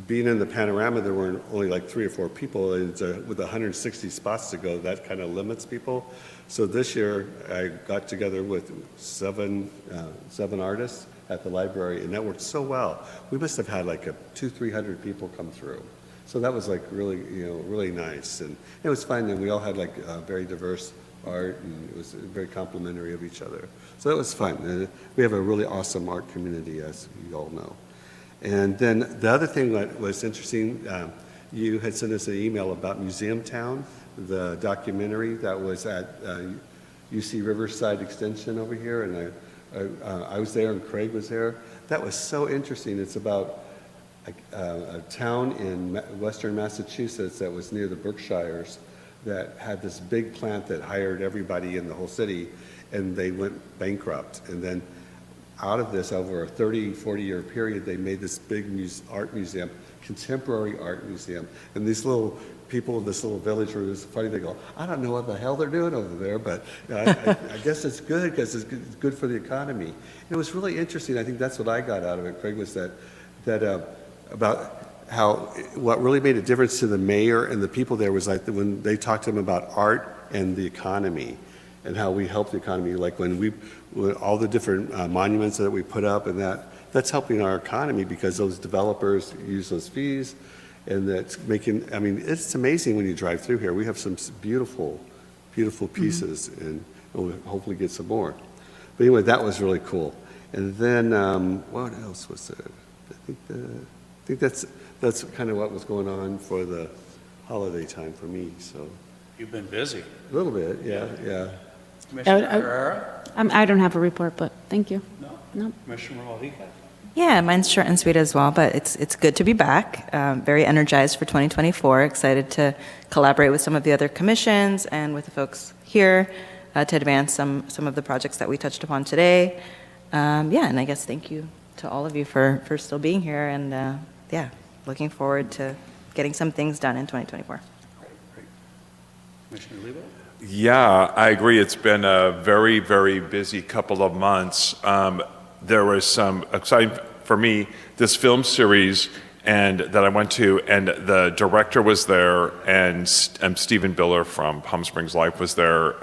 being in the Panorama, there were only like 3 or 4 people. With 160 spots to go, that kind of limits people. So this year, I got together with seven artists at the library, and that worked so well. We must have had like 200-300 people come through. So that was like really nice, and it was fun. And we all had like very diverse art, and it was very complimentary of each other. So that was fun. We have a really awesome art community, as you all know. And then the other thing that was interesting, you had sent us an email about Museum Town, the documentary that was at UC Riverside Extension over here, and I was there and Craig was there. That was so interesting. It's about a town in western Massachusetts that was near the Berkshires that had this big plant that hired everybody in the whole city, and they went bankrupt. And then out of this, over a 40-year period, they made this big art museum, contemporary art museum. And these little people in this little village were just funny. They go, I don't know what the hell they're doing over there, but I guess it's good because it's good for the economy. And it was really interesting. I think that's what I got out of it, Craig, was that about how what really made a difference to the mayor and the people there was like when they talked to him about art and the economy and how we help the economy. Like when all the different monuments that we put up, and that's helping our economy because those developers use those fees. And that's making, I mean, it's amazing when you drive through here. We have some beautiful, beautiful pieces, and we'll hopefully get some more. But anyway, that was really cool. And then, what else was there? I think that's kind of what was going on for the holiday time for me, so. You've been busy. A little bit, yeah. Commissioner Herrera? I don't have a report, but thank you. No. Commissioner Mojica? Yeah, mine's short and sweet as well, but it's good to be back. Very energized for 2024. Excited to collaborate with some of the other commissions and with the folks here to advance some of the projects that we touched upon today. And I guess thank you to all of you for still being here, and looking forward to getting some things done in 2024. Great. Commissioner Lebo? Yeah, I agree. It's been a very, very busy couple of months. There was some exciting for me, this film series, and that I went to, and the director was there, and Stephen Biller from Palm Springs Life was there,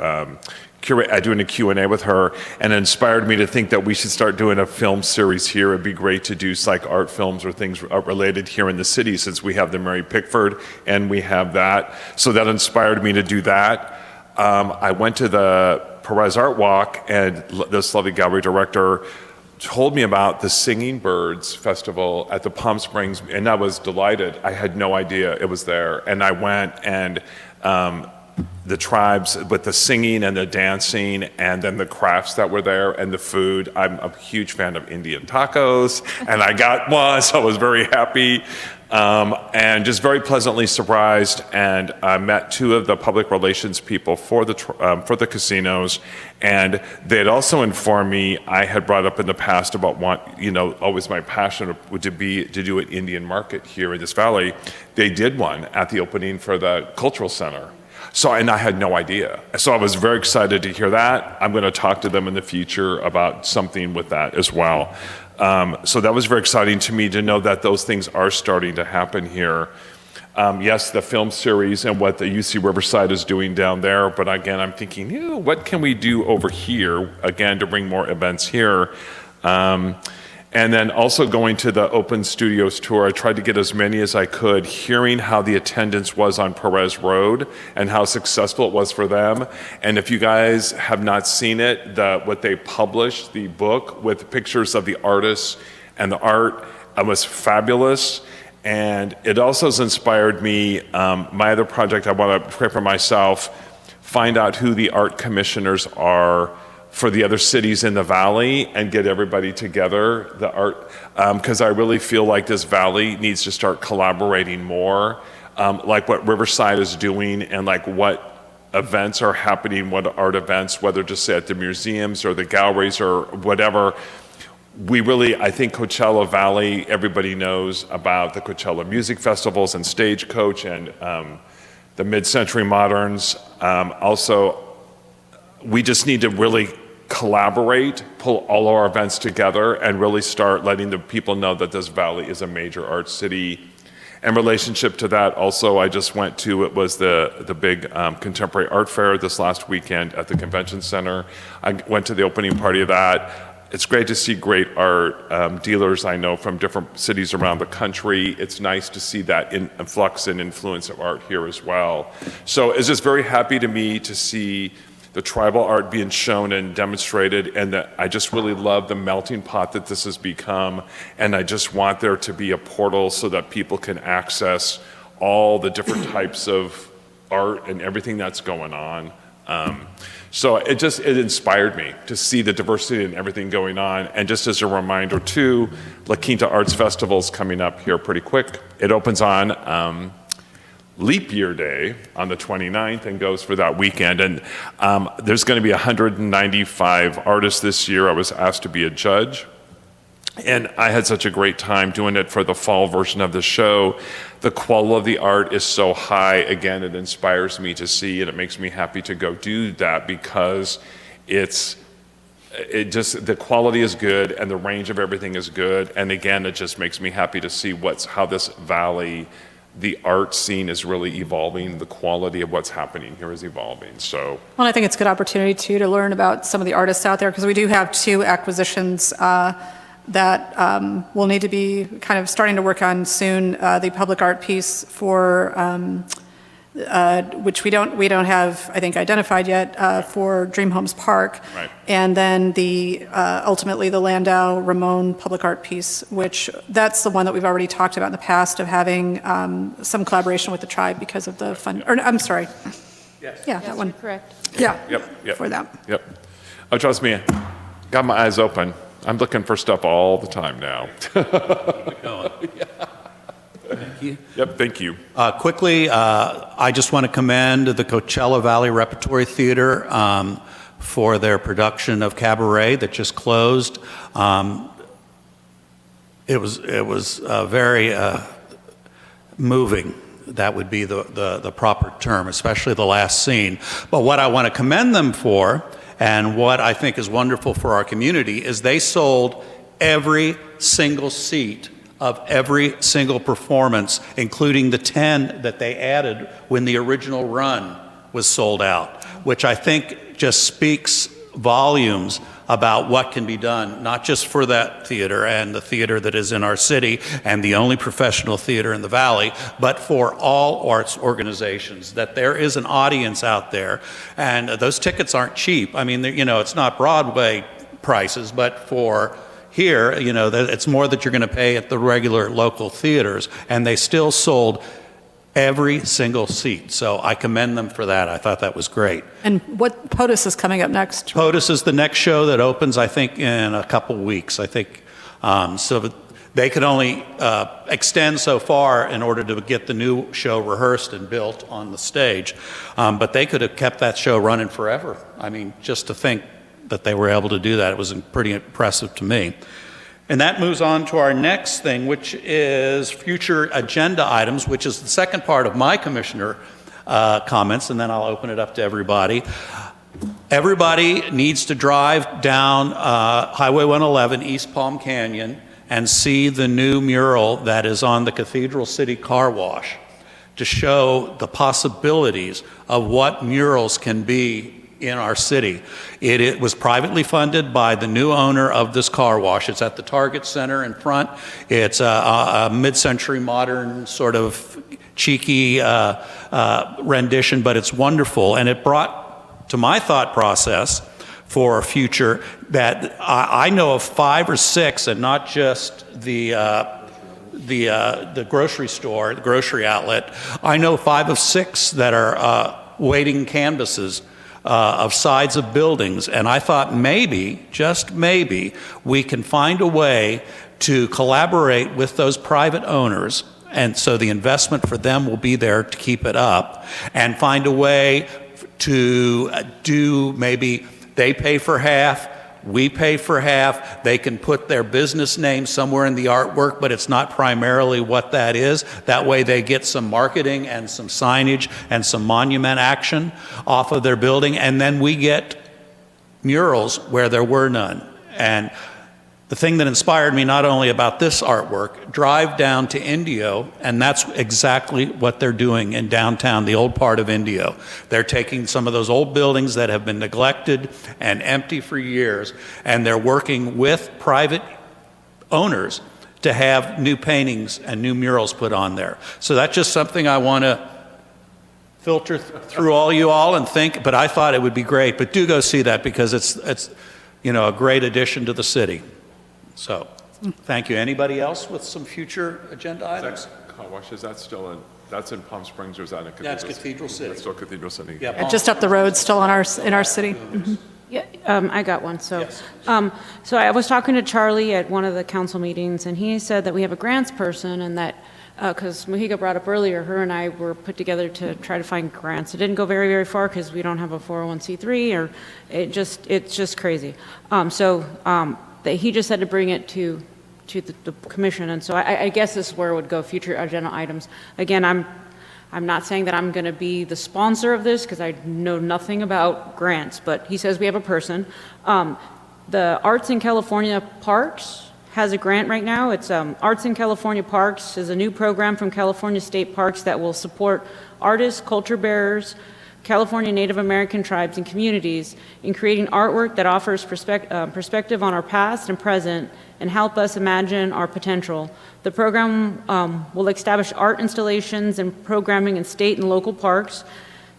doing a Q&A with her, and it inspired me to think that we should start doing a film series here. It'd be great to do like art films or things related here in the city, since we have the Mary Pickford and we have that. So that inspired me to do that. I went to the Perez Art Walk, and this lovely gallery director told me about the Singing Birds Festival at the Palm Springs, and I was delighted. I had no idea it was there. And I went, and the tribes with the singing and the dancing, and then the crafts that were there and the food. I'm a huge fan of Indian tacos, and I got one, so I was very happy. And just very pleasantly surprised, and I met two of the public relations people for the casinos, and they had also informed me, I had brought up in the past about always my passion would be to do an Indian market here in this valley. They did one at the opening for the cultural center. So, and I had no idea. So I was very excited to hear that. I'm going to talk to them in the future about something with that as well. So that was very exciting to me to know that those things are starting to happen here. Yes, the film series and what the UC Riverside is doing down there, but again, I'm thinking, what can we do over here, again, to bring more events here? And then also going to the Open Studios tour, I tried to get as many as I could, hearing how the attendance was on Perez Road and how successful it was for them. And if you guys have not seen it, what they published, the book with pictures of the artists and the art, was fabulous. And it also has inspired me, my other project I want to create for myself, find out who the art commissioners are for the other cities in the valley and get everybody together, the art, because I really feel like this valley needs to start collaborating more, like what Riverside is doing, and like what events are happening, what art events, whether just at the museums or the galleries or whatever. We really, I think Coachella Valley, everybody knows about the Coachella Music Festivals and Stagecoach and the Mid-Century Moderns. Also, we just need to really collaborate, pull all our events together, and really start letting the people know that this valley is a major art city. In relationship to that, also, I just went to, it was the big contemporary art fair this last weekend at the convention center. I went to the opening party of that. It's great to see great art dealers I know from different cities around the country. It's nice to see that influx and influence of art here as well. So it's just very happy to me to see the tribal art being shown and demonstrated, and that I just really love the melting pot that this has become, and I just want there to be a portal so that people can access all the different types of art and everything that's going on. So it inspired me to see the diversity and everything going on. And just as a reminder too, La Quinta Arts Festival is coming up here pretty quick. It opens on Leap Year Day on the 29th and goes for that weekend. And there's going to be 195 artists this year. I was asked to be a judge. And I had such a great time doing it for the fall version of the show. The quality of the art is so high. Again, it inspires me to see, and it makes me happy to go do that because the quality is good and the range of everything is good. And again, it just makes me happy to see how this valley, the art scene is really evolving. The quality of what's happening here is evolving. So, Well, I think it's a good opportunity too to learn about some of the artists out there, because we do have two acquisitions that we'll need to be kind of starting to work on soon. The public art piece for which we don't have, I think, identified yet for Dream Homes Park. Right. And then ultimately the Landau Ramon public art piece, which that's the one that we've already talked about in the past of having some collaboration with the tribe because of the fund, or I'm sorry. yes. Yeah, that one. Correct. Yeah. Yep. For that. Yep. Oh, trust me, got my eyes open. I'm looking for stuff all the time now. Thank you. Yep, thank you. Quickly, I just want to commend the Coachella Valley Repertory Theater for their production of Cabaret that just closed. It was very moving. That would be the proper term, especially the last scene. But what I want to commend them for, and what I think is wonderful for our community, is they sold every single seat of every single performance, including the 10 that they added when the original run was sold out, which I think just speaks volumes about what can be done, not just for that theater and the theater that is in our city and the only professional theater in the Valley, but for all arts organizations, that there is an audience out there. And those tickets aren't cheap. I mean, it's not Broadway prices, but for here, it's more that you're going to pay at the regular local theaters, and they still sold every single seat. So I commend them for that. I thought that was great. And what POTUS is coming up next? POTUS is the next show that opens, I think, in a couple weeks. I think so. They could only extend so far in order to get the new show rehearsed and built on the stage, but they could have kept that show running forever. I mean, just to think that they were able to do that, it was pretty impressive to me. And that moves on to our next thing, which is future agenda items, which is the second part of my commissioner comments, and then I'll open it up to everybody. Everybody needs to drive down Highway 111, East Palm Canyon, and see the new mural that is on the Cathedral City Car Wash to show the possibilities of what murals can be in our city. It was privately funded by the new owner of this car wash. It's at the Target Center in front. It's a mid-century modern sort of cheeky rendition, but it's wonderful. And it brought to my thought process for a future that I know of 5 or 6, and not just the grocery store, the grocery outlet. I know 5 of 6 that are waiting canvases of sides of buildings, and I thought maybe, just maybe, we can find a way to collaborate with those private owners, and so the investment for them will be there to keep it up, and find a way to do, maybe they pay for half, we pay for half. They can put their business name somewhere in the artwork, but it's not primarily what that is. That way they get some marketing and some signage and some monument action off of their building, and then we get murals where there were none. And the thing that inspired me not only about this artwork, drive down to Indio, and that's exactly what they're doing in downtown, the old part of Indio. They're taking some of those old buildings that have been neglected and empty for years, and they're working with private owners to have new paintings and new murals put on there. So that's just something I want to filter through all you all and think, but I thought it would be great. But do go see that, because it's a great addition to the city. So, thank you. Anybody else with some future agenda items? Car wash, is that still that's in Palm Springs, or is that in Cathedral? That's Cathedral City. That's still Cathedral City. Yeah, Just up the road, still in our city. Mhm. Yeah, I got one. So, Yes. so I was talking to Charlie at one of the council meetings, and he said that we have a grants person, and that because Mohiga brought up earlier, her and I were put together to try to find grants. It didn't go very, very far because we don't have a 401c3, or it's just crazy. That he just had to bring it to the commission, and so I guess this is where it would go, future agenda items. Again, I'm not saying that I'm going to be the sponsor of this, because I know nothing about grants, but he says we have a person. The Arts in California Parks has a grant right now. It's Arts in California Parks is a new program from California State Parks that will support artists, culture bearers, California Native American tribes and communities in creating artwork that offers perspective on our past and present and help us imagine our potential. The program will establish art installations and programming in state and local parks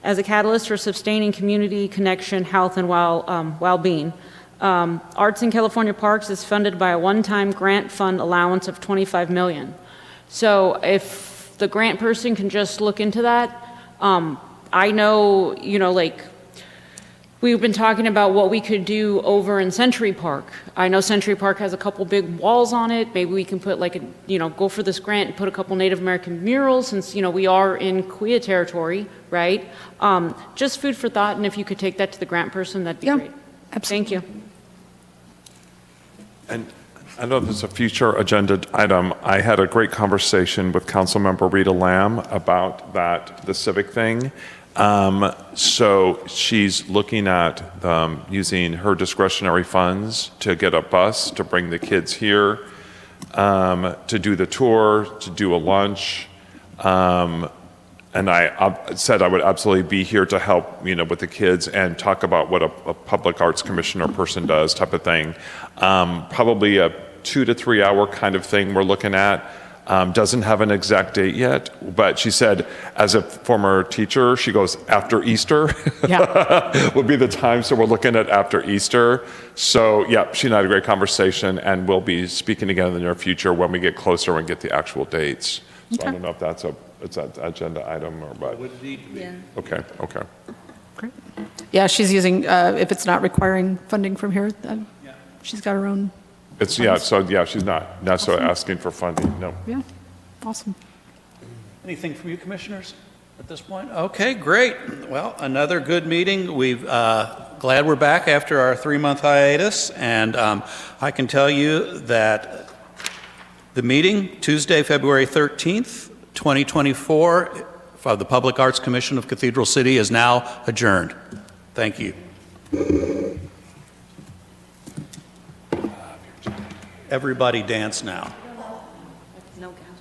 as a catalyst for sustaining community connection, health, and well-being. Arts in California Parks is funded by a one-time grant fund allowance of $25 million. So if the grant person can just look into that, I know, we've been talking about what we could do over in Century Park. I know Century Park has a couple big walls on it. Maybe we can put go for this grant and put a couple Native American murals, since, we are in Kuya territory, right? Just food for thought, and if you could take that to the grant person, that'd be great. Absolutely. Thank you. And I know there's a future agenda item. I had a great conversation with Councilmember Rita Lamb about the civic thing. So she's looking at using her discretionary funds to get a bus to bring the kids here. to do the tour, to do a lunch. And I said I would absolutely be here to help, with the kids and talk about what a public arts commissioner person does, type of thing. Probably a 2 to 3 hour kind of thing we're looking at. Doesn't have an exact date yet, but she said, as a former teacher, she goes, after Easter would be the time. So we're looking at after Easter. So yeah, she and I had a great conversation, and we'll be speaking again in the near future when we get closer and get the actual dates. So I don't know if it's an agenda item or what. Yeah. Okay. Great. Yeah, she's using, if it's not requiring funding from here, then she's got her own. She's not necessarily asking for funding, no. Yeah, awesome. Anything from you, commissioners, at this point? Okay, great. Well, another good meeting. Glad we're back after our 3-month hiatus, and I can tell you that the meeting, Tuesday, February 13th, 2024, of the Public Arts Commission of Cathedral City is now adjourned. Thank you. Everybody dance now. No count.